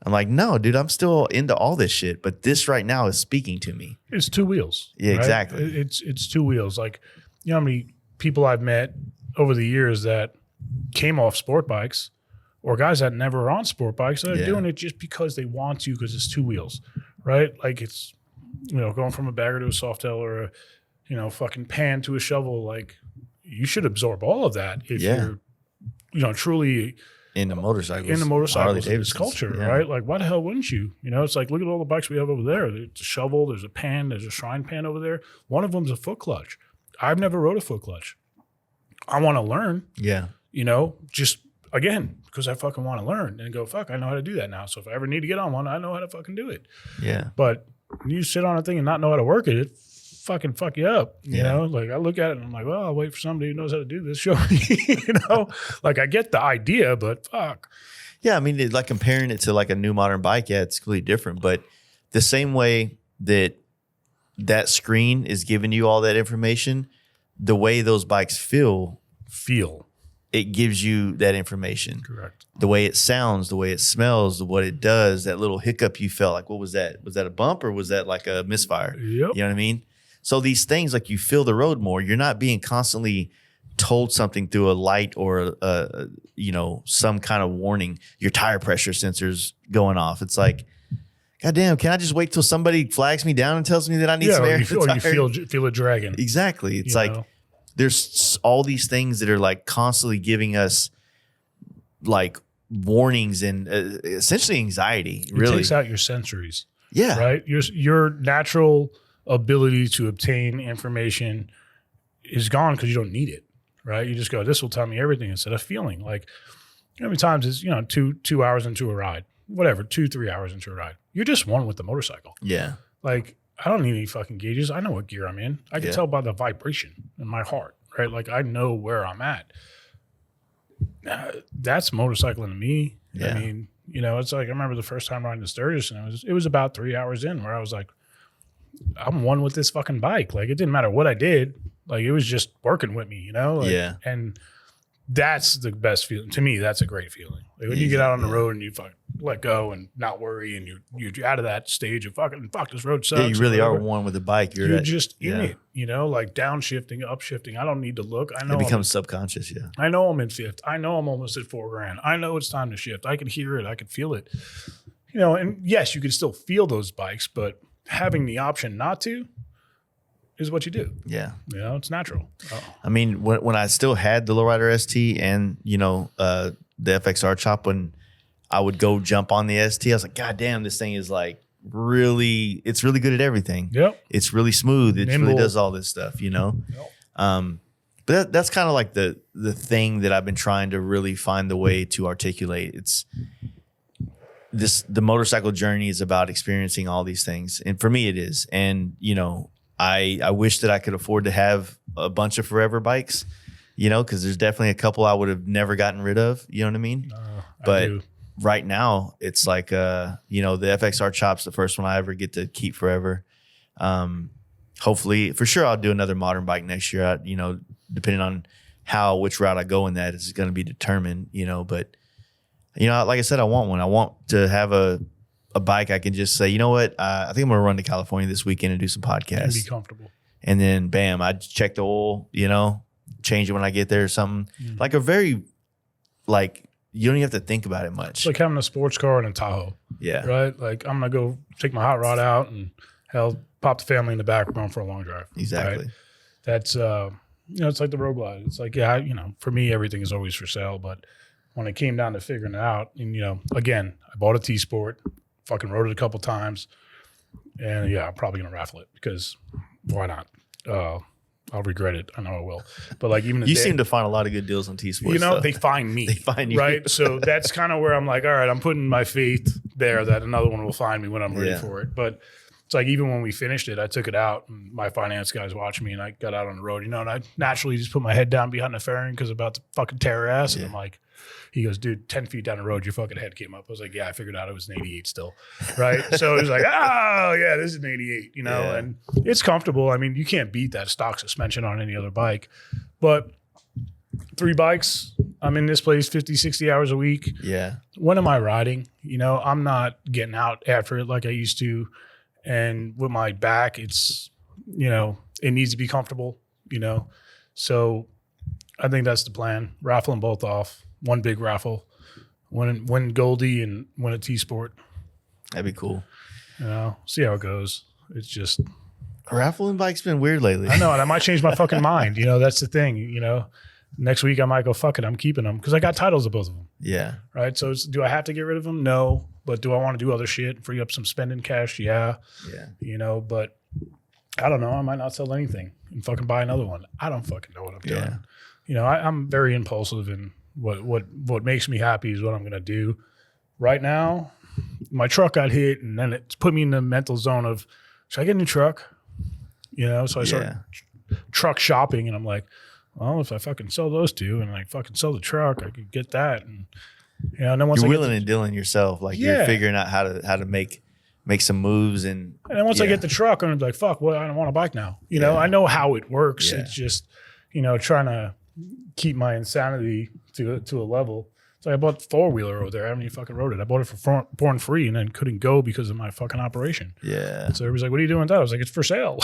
I'm like, no, dude, I'm still into all this shit, but this right now is speaking to me. It's 2 wheels. Yeah, right? exactly. It's 2 wheels. Like, how many people I've met over the years that came off sport bikes or guys that never are on sport bikes that are doing it just because they want to because it's 2 wheels, right? Like it's, going from a bagger to a softail or a, fucking pan to a shovel. Like you should absorb all of that if you're, truly in the motorcycles. In the motorcycles, Harley this culture, yeah. right? Like, why the hell wouldn't you? You know, it's like, look at all the bikes we have over there. There's a shovel, there's a pan, there's a shrine pan over there. One of them's a foot clutch. I've never rode a foot clutch. I want to learn. Yeah. You know, just again, because I fucking want to learn and go, fuck, I know how to do that now. So if I ever need to get on one, I know how to fucking do it. Yeah. But you sit on a thing and not know how to work it, it fucking fuck you up. You know, like I look at it and I'm like, well, I'll wait for somebody who knows how to do this. Show me, you know, like I get the idea, but fuck. Yeah. I mean, like comparing it to like a new modern bike, yeah, it's completely different. But the same way that screen is giving you all that information, the way those bikes feel, it gives you that information. Correct. The way it sounds, the way it smells, what it does, that little hiccup you felt like, what was that? Was that a bump or was that like a misfire? Yep. You know what I mean? So these things, like you feel the road more. You're not being constantly told something through a light or you know, some kind of warning. Your tire pressure sensor's going off. It's like, goddamn, can I just wait till somebody flags me down and tells me that I need some air? Or you feel it dragging. Exactly. It's you like know? There's all these things that are like constantly giving us like warnings and essentially anxiety. It really takes out your sensories. Yeah. Right. Your natural ability to obtain information is gone because you don't need it. Right. You just go, this will tell me everything instead of feeling. Like how many times is, you know, two hours into a ride, whatever, 2-3 hours into a ride. You're just one with the motorcycle. Yeah. Like I don't need any fucking gauges. I know what gear I'm in. I can tell by the vibration in my heart. Right. Like I know where I'm at. That's motorcycling to me. Yeah. I mean, you know, it's like I remember the first time riding the Sturgis, and it was about 3 hours in where I was like, I'm one with this fucking bike. Like it didn't matter what I did. Like it was just working with me, you know? Like, yeah. And that's the best feeling. To me, that's a great feeling. Like when you get out on the road and you fucking let go and not worry, and you're out of that stage of fuck, this road sucks. Yeah, you really are one with the bike. You're just in it, you know, like downshifting, upshifting. I don't need to look. I know it becomes subconscious. Yeah. I know I'm in fifth. I know I'm almost at $4,000. I know it's time to shift. I can hear it. I can feel it. You know, and yes, you can still feel those bikes, but having the option not to is what you do. Yeah. You know, it's natural. I mean, when I still had the Lowrider ST and, you know, the FXR chop, when I would go jump on the ST, I was like, God damn, this thing is like it's really good at everything. Yep. It's really smooth. It really does all this stuff, you know? Yep. But that's kind of like the thing that I've been trying to really find the way to articulate. It's the motorcycle journey is about experiencing all these things. And for me, it is. And, you know, I wish that I could afford to have a bunch of forever bikes, you know, because there's definitely a couple I would have never gotten rid of. You know what I mean? But right now, it's like, you know, the FXR chop's the first one I ever get to keep forever. Hopefully, for sure, I'll do another modern bike next year. You know, depending on which route I go in, that is going to be determined. You know, but you know, like I said, I want one. I want to have a bike I can just say, you know what, I think I'm going to run to California this weekend and do some podcasts. And be comfortable. And then, bam, I check the oil, you know, change it when I get there or something. Mm. Like like you don't even have to think about it much. It's like having a sports car and a Tahoe. Yeah. Right? Like I'm going to go take my hot rod out and hell, pop the family in the back. We're going for a long drive. Exactly. Right? That's, you know, it's like the Road Glide. It's like, yeah, you know, for me, everything is always for sale. But when it came down to figuring it out, and, you know, again, I bought a T-Sport, fucking rode it a couple times. And yeah, I'm probably going to raffle it because why not? I'll regret it. I know I will. But like even you seem to find a lot of good deals on T-Sports. You know, stuff. they find me. They find you. Right? So that's kind of where I'm like, all right, I'm putting my faith there that another one will find me when I'm ready for it. But it's like even when we finished it, I took it out and my finance guys watched me and I got out on the road, you know, and I naturally just put my head down behind the fairing because I'm about to fucking tear her ass. And I'm like, he goes, dude, 10 feet down the road, your fucking head came up. I was like, yeah, I figured out it was an 88 still. Right. So it was like, oh, yeah, this is an 88, you know, and it's comfortable. I mean, you can't beat that stock suspension on any other bike. But 3 bikes, I'm in this place 50, 60 hours a week. Yeah. When am I riding? You know, I'm not getting out after it like I used to. And with my back, it's, you know, it needs to be comfortable, you know. So I think that's the plan. Raffle them both off. One big raffle, win Goldie and win a T-Sport. That'd be cool. You know, see how it goes. It's just raffling bike's been weird lately. I know, and I might change my fucking mind. You know, that's the thing. You know, Next week, I might go, fuck it, I'm keeping them because I got titles of both of them. Yeah. Right. So do I have to get rid of them? No. But do I want to do other shit, free up some spending cash? Yeah. Yeah. You know, but I don't know. I might not sell anything and fucking buy another one. I don't fucking know what I'm doing. Yeah. You know, I'm very impulsive, and what makes me happy is what I'm going to do. Right now, my truck got hit, and then it's put me in the mental zone of, should I get a new truck? You know, so I started truck shopping, and I'm like, well, if I fucking sell those two and like fucking sell the truck, I could get that. And you know, and then once you're I wheeling and dealing yourself, like you're figuring out how to make some moves, and then once I get the truck, I'm like, fuck, well, I don't want a bike now. You know, I know how it works. It's just, you know, trying to keep my insanity to a level. So I bought the 4-wheeler over there. I haven't even fucking rode it. I bought it for born free and then couldn't go because of my fucking operation. Yeah. So everybody's like, what are you doing with that? I was like, it's for sale.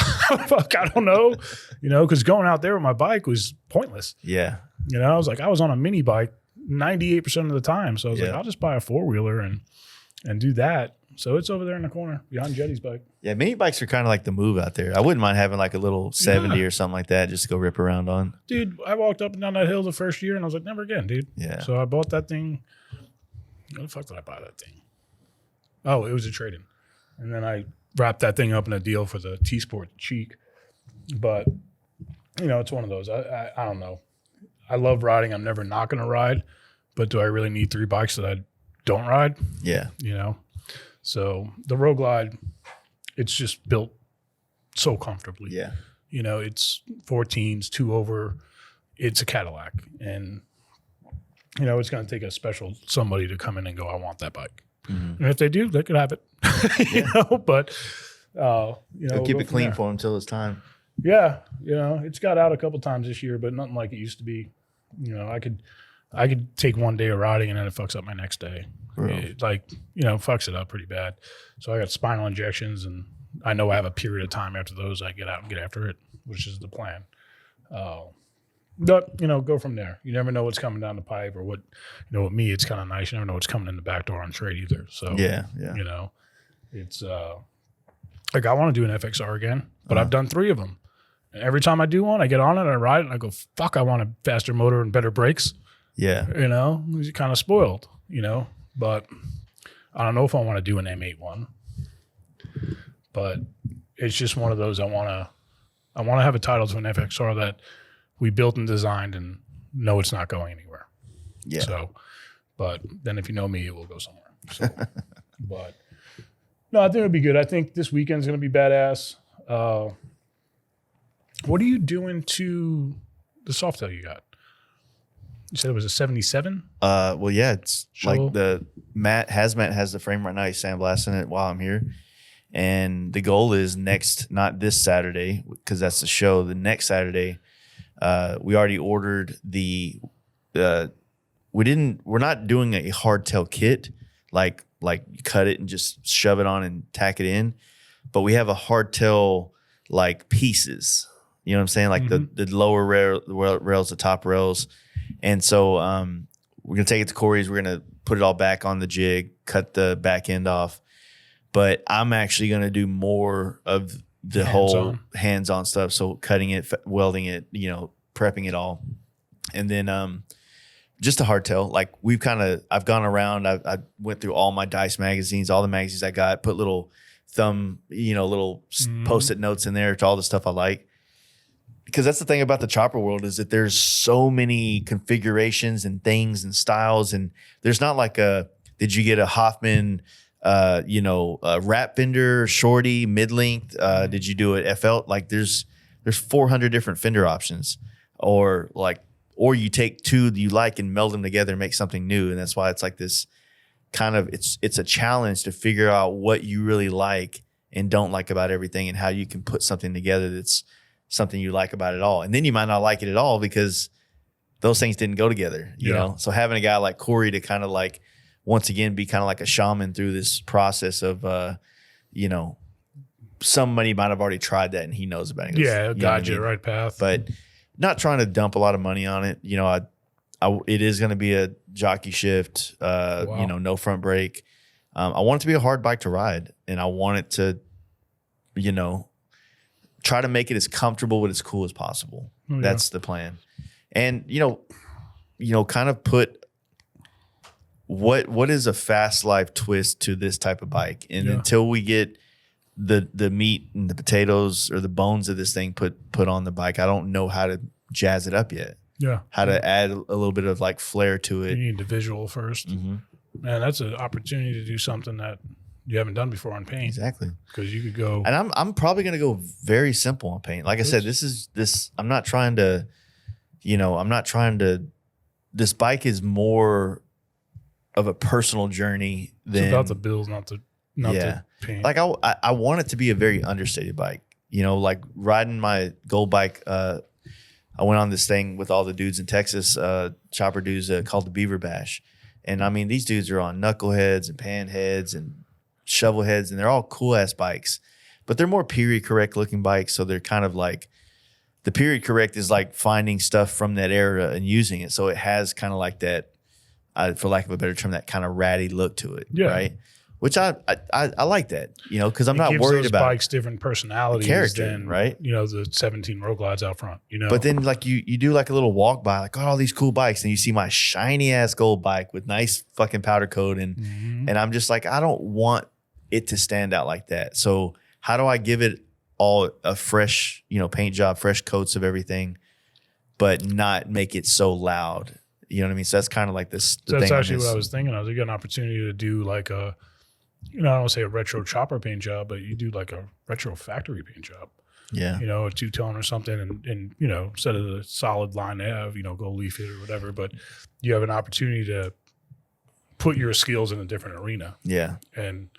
Fuck, I don't know. You know, because going out there with my bike was pointless. Yeah. You know, I was on a mini bike 98% of the time. So I was like, I'll just buy a 4-wheeler and do that. So it's over there in the corner behind Jetty's bike. Yeah, mini bikes are kind of like the move out there. I wouldn't mind having like a little 70 or something like that just to go rip around on. Dude, I walked up and down that hill the first year and I was like, never again, dude. Yeah. So I bought that thing. What the fuck did I buy that thing? Oh, it was a trade-in. And then I wrapped that thing up in a deal for the T-Sport Cheek. But, you know, it's one of those. I don't know. I love riding. I'm never not going to ride. But do I really need 3 bikes that I don't ride? Yeah. You know? So the Road Glide, it's just built so comfortably. Yeah. You know, it's 14s, 2 over. It's a Cadillac. And, you know, it's going to take a special somebody to come in and go, I want that bike. Mm-hmm. And if they do, they could have it. You know, but, you know. They'll keep it clean for them until it's time. Yeah. You know, it's got out a couple times this year, but nothing like it used to be. You know, I could take one day of riding and then it fucks up my next day. It, like, you know, fucks it up pretty bad. So I got spinal injections, and I know I have a period of time after those I get out and get after it, which is the plan. But, you know, go from there. You never know what's coming down the pipe or what, you know, with me, it's kind of nice. You never know what's coming in the back door on trade either. So, you know, it's like I want to do an FXR again, but I've done 3 of them. And every time I do one, I get on it, I ride it, and I go, fuck, I want a faster motor and better brakes. Yeah. You know, it's kind of spoiled, you know. But I don't know if I want to do an M8 one. But it's just one of those I want to have a title to an FXR that we built and designed and know it's not going anywhere. Yeah. So, but then if you know me, it will go somewhere. So, but no, I think it'll be good. I think this weekend's going to be badass. What are you doing to the Softail you got? You said it was a 77? Well, yeah, it's like the Hazmat has the frame right now. He's sandblasting it while I'm here. And the goal is not this Saturday, because that's the show. The next Saturday, we already ordered we're not doing a hardtail kit, like you cut it and just shove it on and tack it in. But we have a hardtail like pieces. You know what I'm saying? Like the lower rails, the top rails. And so we're going to take it to Corey's. We're going to put it all back on the jig, cut the back end off. But I'm actually going to do more of the whole hands-on stuff. So cutting it, welding it, you know, prepping it all. And then just a hardtail. Like I've gone around. I went through all my Dice magazines, all the magazines I got, put little little Post-it notes in there to all the stuff I like. Because that's the thing about the chopper world is that there's so many configurations and things and styles, and there's not like did you get a Hoffman, wrap fender, shorty, mid-length? Did you do it FL? Like there's 400 different fender options, or you take 2 that you like and meld them together and make something new. And that's why it's like this kind of, it's a challenge to figure out what you really like and don't like about everything, and how you can put something together that's something you like about it all. And then you might not like it at all because those things didn't go together, you know? So having a guy like Corey to kind of like, once again, be kind of like a shaman through this process of, somebody might have already tried that and he knows about it. Yeah, guide you the right path. But not trying to dump a lot of money on it. You know, it is going to be a jockey shift, no front brake. I want it to be a hard bike to ride, and I want it to, try to make it as comfortable but as cool as possible. Oh, yeah. That's the plan. and kind of put what is a fast life twist to this type of bike. And until we get the meat and the potatoes or the bones of this thing put on the bike, I don't know how to jazz it up yet. Yeah. How to add a little bit of like flair to it. You need the visual first. Mm-hmm. Man, that's an opportunity to do something that you haven't done before on paint. Exactly. Because you could go. And I'm probably going to go very simple on paint. Like I said, I'm not trying to, this bike is more of a personal journey than. It's about the build, not the paint. Like I want it to be a very understated bike. Like riding my gold bike, I went on this thing with all the dudes in Texas, chopper dudes called the Beaver Bash. And I mean, these dudes are on knuckleheads and panheads and shovel heads, and they're all cool ass bikes, but they're more period correct looking bikes. So they're kind of like, the period correct is like finding stuff from that era and using it. So it has kind of like that, for lack of a better term, that kind of ratty look to it. Yeah. Right. Which I like that, because I'm not worried about bikes different personalities character, than right? The 17 Road Glides out front, But then like you do like a little walk by, like all these cool bikes, and you see my shiny ass gold bike with nice fucking powder coat, and I'm just like, I don't want it to stand out like that. So how do I give it all a fresh, paint job, fresh coats of everything, but not make it so loud? You know what I mean? So that's kind of like this. So that's actually what I was thinking. I got an opportunity to do like a. I don't want to say a retro chopper paint job, but you do like a retro factory paint job. Yeah. A two-tone or something, and instead of the solid line they have, go leaf it or whatever, but you have an opportunity to put your skills in a different arena. Yeah. And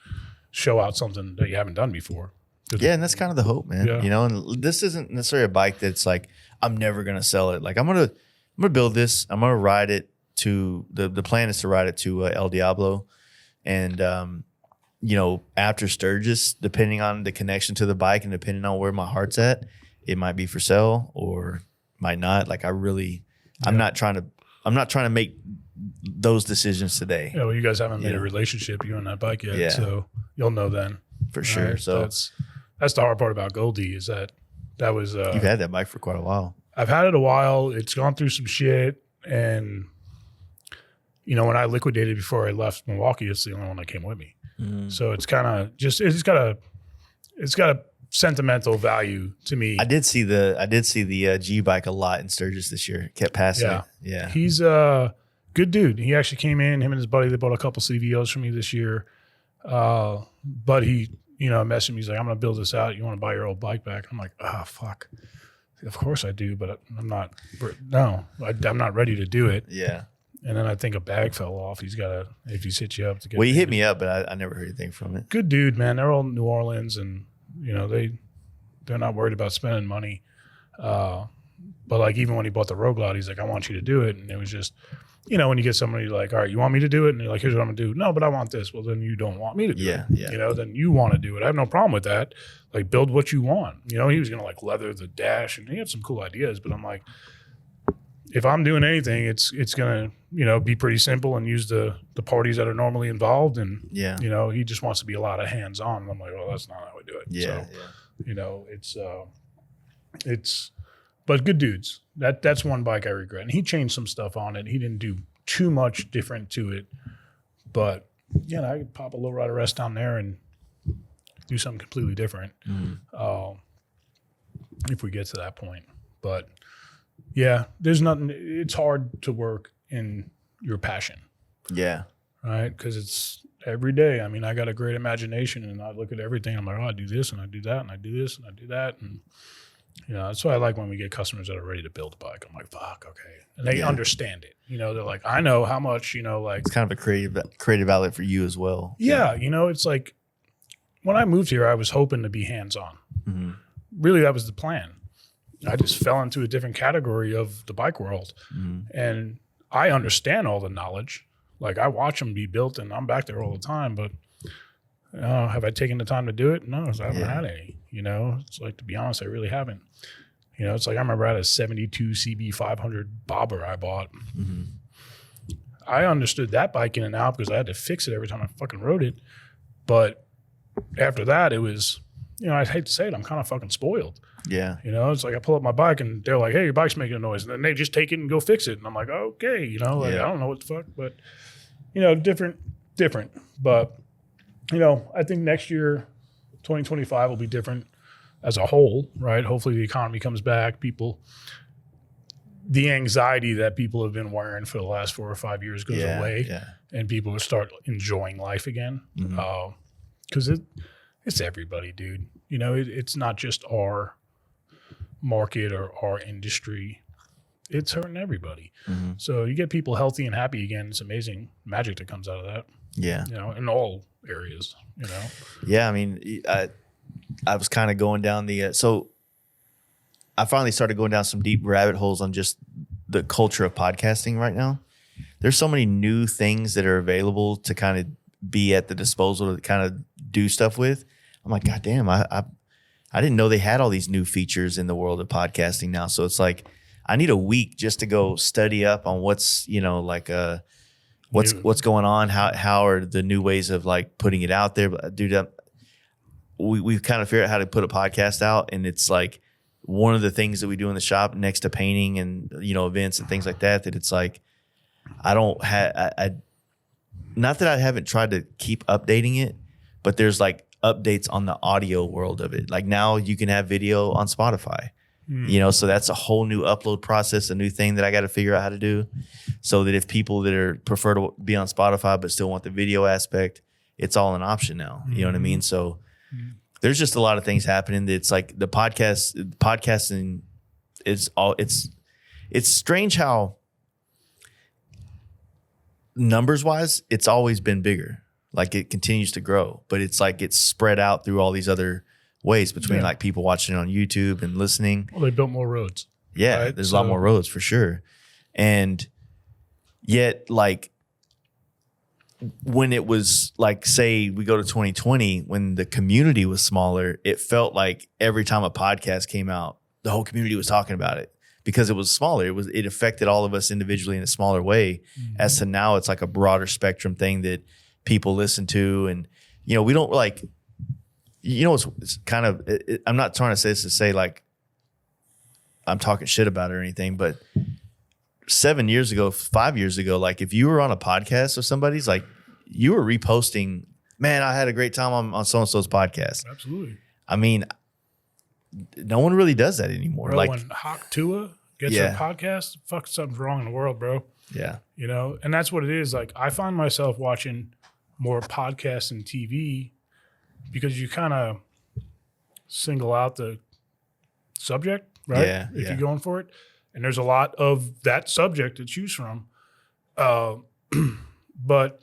show out something that you haven't done before. Yeah, and that's kind of the hope, man. Yeah. And this isn't necessarily a bike that's like, I'm never going to sell it. Like I'm going to build this. I'm going to ride it to, the plan is to ride it to El Diablo. And, after Sturgis, depending on the connection to the bike and depending on where my heart's at, it might be for sale or might not. Like I'm not trying to make those decisions today. Yeah, well, you guys haven't made a relationship, you and that bike yet, so you'll know then. For sure. Right? So that's the hard part about Goldie is that was. You've had that bike for quite a while. I've had it a while. It's gone through some shit, and when I liquidated before I left Milwaukee, it's the only one that came with me. So it's kind of just it's got a sentimental value to me. I did see the G bike a lot in Sturgis this year. Kept passing it. Yeah. He's a good dude. He actually came in, him and his buddy, they bought a couple CVOs for me this year. But he, messaged me, he's like, I'm gonna build this out. You want to buy your old bike back? I'm like, fuck. Of course I do, but I'm not ready to do it. Yeah. And then I think a bag fell off. He's if he's hit you up to get. Well, he hit me up, but I never heard anything from it. Good dude, man. They're all New Orleans, and they're not worried about spending money. But like even when he bought the Road Glide, he's like, I want you to do it, and it was just, when you get somebody like, all right, you want me to do it, and you're like, here's what I'm gonna do. No, but I want this. Well, then you don't want me to do it. Yeah. Then you want to do it. I have no problem with that. Like build what you want. He was gonna like leather the dash, and he had some cool ideas, but I'm like, if I'm doing anything, it's gonna be pretty simple and use the parties that are normally involved, and he just wants to be a lot of hands on. And I'm like, well, that's not how I do it. Yeah, so, it's but good dudes. That's one bike I regret, and he changed some stuff on it. He didn't do too much different to it, but I could pop a low rider rest down there and do something completely different if we get to that point, but. Yeah, there's nothing. It's hard to work in your passion. Yeah. Right? Because it's every day. I mean, I got a great imagination, and I look at everything. I'm like, I do this, and I do that, and I do this, and I do that. And, that's why I like when we get customers that are ready to build a bike. I'm like, fuck, okay. And they understand it. They're like, I know how much, like. It's kind of a creative outlet for you as well. Yeah, it's like when I moved here, I was hoping to be hands-on. Mm-hmm. Really, that was the plan. I just fell into a different category of the bike world. And I understand all the knowledge. Like I watch them be built and I'm back there all the time, but have I taken the time to do it? No, I haven't had any, it's like, to be honest, I really haven't. It's like, I remember I had a 72 CB 500 bobber I bought. Mm-hmm. I understood that bike in and out because I had to fix it every time I fucking rode it. But after that, it was, I hate to say it, I'm kind of fucking spoiled. Yeah. It's like I pull up my bike and they're like, hey, your bike's making a noise. And then they just take it and go fix it. And I'm like, okay, I don't know what the fuck. But, different. But, I think next year, 2025 will be different as a whole, right? Hopefully the economy comes back. The anxiety that people have been wearing for the last 4 or 5 years goes away. Yeah. And people will start enjoying life again. Because it's everybody, dude. It's not just our market or our industry. It's hurting everybody. So you get people healthy and happy again. It's amazing magic that comes out of that. Yeah. In all areas, Yeah, I mean, I was kind of going down so I finally started going down some deep rabbit holes on just the culture of podcasting right now. There's so many new things that are available to kind of be at the disposal to kind of do stuff with. I'm like, God damn, I didn't know they had all these new features in the world of podcasting now. So it's like, I need a week just to go study up on what's, what's going on. How are the new ways of like putting it out there? But dude, we've kind of figured out how to put a podcast out. And it's like one of the things that we do in the shop next to painting and, events and things like that it's like, I don't have, not that I haven't tried to keep updating it, but there's like updates on the audio world of it. Like now you can have video on Spotify, so that's a whole new upload process, a new thing that I got to figure out how to do so that if people that prefer to be on Spotify but still want the video aspect, it's all an option now. You know what I mean? So there's just a lot of things happening. It's like the podcasting is all, it's strange how numbers wise, it's always been bigger. Like it continues to grow, but it's like it's spread out through all these other ways between like people watching it on YouTube and listening. Well, they built more roads. Yeah, right? There's a lot more roads for sure. And yet, like when it was like, say we go to 2020, when the community was smaller, it felt like every time a podcast came out, the whole community was talking about it because it was smaller. It affected all of us individually in a smaller way. As to now, it's like a broader spectrum thing that people listen to. And, we don't like, it's kind of, I'm not trying to say this to say like I'm talking shit about it or anything, but 7 years ago, 5 years ago, like if you were on a podcast or somebody's like, you were reposting, man, I had a great time on so-and-so's podcast. Absolutely. I mean, no one really does that anymore. Bro, like when Hawk Tua gets a podcast, fuck, something's wrong in the world, bro. Yeah. And that's what it is. Like I find myself watching more podcasts and TV because you kind of single out the subject, right? Yeah. If you're going for it. And there's a lot of that subject to choose from. But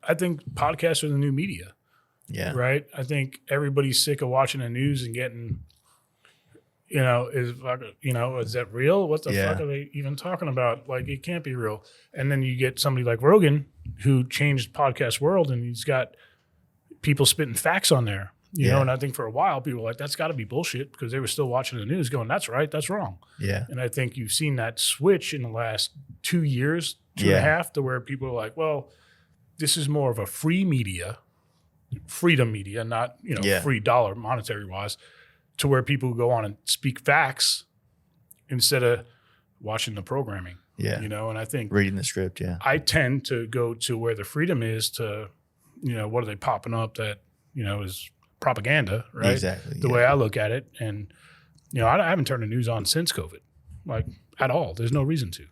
I think podcasts are the new media. Yeah. Right? I think everybody's sick of watching the news and getting, is that real? What the fuck are they even talking about? Like, it can't be real. And then you get somebody like Rogan who changed podcast world and he's got people spitting facts on there. You know, and I think for a while people were like, that's got to be bullshit because they were still watching the news going, that's right, that's wrong. Yeah. And I think you've seen that switch in the last 2 years, two and a half, to where people are like, well, this is more of a freedom media, not, free dollar monetary wise, to where people go on and speak facts instead of watching the programming. Yeah. And I think reading the script. Yeah. I tend to go to where the freedom is to, what are they popping up that, is propaganda, right? Exactly. The way I look at it. And, I haven't turned the news on since COVID, like at all. There's no reason to.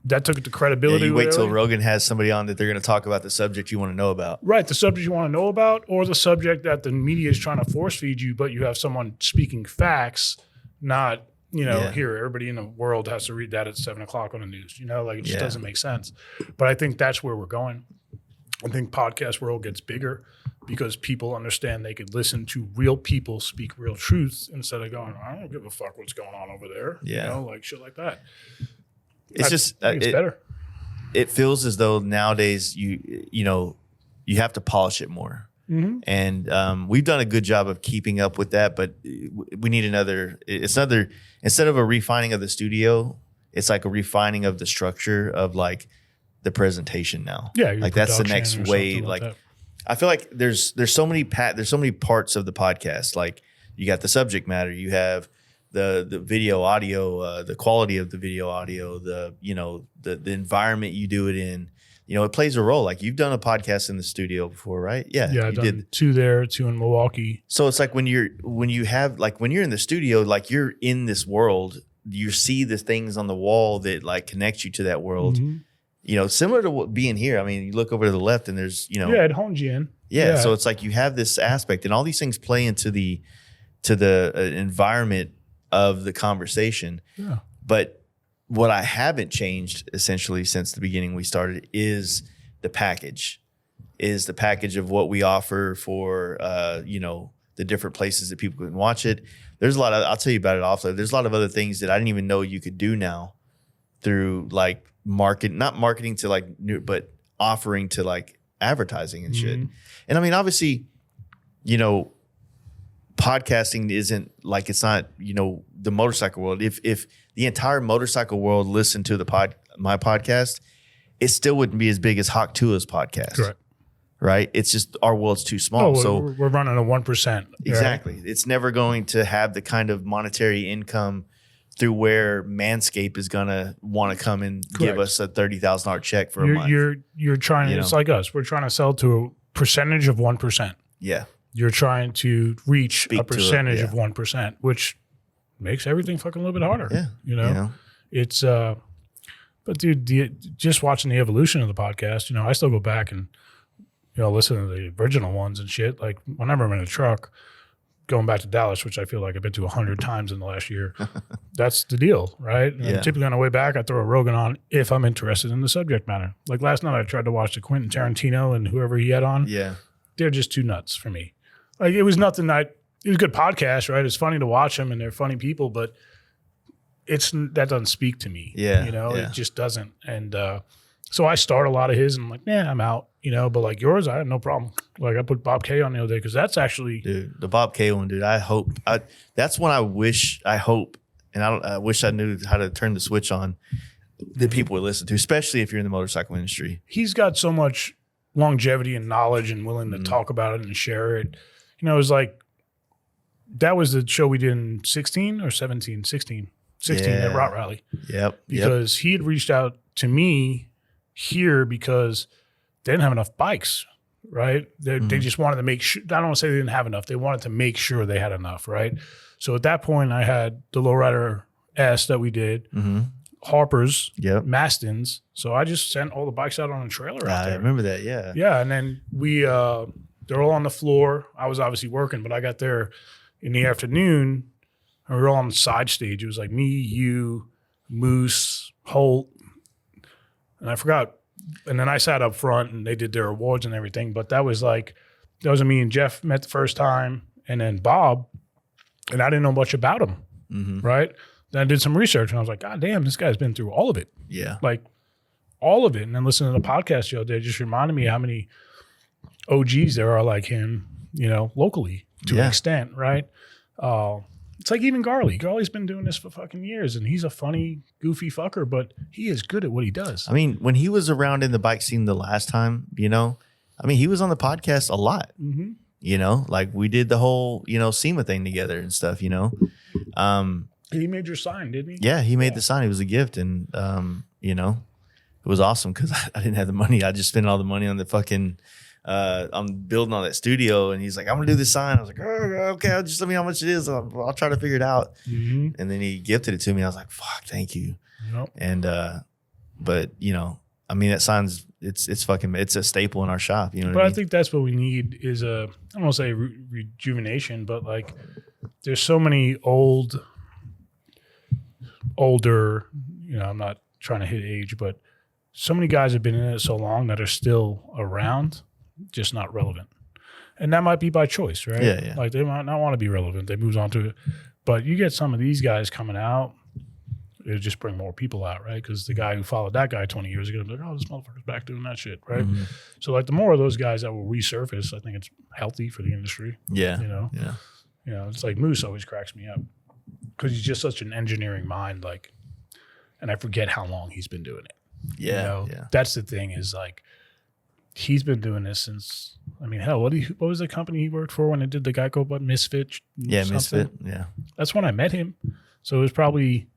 That took it to credibility. Yeah, you wait till Rogan has somebody on that they're going to talk about the subject you want to know about. Right. The subject you want to know about, or the subject that the media is trying to force feed you, but you have someone speaking facts, not, here, everybody in the world has to read that at 7:00 on the news, it just doesn't make sense. But I think that's where we're going. I think podcast world gets bigger because people understand they could listen to real people speak real truth instead of going, I don't give a fuck what's going on over there. Yeah. Shit like that. It's better. It feels as though nowadays you have to polish it more. Mm-hmm. And we've done a good job of keeping up with that, but we need instead of a refining of the studio, it's like a refining of the structure of like the presentation now. Yeah. Like that's the next wave. Like I feel like there's so many parts of the podcast. Like you got the subject matter, you have the video audio, the quality of the video audio, the environment you do it in. It plays a role. Like you've done a podcast in the studio before, right? Yeah, yeah. I've done 2 there, 2 in Milwaukee. So it's like when you're in the studio, like you're in this world. You see the things on the wall that like connect you to that world. Mm-hmm. Similar to what being here. I mean, you look over to the left and there's it hones you in. Yeah, so it's like you have this aspect, and all these things play into the environment of the conversation. Yeah. But what I haven't changed essentially since the beginning we started is the package. Is the package of what we offer for the different places that people can watch it. There's a lot of, I'll tell you about it offline. There's a lot of other things that I didn't even know you could do now through like not marketing to like new, but offering to like advertising and shit. And I mean, obviously, podcasting isn't like, it's not, the motorcycle world. If the entire motorcycle world listened to my podcast, it still wouldn't be as big as Hawk Tua's podcast. Correct. Right? It's just our world's too small. So we're running a 1%. Exactly. Right? It's never going to have the kind of monetary income through where Manscaped is going to want to come and give us a $30,000 check for a month. You're trying to, it's like us. We're trying to sell to a percentage of 1%. Yeah. You're trying to reach a percentage of 1%, which makes everything fucking a little bit harder. Yeah. It's, but dude, just watching the evolution of the podcast, I still go back and, listen to the original ones and shit. Like whenever I'm in a truck going back to Dallas, which I feel like I've been to 100 times in the last year, that's the deal, right? And typically on the way back, I throw a Rogan on if I'm interested in the subject matter. Like last night, I tried to watch the Quentin Tarantino and whoever he had on. Yeah. They're just too nuts for me. Like it was nothing it was a good podcast, right? It's funny to watch them and they're funny people, but that doesn't speak to me. Yeah. It just doesn't. And so I start a lot of his and I'm like, I'm out, but like yours, I have no problem. Like I put Bob K on the other day because that's actually. Dude, the Bob K one, dude, that's one I hope, and I wish I knew how to turn the switch on that people would listen to, especially if you're in the motorcycle industry. He's got so much longevity and knowledge and willing to talk about it and share it. It was like, that was the show we did in 16 or 17, 16 at Route Rally. Yep. Because he had reached out to me here because they didn't have enough bikes, right? They just wanted to make sure, I don't want to say they didn't have enough. They wanted to make sure they had enough, right? So at that point, I had the Lowrider S that we did, Harper's, Mastins. So I just sent all the bikes out on a trailer out there. I remember that, yeah. Yeah, and then they're all on the floor. I was obviously working, but I got there in the afternoon, and we were all on the side stage. It was like me, you, Moose, Holt, and I forgot. And then I sat up front, and they did their awards and everything. But that was me and Jeff met the first time, and then Bob, and I didn't know much about him, right? Then I did some research, and I was like, God damn, this guy's been through all of it. Yeah. Like, all of it. And then listening to the podcast the other day just reminded me how many OGs there are like him, locally to an extent, right? It's like even Garley. Garley's been doing this for fucking years, and he's a funny, goofy fucker, but he is good at what he does. I mean, when he was around in the bike scene the last time, he was on the podcast a lot. Like we did the whole, SEMA thing together and stuff, He made your sign, didn't he? Yeah, he made the sign. It was a gift, and it was awesome because I didn't have the money. I just spent all the money on the fucking. I'm building on that studio, and he's like, I'm gonna do this sign. I was like, okay, just let me know how much it is. I'll try to figure it out. And then he gifted it to me. I was like, fuck, thank you. And but that sign's it's a staple in our shop. But I think that's what we need is I don't want to say rejuvenation, but like there's so many older. I'm not trying to hit age, but so many guys have been in it so long that are still around, just not relevant. And that might be by choice, right? Yeah. Like they might not want to be relevant. They move on to it. But you get some of these guys coming out, it'll just bring more people out, right? Because the guy who followed that guy 20 years ago will be like, this motherfucker's back doing that shit, right? So like the more of those guys that will resurface, I think it's healthy for the industry. Yeah. It's like Moose always cracks me up because he's just such an engineering mind, and I forget how long he's been doing it. Yeah, That's the thing is like he's been doing this since I mean, hell, what was the company he worked for when it did the Geico but Misfit? Yeah, something? Misfit. Yeah. That's when I met him. So it was probably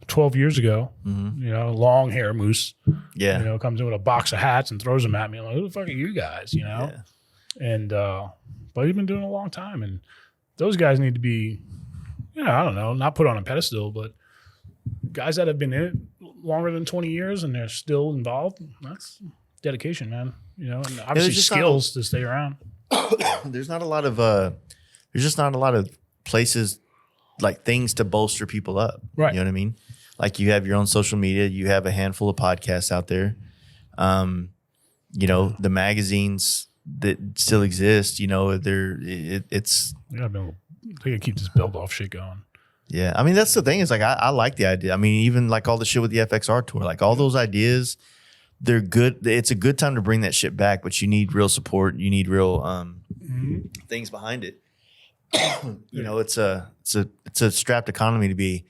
12 years ago. You know, long hair moose. Yeah. You know, comes in with a box of hats and throws them at me. I'm like, who the fuck are you guys? You know? Yeah. And but he's been doing it a long time, and those guys need to be, you know, I don't know, not put on a pedestal, but guys that have been in it longer than 20 years and they're still involved, that's dedication, man. You know, and obviously skills to stay around. There's not a lot of there's just not a lot of places, like things to bolster people up. Right. You know what I mean? Like you have your own social media, you have a handful of podcasts out there. You know, the magazines that still exist, you know, it's Yeah, they gotta keep this build off shit going. yeah. I mean, that's the thing is like I like the idea. I mean, even like all the shit with the FXR tour, like all those ideas, they're good. It's a good time to bring that shit back, but you need real support. You need real things behind it. You know, it's a strapped economy to be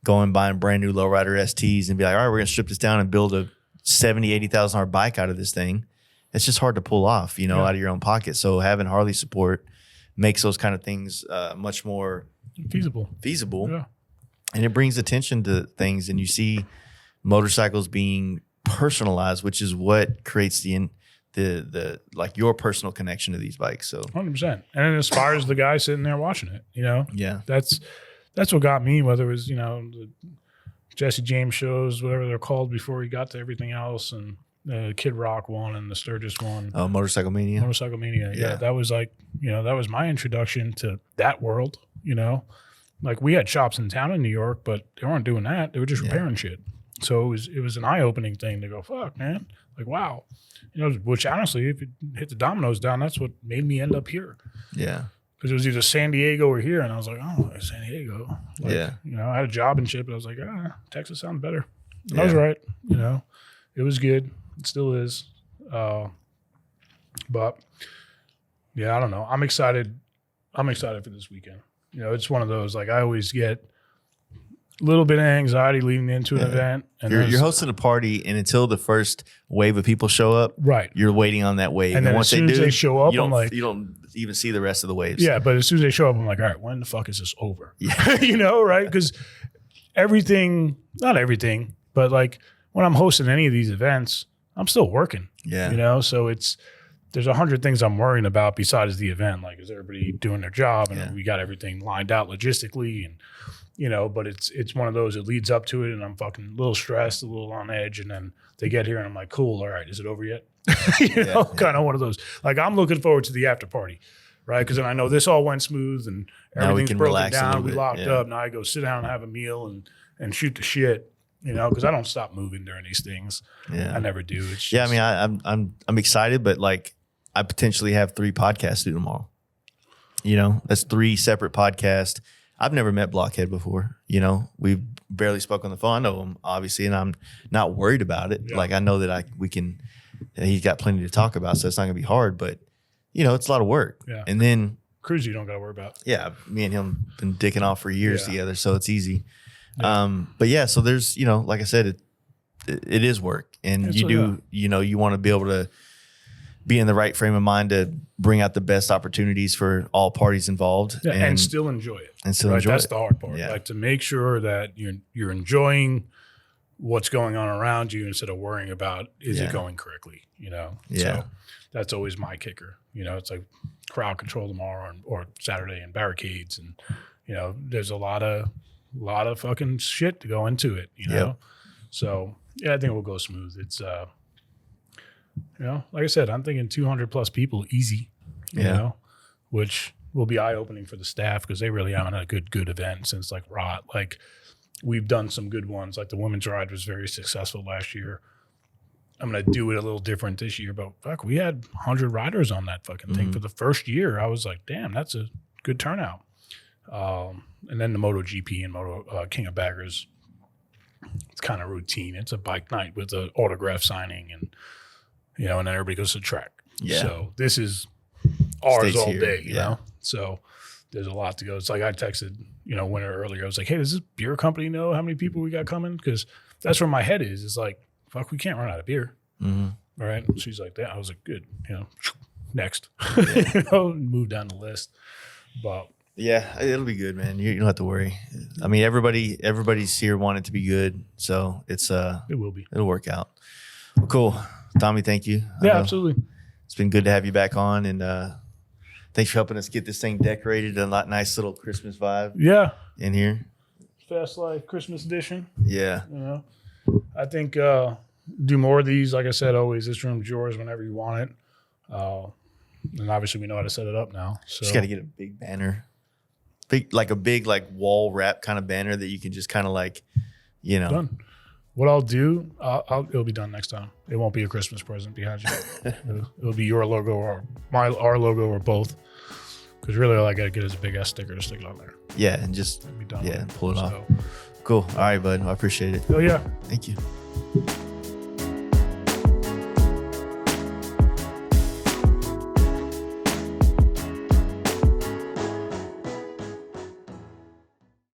going buying brand new lowrider STs and be like, all right, we're gonna strip this down and build a $70,000-$80,000 bike out of this thing. It's just hard to pull off, you know, out of your own pocket. So having Harley support makes those kind of things much more feasible. Yeah. And it brings attention to things, and you see motorcycles being personalized, which is what creates the like your personal connection to these bikes. So 100%. And it inspires the guy sitting there watching it, you know? Yeah. That's what got me, whether it was, you know, the Jesse James shows, whatever they're called before he got to everything else, and the Kid Rock one and the Sturgis one. Oh, Motorcycle Mania. Motorcycle Mania. Yeah. That was like, you know, that was my introduction to that world, you know? Like we had shops in town in New York, but they weren't doing that. They were just repairing shit. So it was an eye-opening thing to go, fuck, man. Like, wow. You know, which honestly, if you hit the dominoes down, that's what made me end up here. Yeah. Because it was either San Diego or here. And I was like, oh, San Diego. Like, Yeah. You know, I had a job and shit, but I was like, Texas sounds better. And I was right. You know, it was good. It still is. But yeah, I don't know. I'm excited. I'm excited for this weekend. You know, it's one of those, like I always get a little bit of anxiety leading into an event. And you're hosting a party, and until the first wave of people show up, right, you're waiting on that wave. And then once as soon as they show up, I'm like, you don't even see the rest of the waves. Yeah, but as soon as they show up, I'm like, all right, when the fuck is this over? Yeah. You know, right? Because not everything, but like when I'm hosting any of these events, I'm still working. Yeah. You know, so there's 100 things I'm worrying about besides the event. Like, is everybody doing their job? And we got everything lined out logistically, and you know, but it's one of those, it leads up to it, and I'm fucking a little stressed, a little on edge, and then they get here and I'm like, cool, all right, is it over yet? You know, kind of one of those. Like, I'm looking forward to the after party, right? Because then I know this all went smooth and everything's broken down, we locked up. Now I go sit down and have a meal and shoot the shit, you know, because I don't stop moving during these things. Yeah, I never do. It's just, I mean, I'm excited, but like I potentially have 3 podcasts due tomorrow. You know, that's 3 separate podcasts. I've never met Blockhead before. You know, we've barely spoke on the phone. I know him obviously, and I'm not worried about it. Yeah. Like I know that he's got plenty to talk about, so it's not gonna be hard. But you know, it's a lot of work. Yeah. And then cruise, you don't gotta worry about. Yeah, me and him been dicking off for years together, so it's easy. Yeah. But yeah, so there's, you know, like I said, it is work, and you know, you want to be able to be in the right frame of mind to bring out the best opportunities for all parties involved, and still enjoy it. That's the hard part. Yeah. Like to make sure that you're enjoying what's going on around you instead of worrying about is it going correctly. You know. Yeah. So that's always my kicker. You know, it's like crowd control tomorrow or Saturday and barricades, and you know, there's a lot of fucking shit to go into it. You know. Yep. So yeah, I think it will go smooth. It's you know, like I said, I'm thinking 200 plus people easy, you know, which will be eye opening for the staff because they really haven't had a good event since like Rot. Like we've done some good ones. Like the women's ride was very successful last year. I'm going to do it a little different this year, but fuck, we had 100 riders on that fucking thing for the first year. I was like, damn, that's a good turnout. And then the MotoGP and King of Baggers, it's kind of routine. It's a bike night with an autograph signing and, you know, and then everybody goes to the track. Yeah. So this is ours all day, you know? So there's a lot to go. It's like I texted, you know, Winter earlier. I was like, hey, does this beer company know how many people we got coming? Because that's where my head is. It's like, fuck, we can't run out of beer. Mm-hmm. All right. She's like, that. I was like, good. You know, next. Move down the list. But yeah, it'll be good, man. You don't have to worry. I mean, everybody's here wanting it to be good, so it will be. It'll work out. Well, cool, Tommy. Thank you. Yeah, absolutely. It's been good to have you back on, and thanks for helping us get this thing decorated. A nice little Christmas vibe. Yeah, in here. Fast Life Christmas edition. Yeah. I think do more of these. Like I said, always this room's yours whenever you want it. And obviously we know how to set it up now. So just got to get a big banner, a big wall wrap kind of banner that you can just kind of Done. What I'll do, it'll be done next time. It won't be a Christmas present behind you. It'll be your logo or our logo or both. Because really all I got to get is a big ass sticker to stick it on there. Yeah, and just be done pull it off. Cool. All right, bud. I appreciate it. Oh yeah. Thank you.